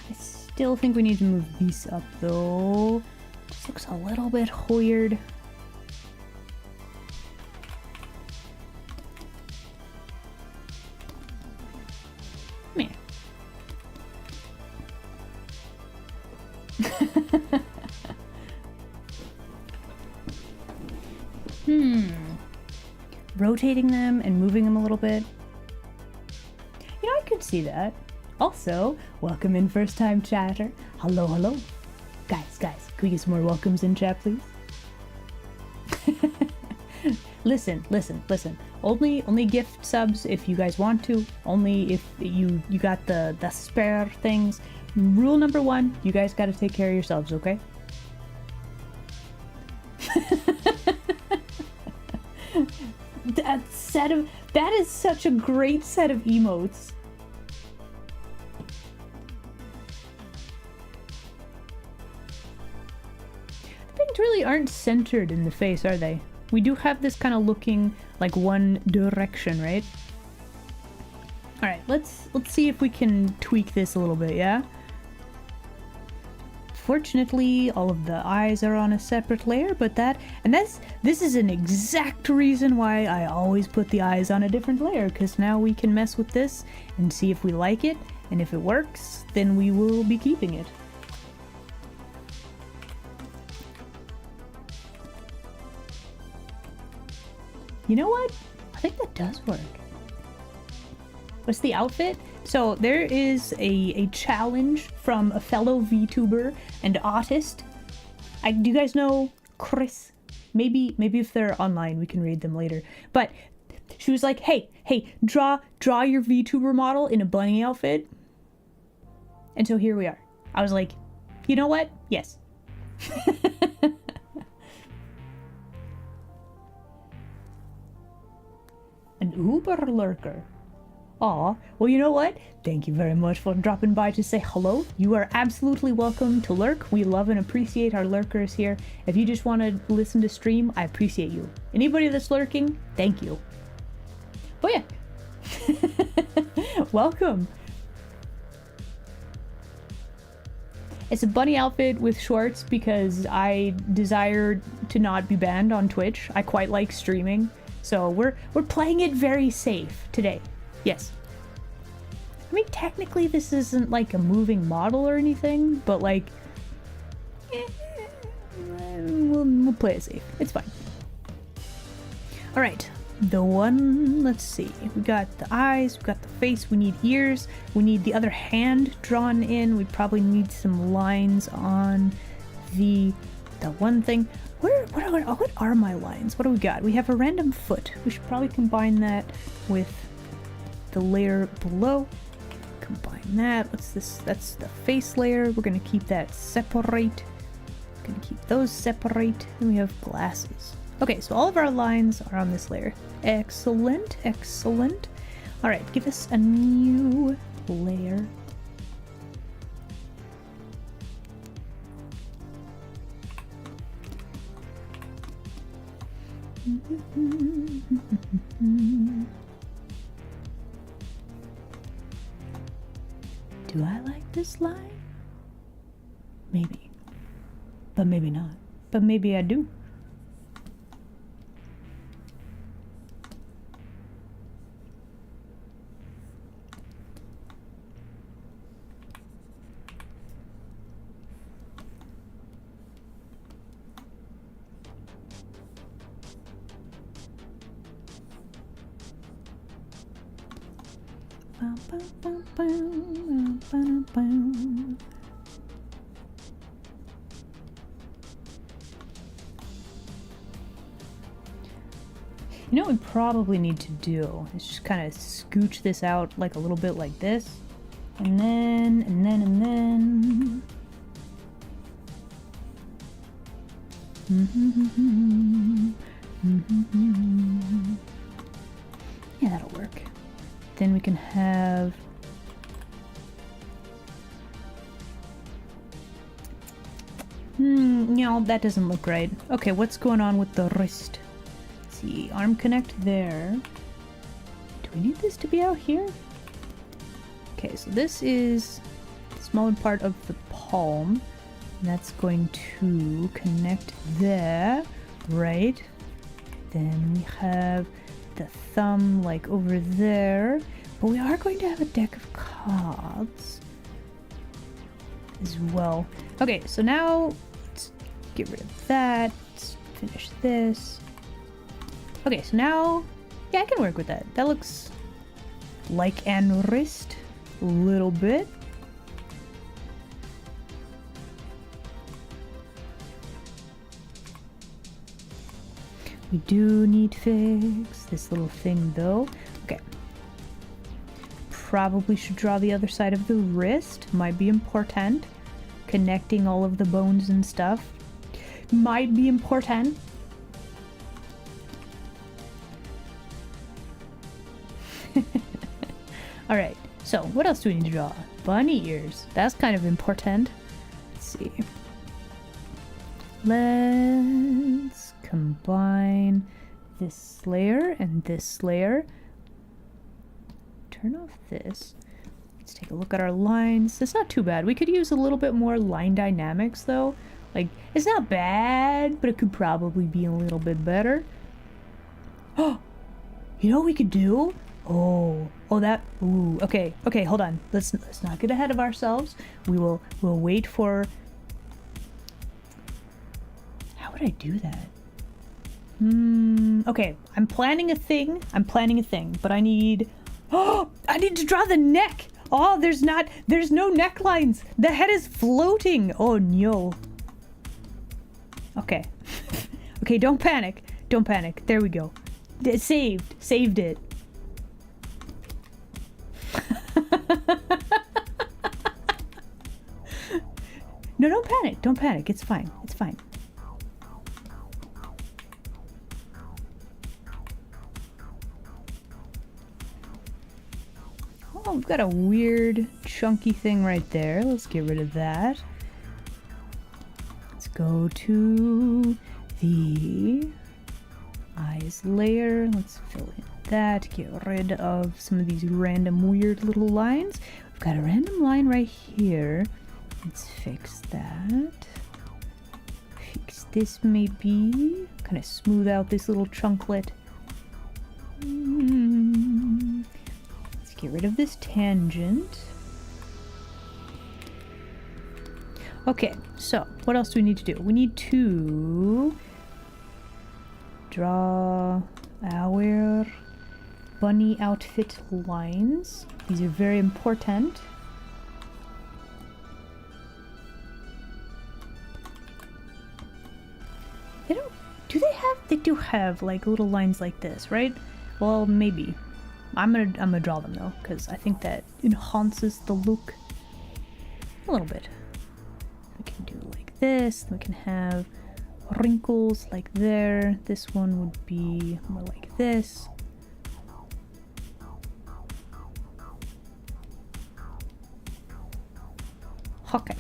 I still think we need to move these up though. Just looks a little bit weird. Come here. Rotating them and moving them a little bit. You know, I could see that. Also, welcome in first time chatter. Hello, hello. Guys, can we get some more welcomes in chat, please? Listen. Only gift subs if you guys want to. Only if you got the spare things. Rule number 1, you guys gotta take care of yourselves, okay? That is such a great set of emotes. The things really aren't centered in the face, are they? We do have this kind of looking like one direction, right? All right, let's see if we can tweak this a little bit, yeah? Fortunately, all of the eyes are on a separate layer, but this is an exact reason why I always put the eyes on a different layer, because now we can mess with this and see if we like it, and if it works, then we will be keeping it. You know what? I think that does work. What's the outfit? So there is a challenge from a fellow VTuber and artist. Do you guys know Chris? Maybe if they're online, we can read them later. But she was like, hey, draw your VTuber model in a bunny outfit. And so here we are. I was like, you know what? Yes. An Uber lurker. Aw, well, you know what? Thank you very much for dropping by to say hello. You are absolutely welcome to lurk. We love and appreciate our lurkers here. If you just want to listen to stream, I appreciate you. Anybody that's lurking, thank you. But yeah. Welcome. It's a bunny outfit with shorts because I desire to not be banned on Twitch. I quite like streaming. So we're playing it very safe today. Yes. I mean, technically this isn't like a moving model or anything, but like, we'll play it safe. It's fine. All right, let's see. We got the eyes, we got the face, we need ears, we need the other hand drawn in. We probably need some lines on the one thing. What are my lines? What do we got? We have a random foot. We should probably combine that with the layer below. Combine that. What's this? That's the face layer. We're gonna keep that separate. Gonna keep those separate. And we have glasses. Okay, so all of our lines are on this layer. Excellent, excellent. All right, give us a new layer. Do I like this line? Maybe. But maybe not. But maybe I do. You know what we probably need to do is just kind of scooch this out like a little bit like this. And then. Yeah, that'll work. Then we can have no, that doesn't look right. Okay, what's going on with the wrist? Let's see, arm connect there. Do we need this to be out here? Okay, so this is the smaller part of the palm. And that's going to connect there, right? Then we have the thumb like over there, but we are going to have a deck of cards as well. Okay, so now let's get rid of that. Let's finish this. Okay, so now, yeah, I can work with that. That looks like an wrist a little bit. We do need to fix this little thing though. Okay. Probably should draw the other side of the wrist. Might be important. Connecting all of the bones and stuff. Might be important. Alright, so what else do we need to draw? Bunny ears. That's kind of important. Let's see. Let's combine this layer and this layer. Turn off this. Let's take a look at our lines. It's not too bad. We could use a little bit more line dynamics though. Like, it's not bad, but it could probably be a little bit better. Oh, you know what we could do? Ooh, okay, hold on. Let's not get ahead of ourselves. We'll wait for... How would I do that? Okay, I'm planning a thing, but I need... Oh, I need to draw the neck! Oh, there's no necklines! The head is floating! Oh, no. Okay. Okay, don't panic. There we go. Saved it. No, don't panic. It's fine. Oh, we've got a weird chunky thing right there. Let's get rid of that. Let's go to the eyes layer. Let's fill in that. Get rid of some of these random weird little lines. We've got a random line right here. Let's fix that. Fix this maybe. Kind of smooth out this little chunklet. Let's get rid of this tangent. Okay, so what else do we need to do? We need to draw our bunny outfit lines. These are very important. They they do have like little lines like this, right? Well, maybe. I'm gonna draw them though, because I think that enhances the look a little bit. We can do like this. We can have wrinkles like there. This one would be more like this. Okay.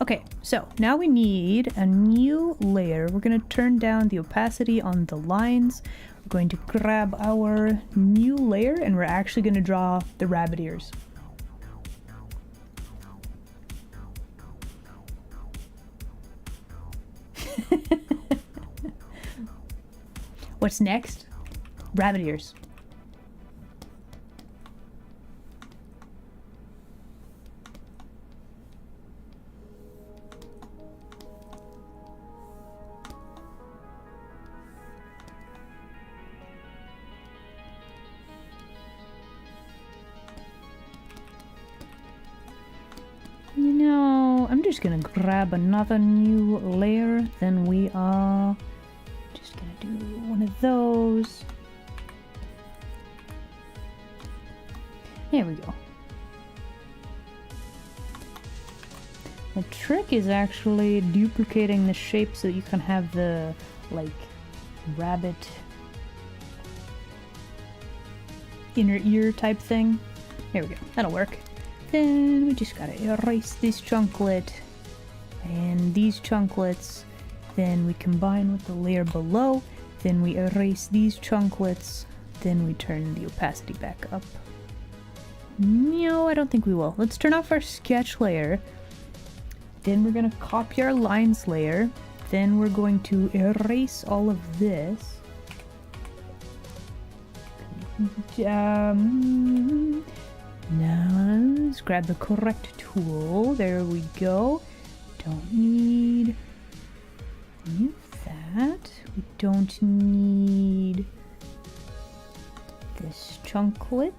Okay, so now we need a new layer. We're going to turn down the opacity on the lines. We're going to grab our new layer and we're actually going to draw the rabbit ears. What's next? Rabbit ears. You know, I'm just gonna grab another new layer, then we are just gonna do one of those. There we go. The trick is actually duplicating the shape so that you can have the, like, rabbit inner ear type thing. There we go, that'll work. Then we just gotta erase this chunklet and these chunklets. Then we combine with the layer below. Then we erase these chunklets. Then we turn the opacity back up. No, I don't think we will. Let's turn off our sketch layer. Then we're gonna copy our lines layer. Then we're going to erase all of this. Now let's grab the correct tool. There we go. Don't need any of that. We don't need this chunklet.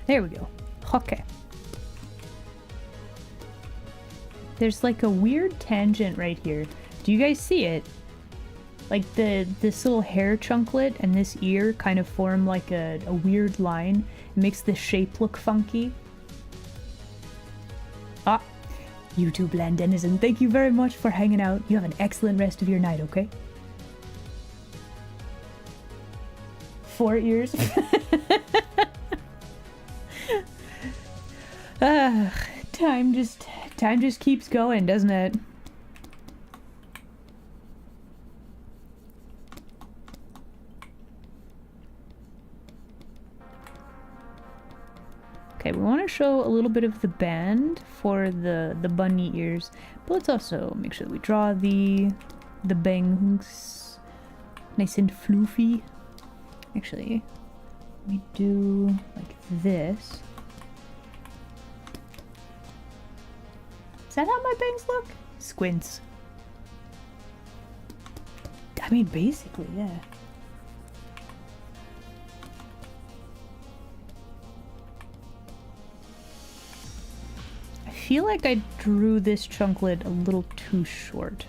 There we go. Okay. There's like a weird tangent right here. Do you guys see it? Like this little hair chunklet and this ear kind of form like a weird line. It makes the shape look funky. Ah, YouTube land denizen, thank you very much for hanging out. You have an excellent rest of your night, okay? 4 ears. Time just keeps going, doesn't it? Okay, we want to show a little bit of the band for the bunny ears, but let's also make sure that we draw the bangs nice and floofy. Actually, we do like this. Is that how my bangs look? Squints. I mean, basically, yeah. I feel like I drew this chunklet a little too short.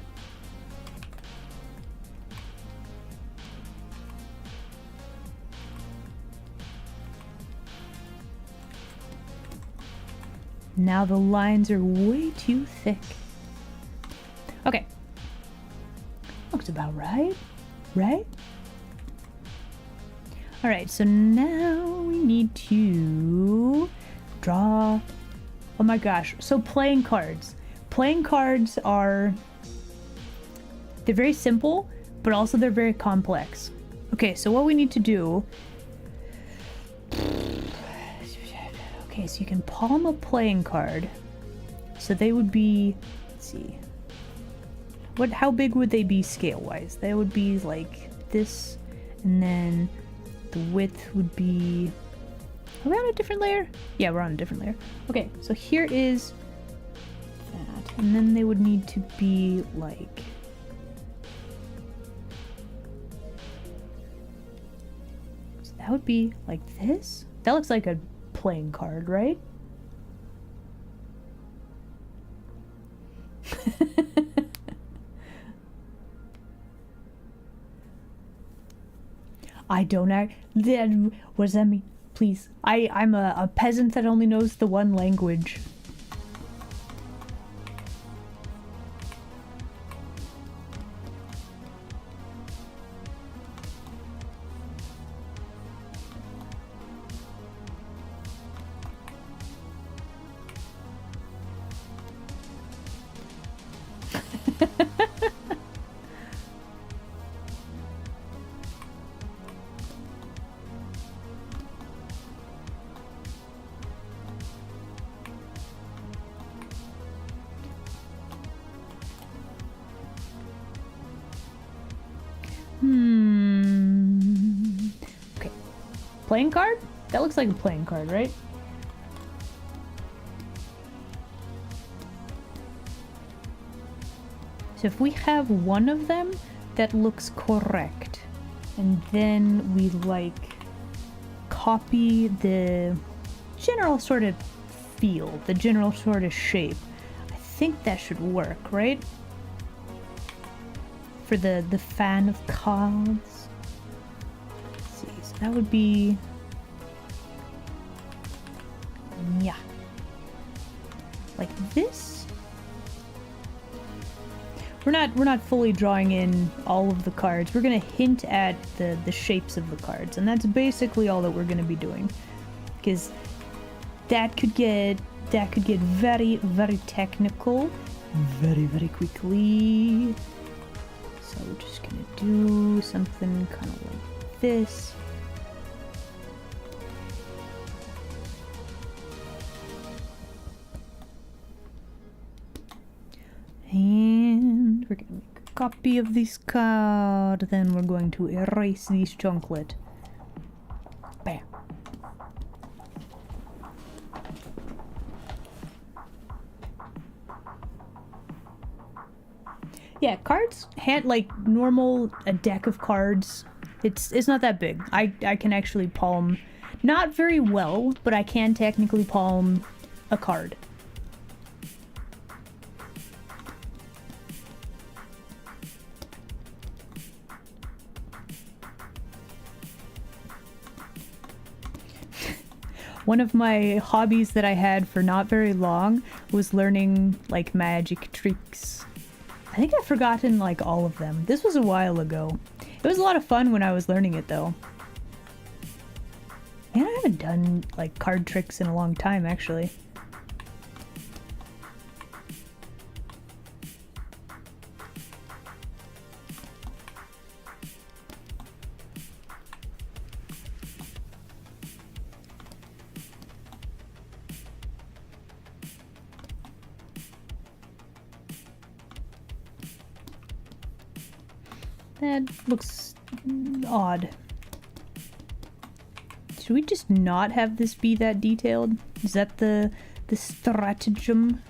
Now the lines are way too thick. Okay. Looks about right, right? Alright, so now we need to draw... Oh my gosh, so playing cards. Playing cards are... They're very simple, but also they're very complex. Okay, so what we need to do... Okay, so you can palm a playing card. So they would be... Let's see. How big would they be scale-wise? They would be like this, and then the width would be... Are we on a different layer? Yeah, we're on a different layer. Okay, so here is that, and then they would need to be like... So that would be like this? That looks like a playing card, right? I don't act. Then what does that mean? Please, I'm a peasant that only knows the one language. Okay. Playing card? That looks like a playing card, right? So if we have one of them, that looks correct. And then we like copy the general sort of feel, the general sort of shape. I think that should work, right? For the fan of cards. Let's see, so that would be, yeah, like this. We're not fully drawing in all of the cards. We're gonna hint at the shapes of the cards, and that's basically all that we're gonna be doing, because that could get very, very technical very quickly. So we're just gonna do something kind of like this. And we're gonna make a copy of this card. Then we're going to erase this chunklet. Bam. Yeah, cards, like normal, a deck of cards, it's not that big. I can actually palm, not very well, but I can technically palm a card. One of my hobbies that I had for not very long was learning like magic tricks. I think I've forgotten like all of them. This was a while ago. It was a lot of fun when I was learning it though. Man, I haven't done like card tricks in a long time actually. That looks odd. Should we just not have this be that detailed? Is that the stratagem?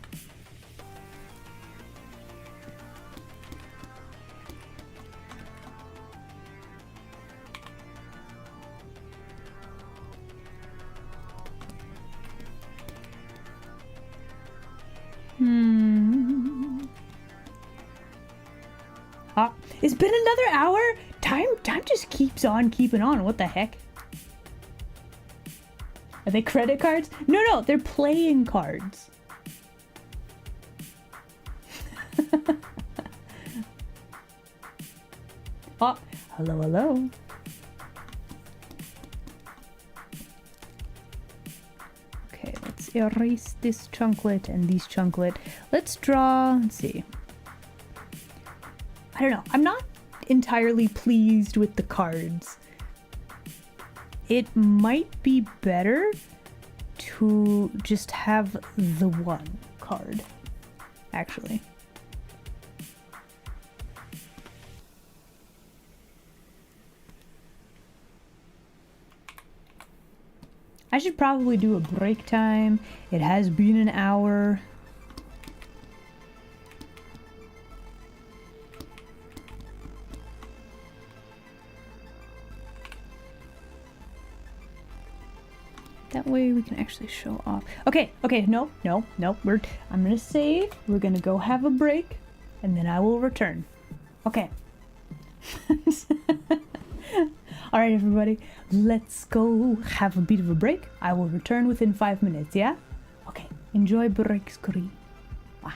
It's been another hour? Time just keeps on keeping on. What the heck? Are they credit cards? No, they're playing cards. Oh, hello. Okay, let's erase this chunklet and these chunklet. Let's draw, let's see. I don't know. I'm not entirely pleased with the cards. It might be better to just have the one card, actually. I should probably do a break time. It has been an hour. That way we can actually show off. Okay, no. I'm gonna save. We're gonna go have a break, and then I will return. Okay. All right, everybody, let's go have a bit of a break. I will return within 5 minutes, yeah? Okay, enjoy break screen. Bye.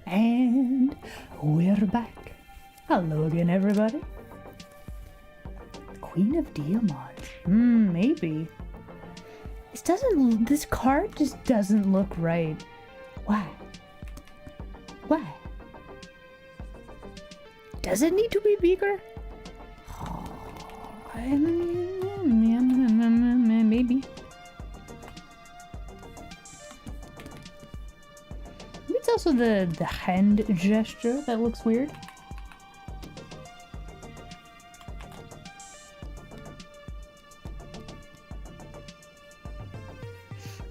And we're back. Hello again, everybody. Queen of Diamonds. Maybe. This card just doesn't look right. Why? Why? Does it need to be bigger? Maybe. It's also the hand gesture that looks weird.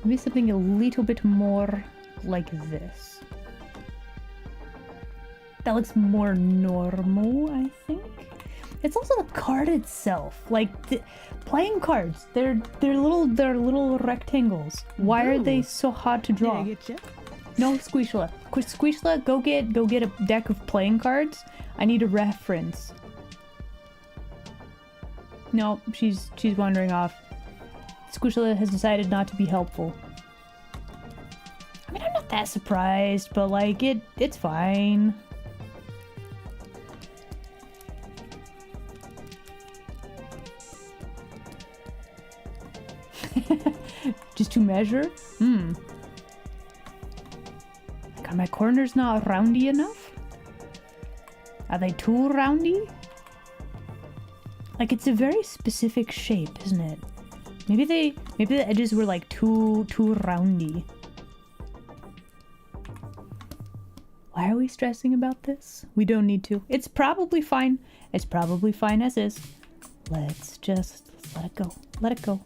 Maybe something a little bit more like this. That looks more normal, I think. It's also the card itself. Like playing cards, they're little rectangles. Why are they so hard to draw? Did I get you? No, Squishla. Squishla, go get a deck of playing cards. I need a reference. No, she's wandering off. Squishla has decided not to be helpful. I mean, I'm not that surprised, but like it's fine. Just to measure? Are my corners not roundy enough? Are they too roundy? Like, it's a very specific shape, isn't it? Maybe the edges were like too roundy. Why are we stressing about this? We don't need to. It's probably fine. It's probably fine as is. Let's let it go. Let it go.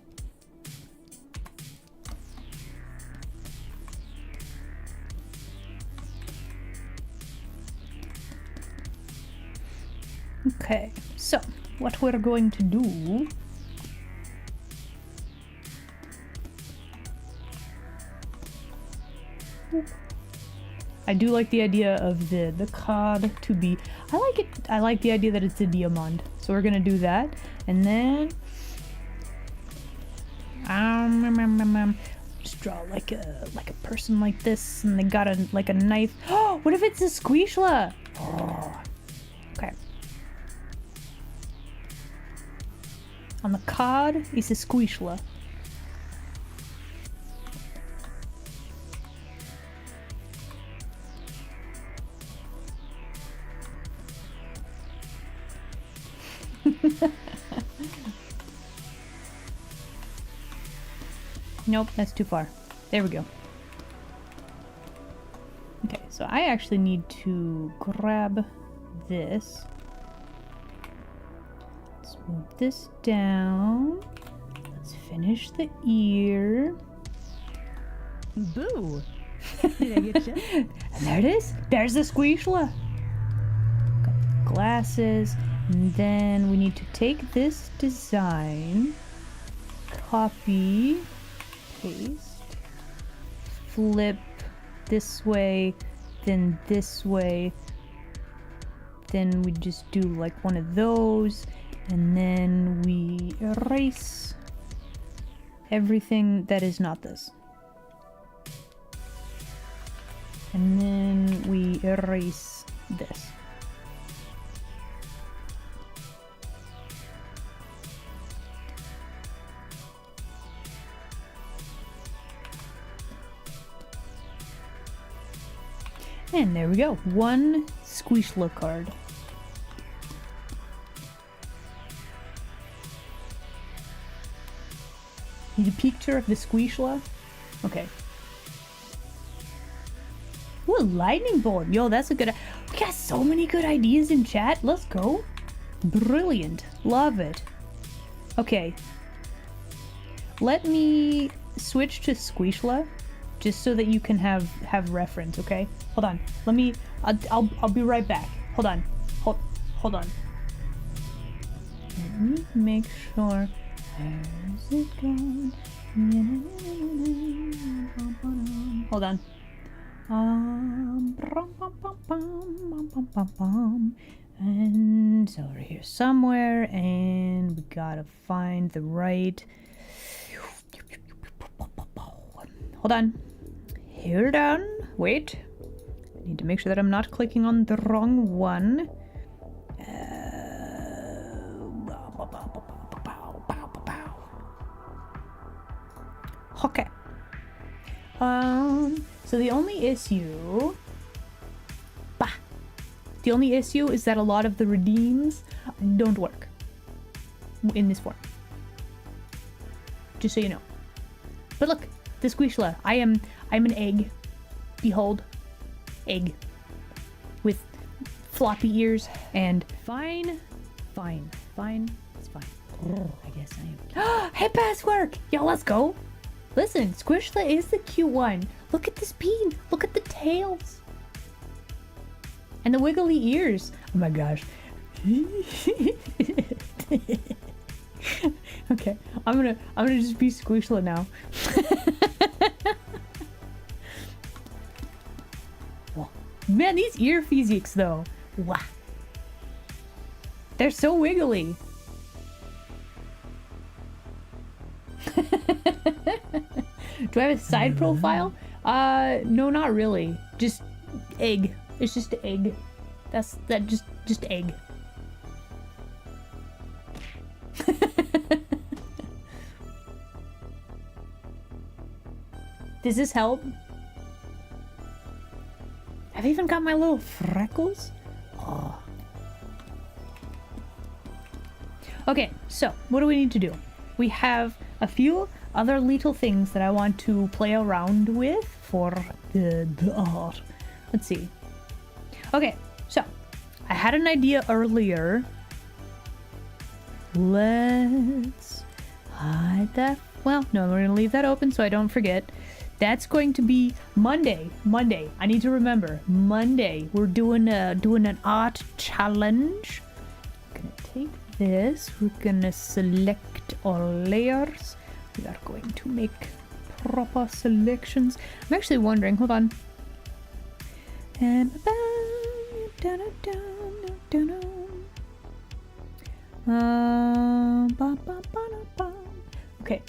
Okay, so what we're going to do I do like the idea of the card to be I like the idea that it's a diamond. So we're gonna do that. And then just draw like a person like this and they got a knife. Oh, what if it's a Squishla? Oh. Okay. On the card is a Squishla. Nope, that's too far. There we go. Okay, so I actually need to grab this. Let's move this down. Let's finish the ear. Boo! Did I get you? And there it is. There's the Squishla. Got glasses. And then we need to take this design, copy, paste, flip this way, then this way. Then we just do like one of those, and then we erase everything that is not this. And then we erase this. And there we go. One Squishla card. Need a picture of the Squishla? Okay. Ooh, a lightning bolt. Yo, that's a good... We got so many good ideas in chat. Let's go. Brilliant. Love it. Okay. Let me switch to Squishla, just so that you can have reference, okay? Hold on. Let me... I'll be right back. Hold on. Hold on. Let me make sure... Where's it gone? Hold on. And it's over here somewhere, and we gotta find the right... Hold on. Hold on. Wait. I need to make sure that I'm not clicking on the wrong one. Okay. So the only issue... The only issue is that a lot of the redeems don't work in this form. Just so you know. But look, the Squishla. I'm an egg. Behold. Egg. With floppy ears and... Fine. It's fine. I guess I am. Hey, password! Yo, let's go! Listen, Squishla is the cute one. Look at this bean. Look at the tails. And the wiggly ears. Oh my gosh. Okay, I'm gonna just be Squishla now. Man, these ear physics though. Wow. They're so wiggly. Do I have a side profile? No, not really. Just egg. It's just egg. Just egg. Does this help? I've even got my little freckles. Oh. Okay, so what do we need to do? We have a few other little things that I want to play around with for the art. Let's see. Okay, so I had an idea earlier. Let's hide that. Well, no, we're gonna leave that open so I don't forget. That's going to be Monday. I need to remember. Monday, we're doing an art challenge. I'm gonna take this. We're gonna select our layers. We are going to make proper selections. I'm actually wondering. Hold on. And okay.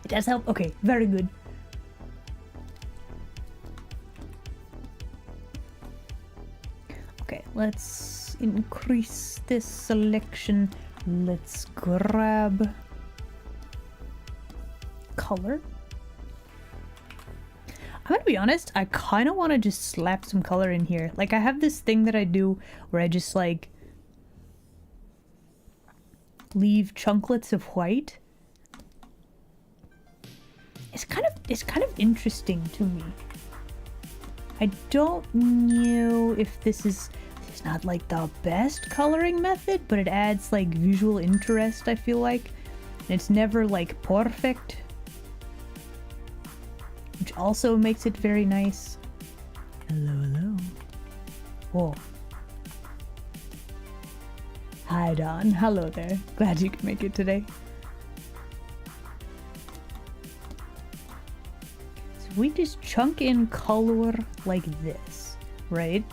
It does help. Okay, very good. Okay, let's increase this selection. Let's grab color. I'm gonna be honest, I kind of want to just slap some color in here. Like, I have this thing that I do where I just like leave chunklets of white. It's kind of interesting to me. I don't know if this is not like the best coloring method, but it adds like visual interest, I feel like. And it's never like perfect, which also makes it very nice. Hello. Oh. Hi, Don. Hello there. Glad you could make it today. So we just chunk in color like this, right?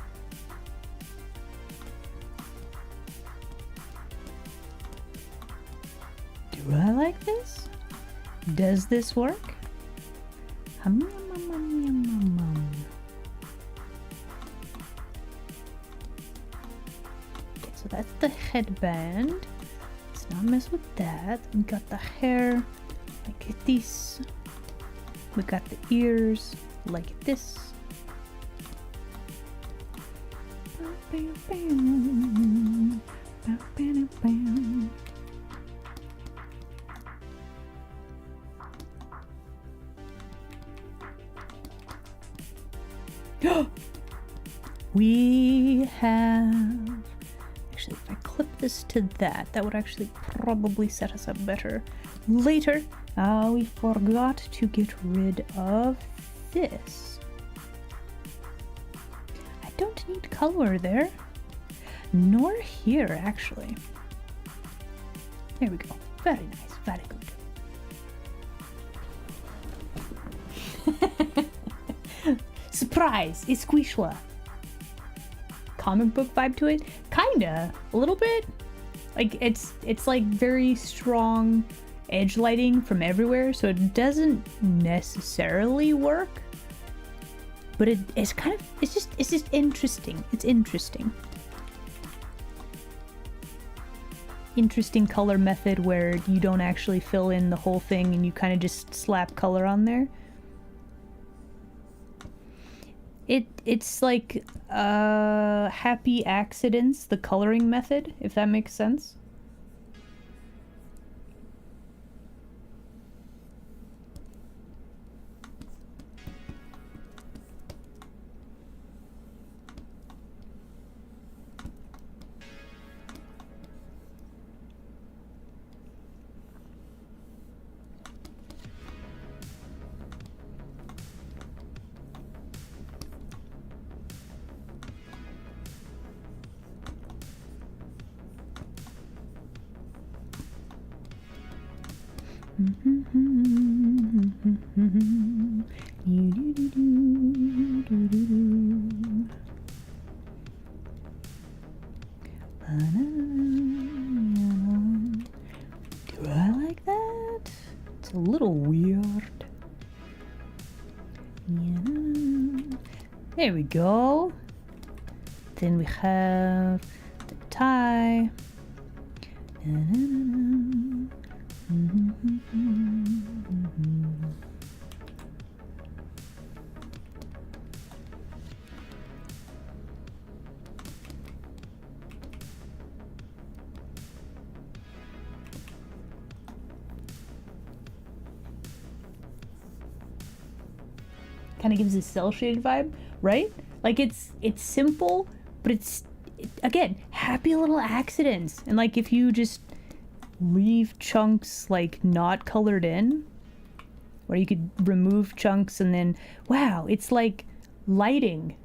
Do I like this? Does this work? Okay, so that's the headband. Let's not mess with that. We got the hair like this. We got the ears like this. We have... Actually, if I clip this to that, that would actually probably set us up better later. We forgot to get rid of this. I don't need color there. Nor here, actually. There we go. Very nice. Very good. Surprise! It's Squishla. Comic book vibe to it? Kinda. A little bit. Like, it's like very strong edge lighting from everywhere, so it doesn't necessarily work. But it's just interesting. It's interesting. interesting color method where you don't actually fill in the whole thing and you kind of just slap color on there. It's like happy accidents, the coloring method, if that makes sense. Do I like that? It's a little weird. There we go. Then we have the tie. Kind of gives a cell shaded vibe, right? Like it's simple, but again, happy little accidents. And like if you just leave chunks like not colored in, or you could remove chunks and then, wow, it's like lighting,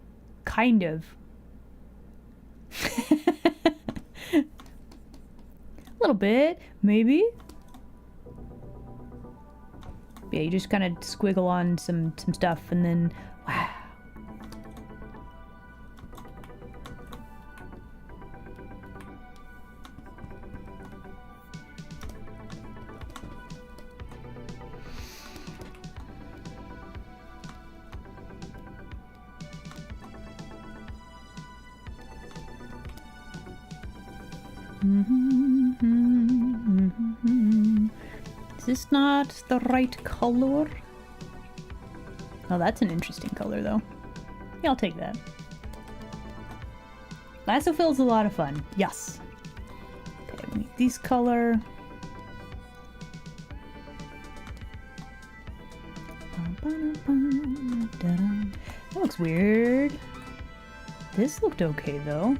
kind of. A little bit, maybe. Yeah, you just kind of squiggle on some stuff and then, wow. Is this not the right color? Oh, that's an interesting color, though. Yeah, I'll take that. Lasso fill's a lot of fun. Yes. Okay, we need these color. That looks weird. This looked okay, though.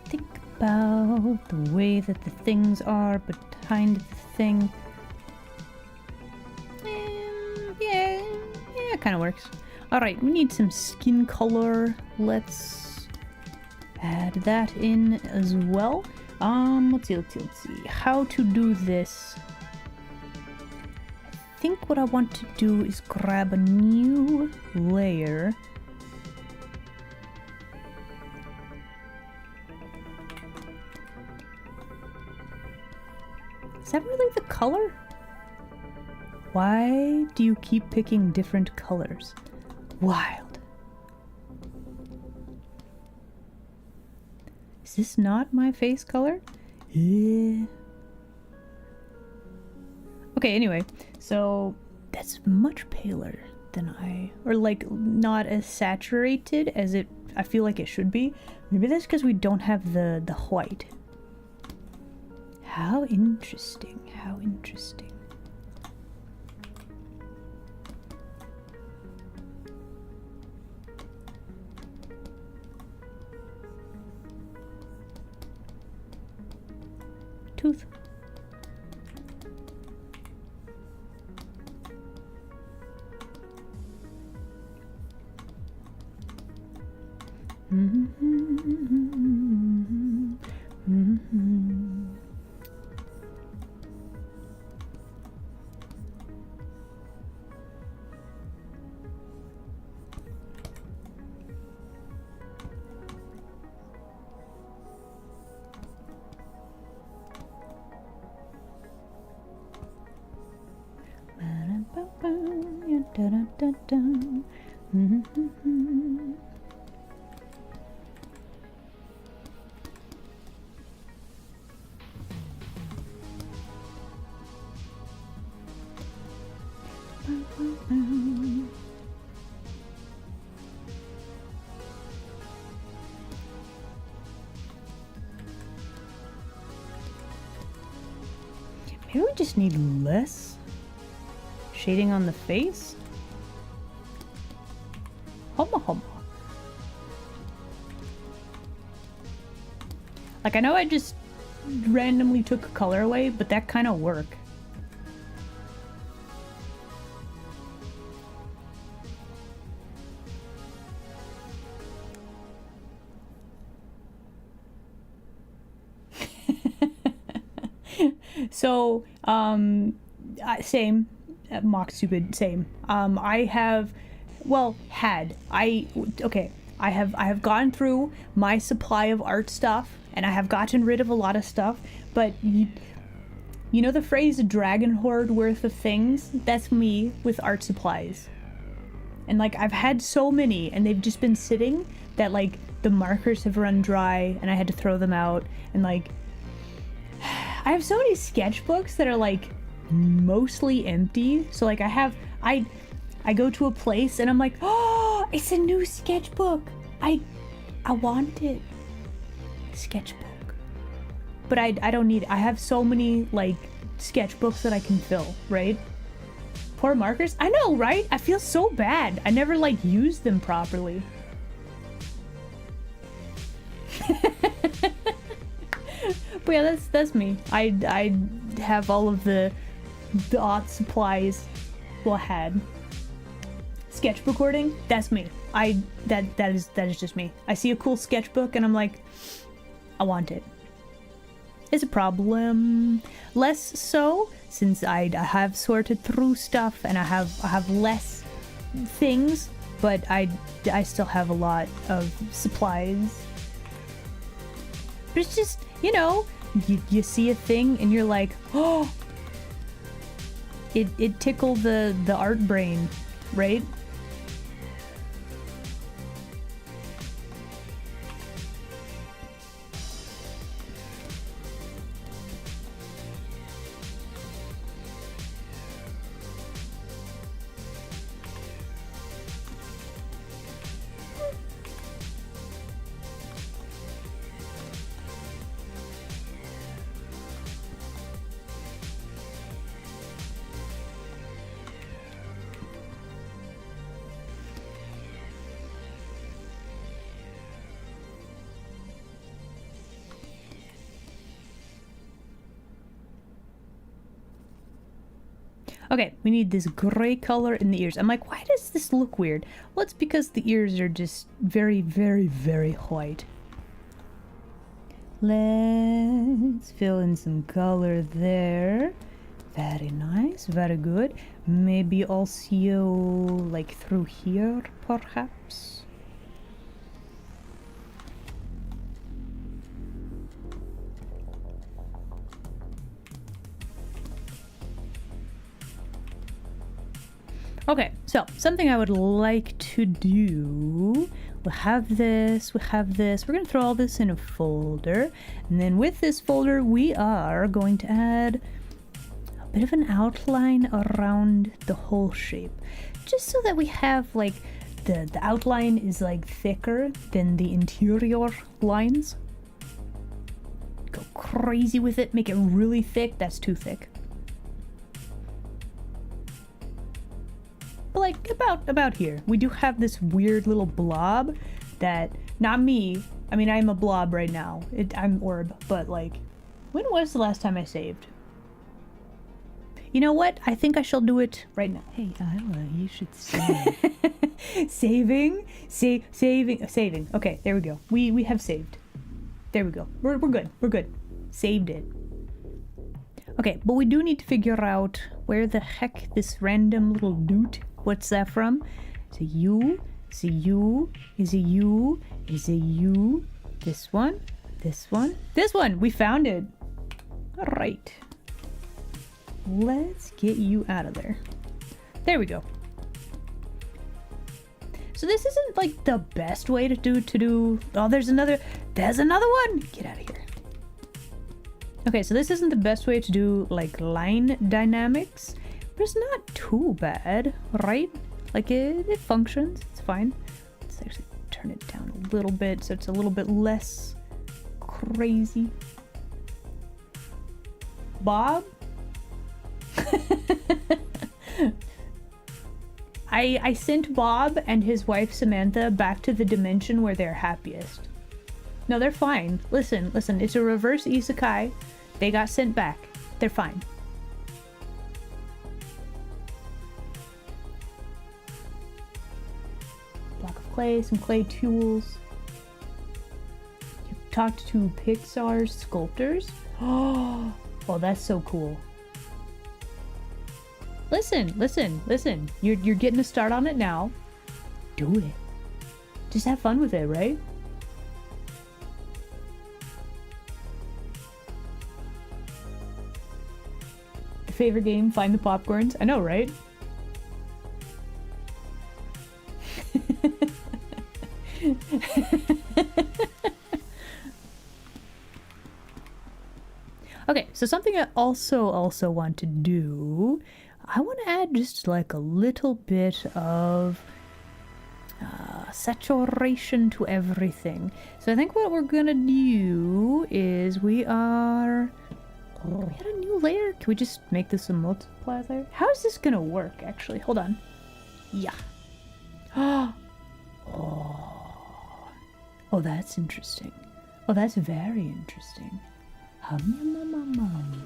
Think about the way that the things are behind the thing. Yeah, it kind of works. All right, we need some skin color. Let's add that in as well. Let's see. How to do this? I think what I want to do is grab a new layer. Is that really the color? Why do you keep picking different colors? Wild. Is this not my face color? Yeah. Okay, anyway, so that's much paler than or like not as saturated as I feel like it should be. Maybe that's because we don't have the white. How interesting, how interesting. Tooth. Dun, dun, dun. Mm-hmm. Maybe we just need less shading on the face? Homo homo. Like, I know I just randomly took a color away, but that kind of worked. So, same, mock stupid, same. I have, well, okay, I have gone through my supply of art stuff, and I have gotten rid of a lot of stuff, but you know the phrase, a dragon hoard worth of things? That's me with art supplies. And, like, I've had so many, and they've just been sitting that, like, the markers have run dry, and I had to throw them out, and, like, I have so many sketchbooks that are, like, mostly empty. So, like, I go to a place and I'm like, oh, it's a new sketchbook. I want it. Sketchbook. But I don't need it. I have so many, like, sketchbooks that I can fill, right? Poor markers. I know, right? I feel so bad. I never, like, used them properly. But yeah, that's me. I have all of the art supplies. Well, had sketchbook hoarding. That's me. That is just me. I see a cool sketchbook and I'm like, I want it. It's a problem. Less so since I have sorted through stuff and I have less things, but I still have a lot of supplies. But it's just, you know, you see a thing and you're like, oh, it tickled the art brain, right? Okay, we need this gray color in the ears. I'm like, why does this look weird? Well, it's because the ears are just very, very, very white. Let's fill in some color there. Very nice, very good. Maybe also like through here, perhaps. Okay, so something I would like to do, we'll have this, we're gonna throw all this in a folder, and then with this folder we are going to add a bit of an outline around the whole shape, just so that we have like, the outline is like thicker than the interior lines. Go crazy with it, make it really thick, that's too thick. Like about here. We do have this weird little blob that, not me, I mean I'm a blob right now, I'm orb, but like, when was the last time I saved? You know what? I think I shall do it right now. Hey Isla, you should save. Saving. Okay, there we go. We have saved. There we go. We're good. Saved it. Okay, but we do need to figure out where the heck this random little doot, what's that from? Is it you? Is it you? Is it you? Is it you? This one? This one? This one! We found it! Alright. Let's get you out of there. There we go. So this isn't like the best way to do. Oh, there's another one. Get out of here. Okay, so this isn't the best way to do like line dynamics, but it's not too bad, right? Like it functions. It's fine. Let's actually turn it down a little bit so it's a little bit less crazy. Bob? I sent Bob and his wife Samantha back to the dimension where they're happiest. No, they're fine. Listen, it's a reverse isekai. They got sent back. They're fine. Block of clay, some clay tools. You talked to Pixar's sculptors? Oh, that's so cool. Listen. You're getting a start on it now. Do it. Just have fun with it, right? Favorite game, find the popcorns. I know, right? Okay, so something I also want to do, I want to add just like a little bit of saturation to everything. So I think what we're gonna do is we had a new layer. Can we just make this a multiply layer? How is this gonna work actually? Hold on. Yeah. Oh, that's interesting. Oh, that's very interesting. Hum, yum, yum, yum.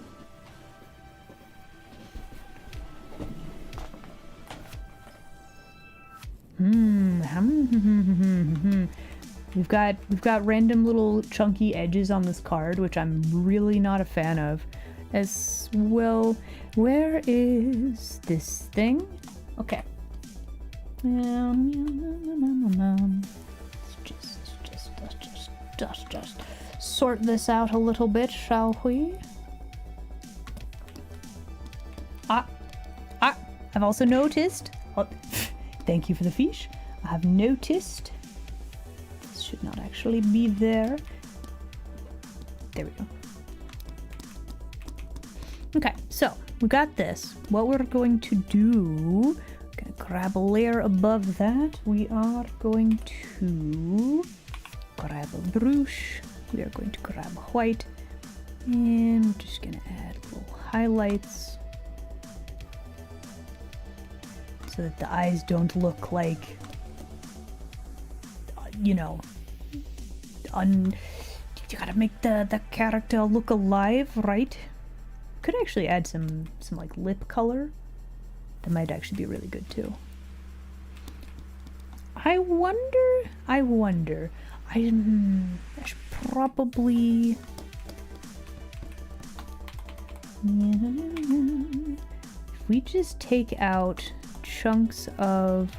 We've got random little chunky edges on this card, which I'm really not a fan of. As well, where is this thing? Okay. Let's just sort this out a little bit, shall we? I've also noticed. Oh, thank you for the fish. I have noticed. This should not actually be there. There we go. Okay, so we got this. What we're going to do, gonna grab a layer above that. We are going to grab a brush. We are going to grab white, and we're just gonna add little highlights so that the eyes don't look like, you know, you gotta make the character look alive, right? Could actually add some like lip color. That might actually be really good too. I wonder. I should probably. If we just take out chunks of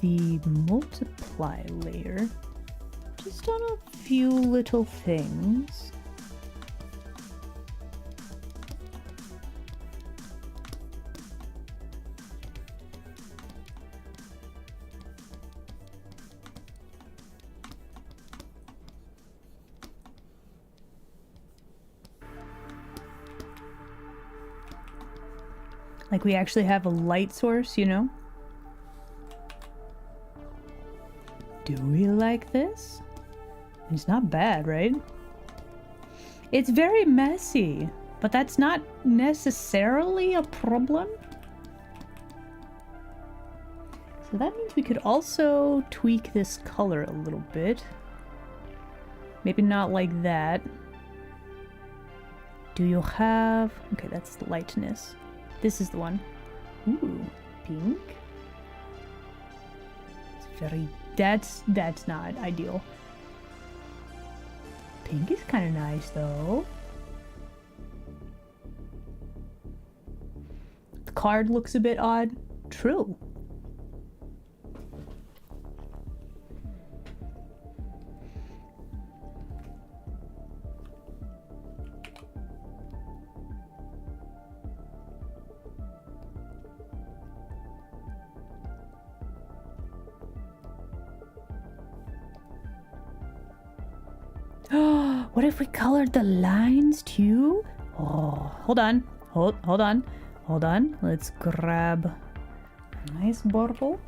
the multiply layer, just on a few little things. Like we actually have a light source, you know? Do we like this? It's not bad, right? It's very messy, but that's not necessarily a problem. So that means we could also tweak this color a little bit. Maybe not like that. Do you have... Okay, that's the lightness. This is the one. Ooh, pink. It's very... That's not ideal. Pink is kind of nice, though. The card looks a bit odd. True. What if we colored the lines too? Oh, hold on. Hold on. Hold on. Let's grab a nice bottle.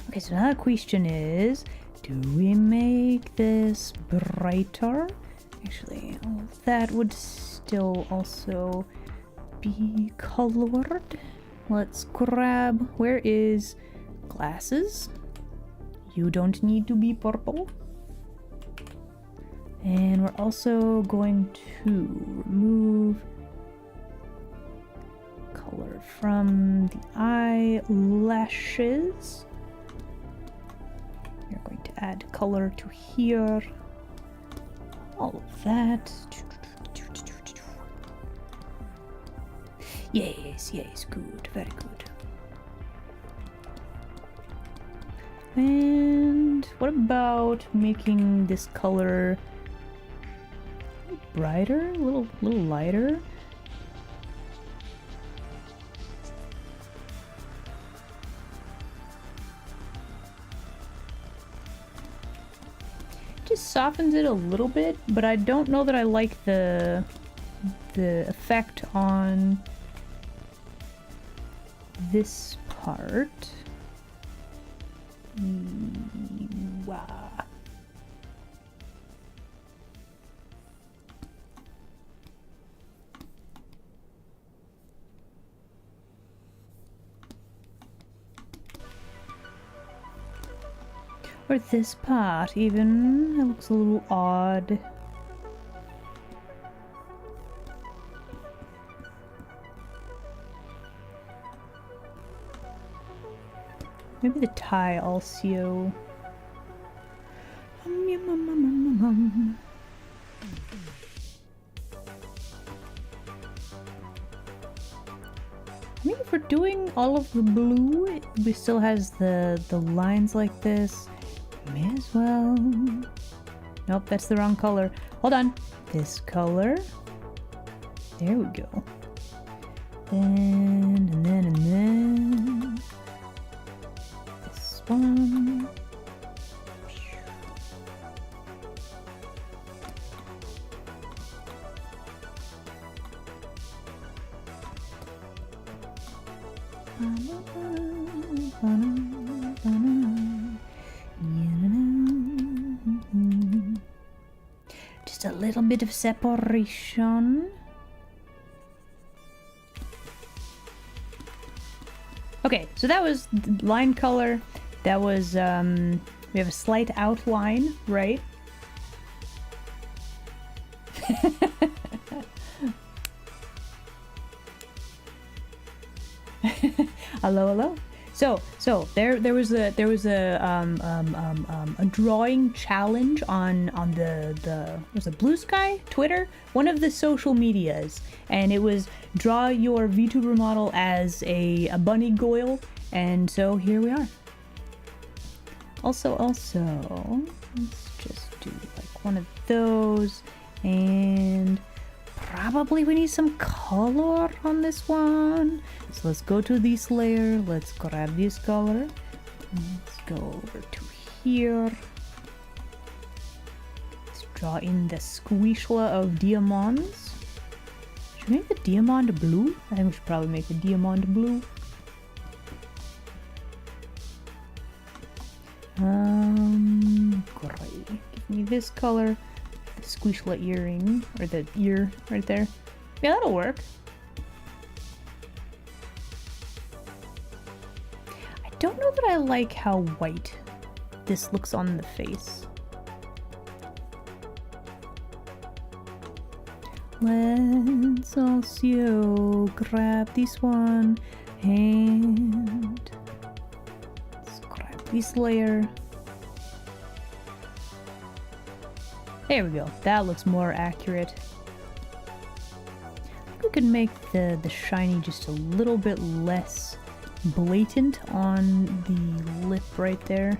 Okay, so now the question is, do we make this brighter? Actually, that would still also be colored. Let's grab, where is glasses? You don't need to be purple. And we're also going to remove color from the eyelashes. We're going to add color to here. All of that. Yes, yes, good, very good. And what about making this color brighter, a little lighter? Just softens it a little bit, but I don't know that I like the effect on this part. Wow. Or this part even, it looks a little odd. Maybe the tie also. I mean, if we're doing all of the blue, it still has the lines like this. May as well. Nope, that's the wrong color. Hold on. This color. There we go. And then. This one. Just a little bit of separation. Okay, so that was line color. That was, we have a slight outline, right? Hello, hello. So there was a drawing challenge on the was it Blue Sky, Twitter, one of the social medias, and it was draw your VTuber model as a bunny goyle, and so here we are. Also, let's just do like one of those, and probably we need some color on this one. So let's go to this layer. Let's grab this color. Let's go over to here. Let's draw in the squishla of diamonds. Should we make the diamond blue? I think we should probably make the diamond blue. Great. Give me this color. The squishla earring, or the ear right there. Yeah, that'll work. I don't know that I like how white this looks on the face. Let's also grab this one and let's grab this layer. There we go. That looks more accurate. I think we could make the shiny just a little bit less blatant on the lip right there.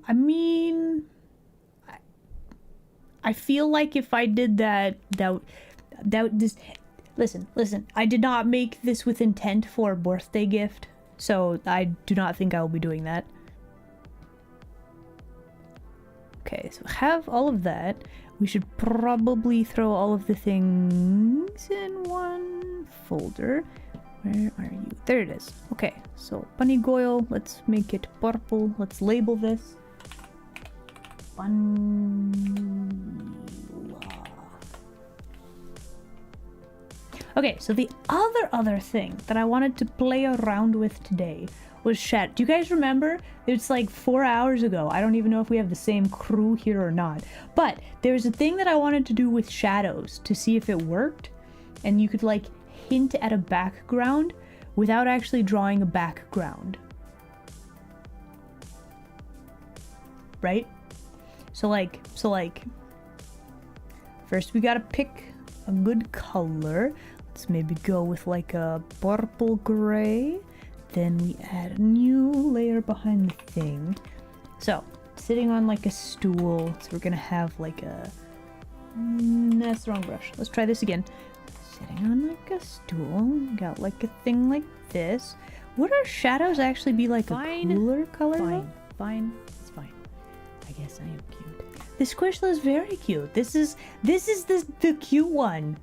I mean, I feel like if I did that just listen. I did not make this with intent for a birthday gift, so I do not think I will be doing that. Okay, so have all of that. We should probably throw all of the things in one folder. Where are you? There it is. Okay, so bunny goyle, let's make it purple. Let's label this. Okay, so the other thing that I wanted to play around with today was shadow. Do you guys remember? It's like 4 hours ago. I don't even know if we have the same crew here or not. But there's a thing that I wanted to do with shadows to see if it worked. And you could like hint at a background without actually drawing a background. Right? So like first we gotta pick a good color. Let's maybe go with like a purple gray. Then we add a new layer behind the thing. So sitting on like a stool. So we're gonna have like a that's the wrong brush. Let's try this again. Sitting on like a stool. Got like a thing like this. Would our shadows actually be like Fine. a cooler color? Fine. It's fine. I guess I am cute. The Squishla is very cute. This is the cute one.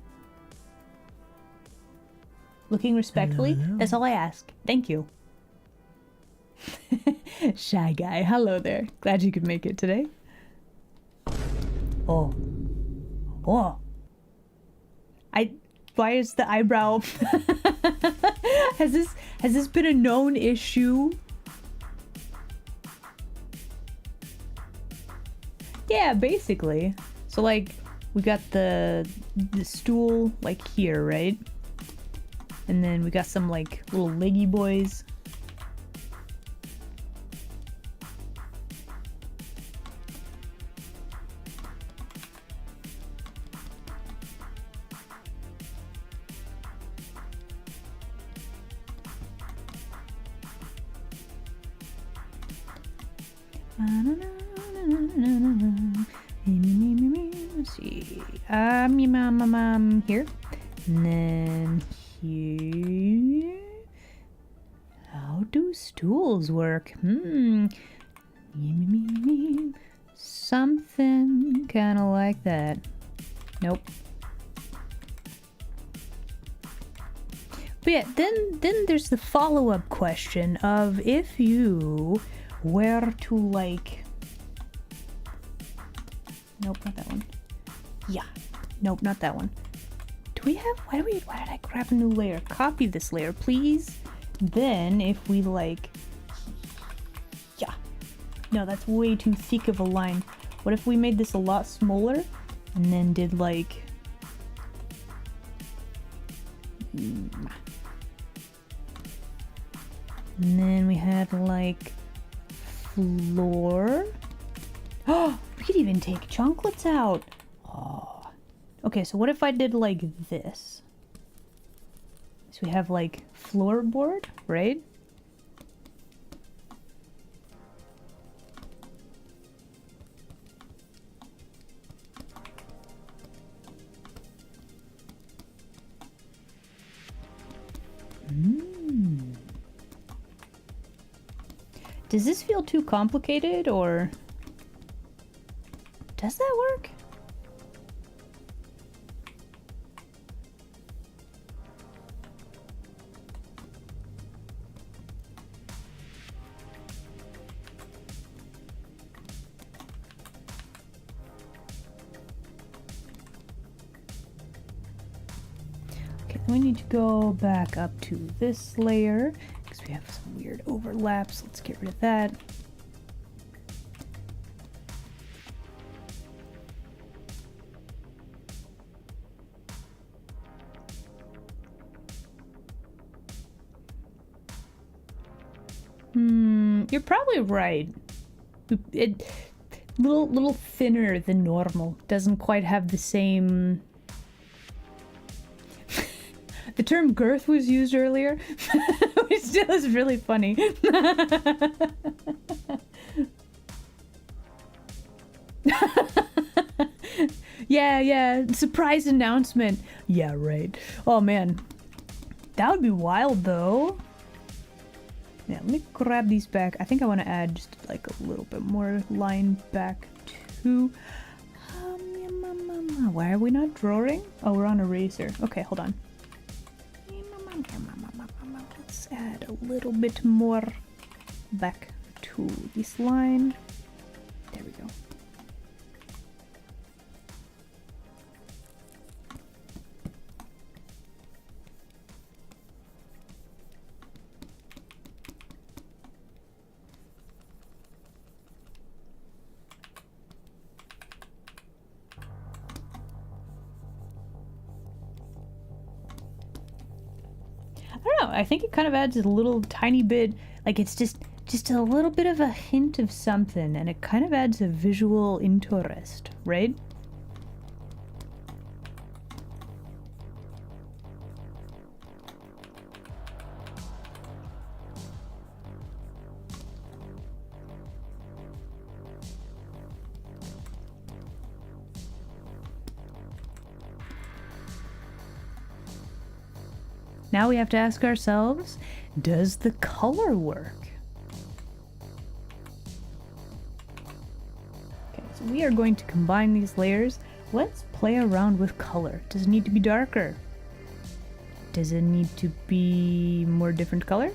Looking respectfully, Hello. that's all I ask. Thank you. Shy guy, hello there. Glad you could make it today. Oh. Why is the eyebrow? Has this been a known issue? Yeah, basically. So like we got the stool like here, right? And then we got some like little leggy boys. Let's see. Here. And then here. How do stools work? Something kind of like that. Nope. But yeah, then there's the follow-up question of if you were to like... Nope, not that one. Yeah. Nope, not that one. Do we have... Why did I grab a new layer? Copy this layer, please. Then if we like... Yeah. No, that's way too thick of a line. What if we made this a lot smaller and then did like... And then we had like floor. Oh, we could even take chunklets out. Oh. Okay, so what if I did like this? So we have like floorboard, right? Does this feel too complicated, or does that work? Okay, then we need to go back up to this layer. We have some weird overlaps. Let's get rid of that. You're probably right. It little thinner than normal. Doesn't quite have the same. The term girth was used earlier, which still is really funny. Yeah, surprise announcement. Yeah, right. Oh man, that would be wild though. Yeah, let me grab these back. I think I want to add just like a little bit more line back to. Why are we not drawing? Oh, we're on eraser. Okay, hold on. Let's add a little bit more back to this line. There we go. I don't know. I think it kind of adds a little tiny bit, like it's just a little bit of a hint of something, and it kind of adds a visual interest, right? Now we have to ask ourselves, does the color work? Okay, so we are going to combine these layers. Let's play around with color. Does it need to be darker? Does it need to be more different color?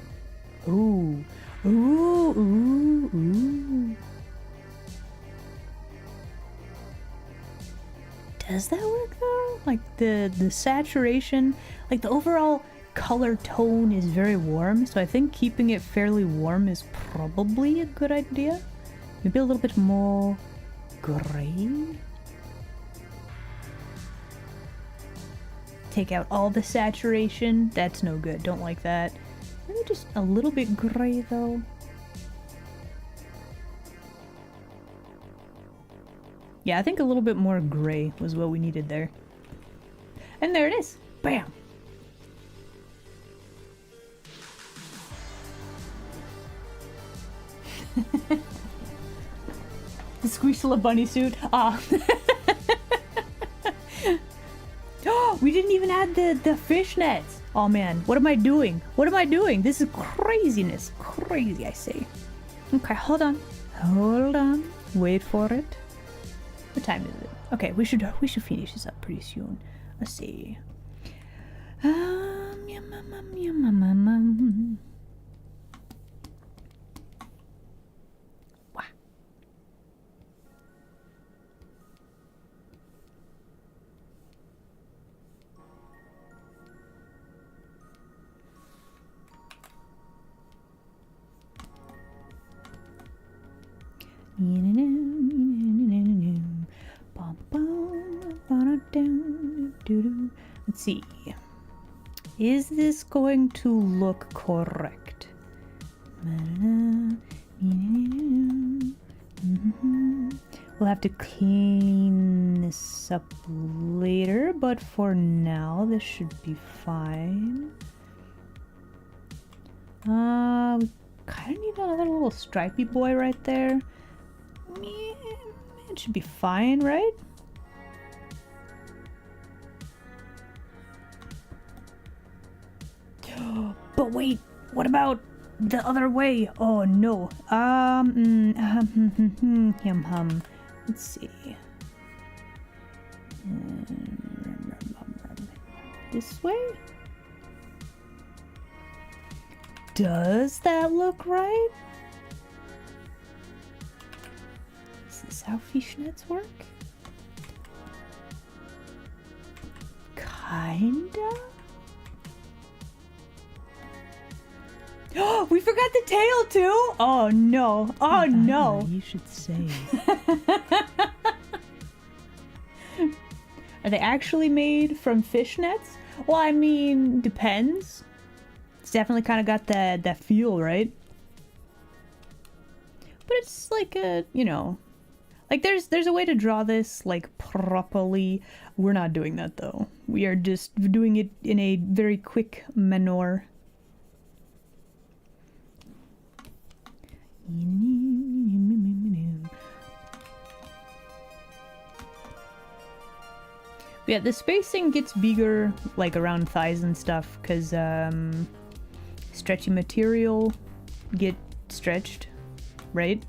Ooh, ooh, ooh, ooh. Does that work though? Like the saturation, like the overall color tone is very warm, so I think keeping it fairly warm is probably a good idea. Maybe a little bit more gray. Take out all the saturation. That's no good. Don't like that. Maybe just a little bit gray though. Yeah, I think a little bit more gray was what we needed there. And there it is. Bam! The Squeezela bunny suit. Ah. Oh, we didn't even add the fishnets. Oh man, what am I doing? What am I doing? This is craziness. Crazy, I say. Okay, hold on. Hold on. Wait for it. What time is it? Okay, we should finish this up pretty soon. Let's see. Wow. Let's see. Is this going to look correct? We'll have to clean this up later, but for now this should be fine. We kind of need another little stripy boy right there. It should be fine, right? But wait, what about the other way? Oh no. Let's see. This way? Does that look right? Is this how fishnets work? Kinda? Oh, we forgot the tail too? Oh no. Oh no. You should say. Are they actually made from fishnets? Well, I mean, depends. It's definitely kind of got that feel, right? there's like a, you know, like there's a way to draw this like properly. We're not doing that though. We are just doing it in a very quick manner. Yeah, the spacing gets bigger like around thighs and stuff because stretchy material get stretched, right?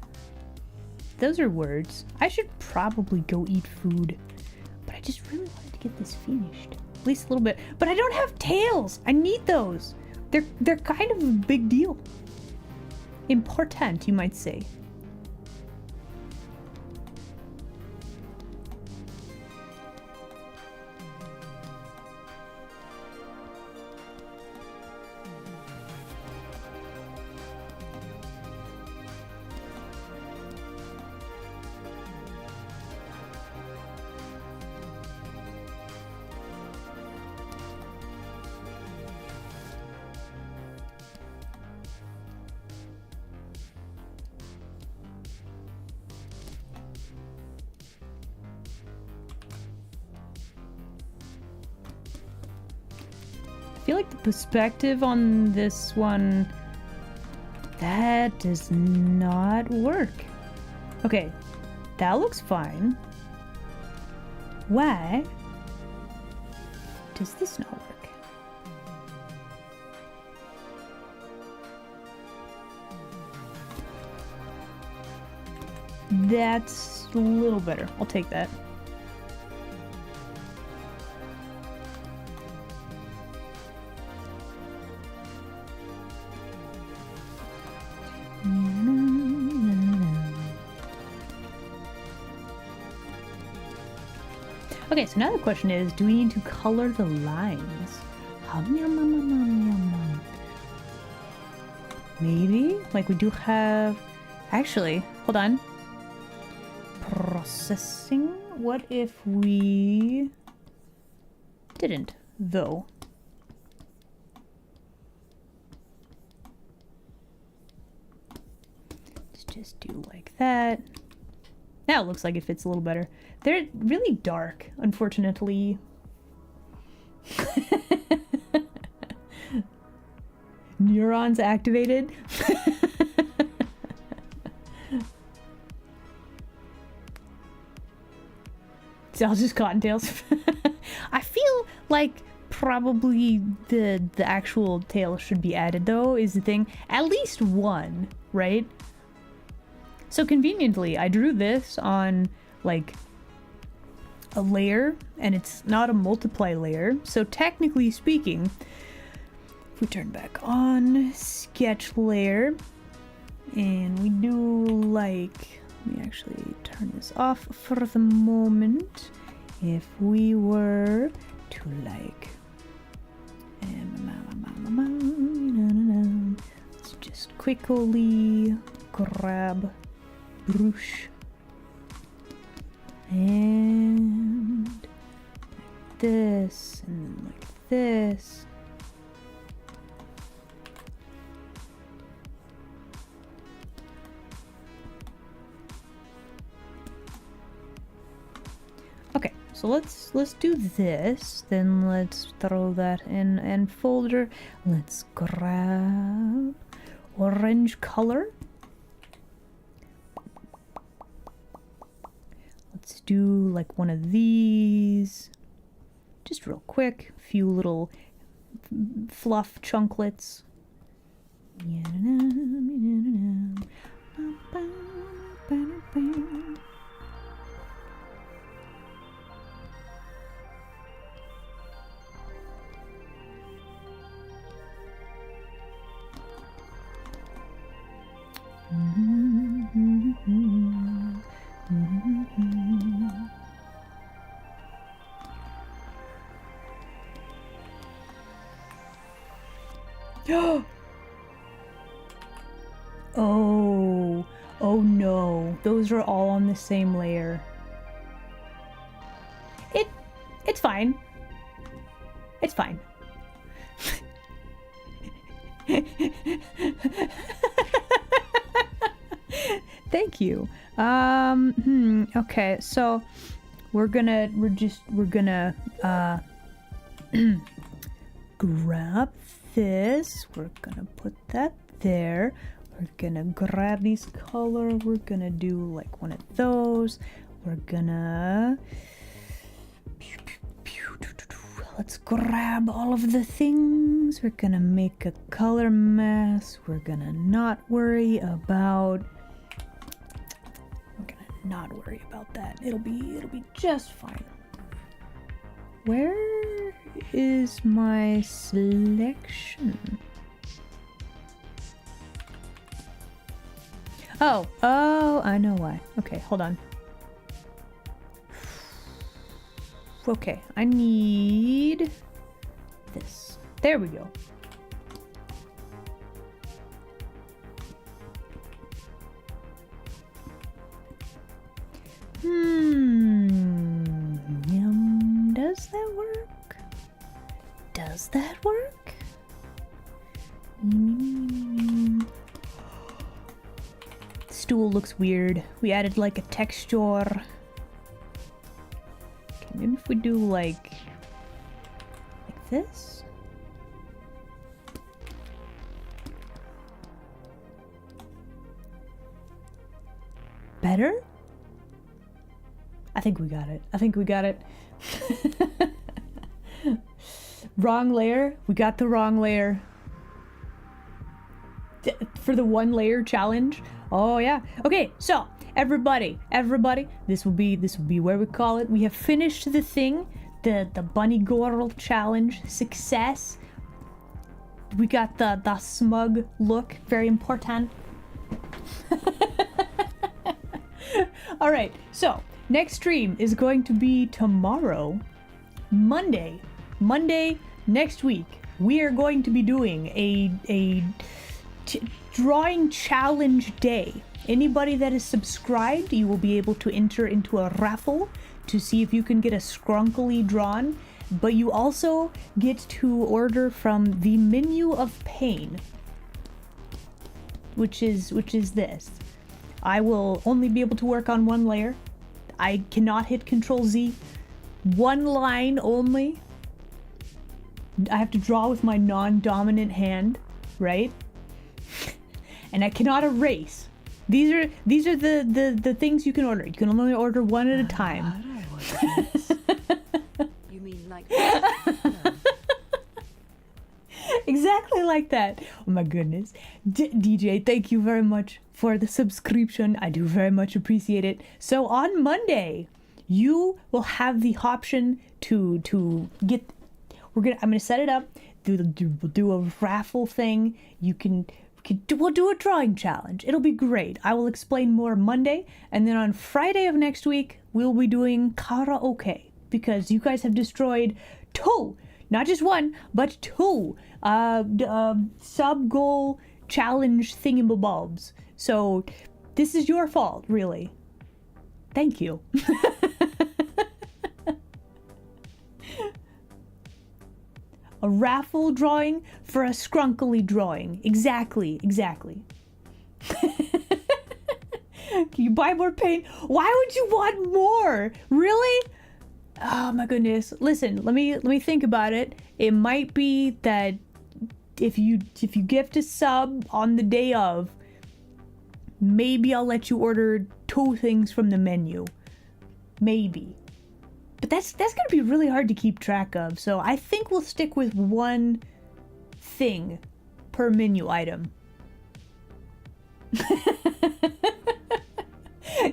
Those are words. I should probably go eat food, but I just really wanted to get this finished. At least a little bit. But I don't have tails. I need those. They're kind of a big deal. Important, you might say. I feel like the perspective on this one, that does not work. Okay, that looks fine. Why does this not work? That's a little better. I'll take that. Okay, so now the question is, do we need to color the lines? Maybe? Like we do have... Actually, hold on. Processing? What if we... didn't, though? Let's just do like that. Now it looks like it fits a little better. They're really dark, unfortunately. Neurons activated. It's all just cottontails. I feel like probably the actual tail should be added though, is the thing. At least one, right? So conveniently, I drew this on like a layer, and it's not a multiply layer. So technically speaking, if we turn back on sketch layer, and we do like, let me actually turn this off for the moment. If we were to like, let's just quickly grab brush and like this and then like this. Okay, so let's do this. Then let's throw that in and folder. Let's grab orange color. Let's do like one of these, just real quick, a few little fluff chunklets. Oh no, those are all on the same layer. It's fine. It's fine. Thank you. Okay, so we're gonna grab this. We're gonna put that there. We're gonna grab these color. We're gonna do like one of those. We're gonna let's grab all of the things. We're gonna make a color mask. We're gonna not worry about that. It'll be just fine. Where is my selection? Oh, I know why. Okay, hold on. Okay, I need this. There we go. Does that work? Does that work? Stool looks weird. We added like a texture. Okay, maybe if we do like this. Better? I think we got it. Wrong layer. We got the wrong layer. For the 1 layer challenge. Oh yeah. Okay, so everybody, this will be where we call it. We have finished the thing, the bunny girl challenge. Success. We got the smug look, very important. All right, so next stream is going to be tomorrow, Monday next week. We are going to be doing a drawing challenge day. Anybody that is subscribed, you will be able to enter into a raffle to see if you can get a Skrunkily drawn, but you also get to order from the Menu of Pain, which is this. I will only be able to work on 1 layer. I cannot hit Control Z. 1 line only. I have to draw with my non-dominant hand, right? And I cannot erase. These are the things you can order. You can only order 1 at a time. You mean like that? Exactly like that. Oh my goodness. DJ, thank you very much for the subscription. I do very much appreciate it. So on Monday, you will have the option to get. I'm gonna set it up. We'll do a raffle thing. We'll do a drawing challenge. It'll be great. I will explain more Monday, and then on Friday of next week, we'll be doing karaoke because you guys have destroyed 2, not just 1, but 2 sub goal challenge thingamabobs. So this is your fault, really. Thank you. A raffle drawing for a Skrunkily drawing. Exactly. Can you buy more paint? Why would you want more? Really? Oh my goodness. Listen, let me think about it. It might be that if you gift a sub on the day of, maybe I'll let you order 2 things from the menu. Maybe. But that's gonna be really hard to keep track of, so I think we'll stick with 1 thing per menu item.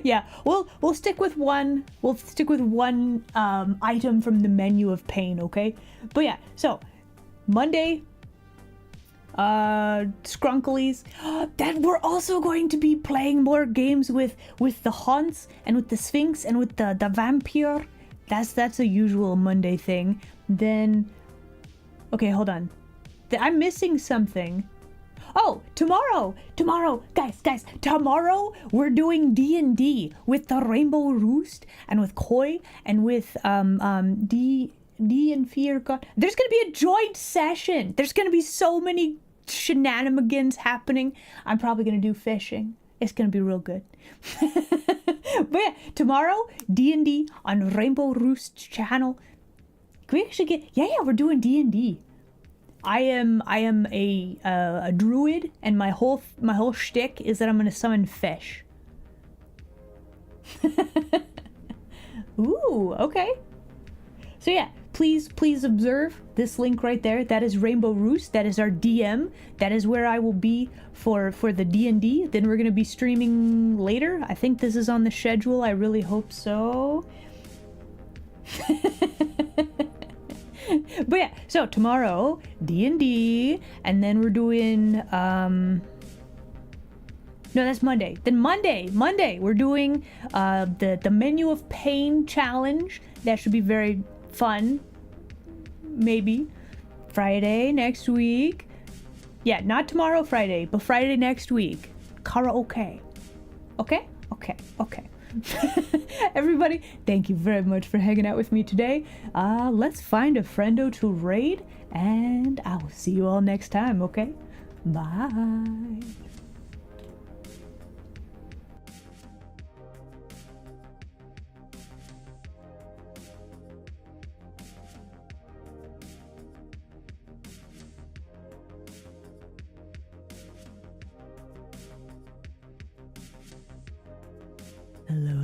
Yeah, we'll stick with 1. We'll stick with 1 item from the Menu of Pain, okay? But yeah, so Monday, Skrunkilies. That we're also going to be playing more games with the haunts and with the Sphinx and with the vampire. That's a usual Monday thing. Then, okay, hold on. I'm missing something. Oh, tomorrow, guys, tomorrow we're doing D&D with the Rainbow Roost and with Koi and with D and Fear God. There's gonna be a joint session. There's gonna be so many shenanigans happening. I'm probably gonna do fishing. It's gonna be real good. But yeah, tomorrow D&D on Rainbow Roost channel. Can we actually get? Yeah, we're doing D&D. I am a druid, and my whole shtick is that I'm gonna summon fish. Ooh, okay. So yeah, please observe this link right there. That is Rainbow Roost. That is our DM. That is where I will be for the D&D. Then we're gonna be streaming later. I think this is on the schedule. I really hope so. But yeah, so tomorrow D&D, and then we're doing no, that's Monday. Then Monday we're doing the Menu of Pain challenge. That should be very fun. Maybe Friday next week. Yeah, not tomorrow Friday, but Friday next week. Karaoke. Okay. Everybody, thank you very much for hanging out with me today. Let's find a friendo to raid, and I will see you all next time, okay? Bye. Hello.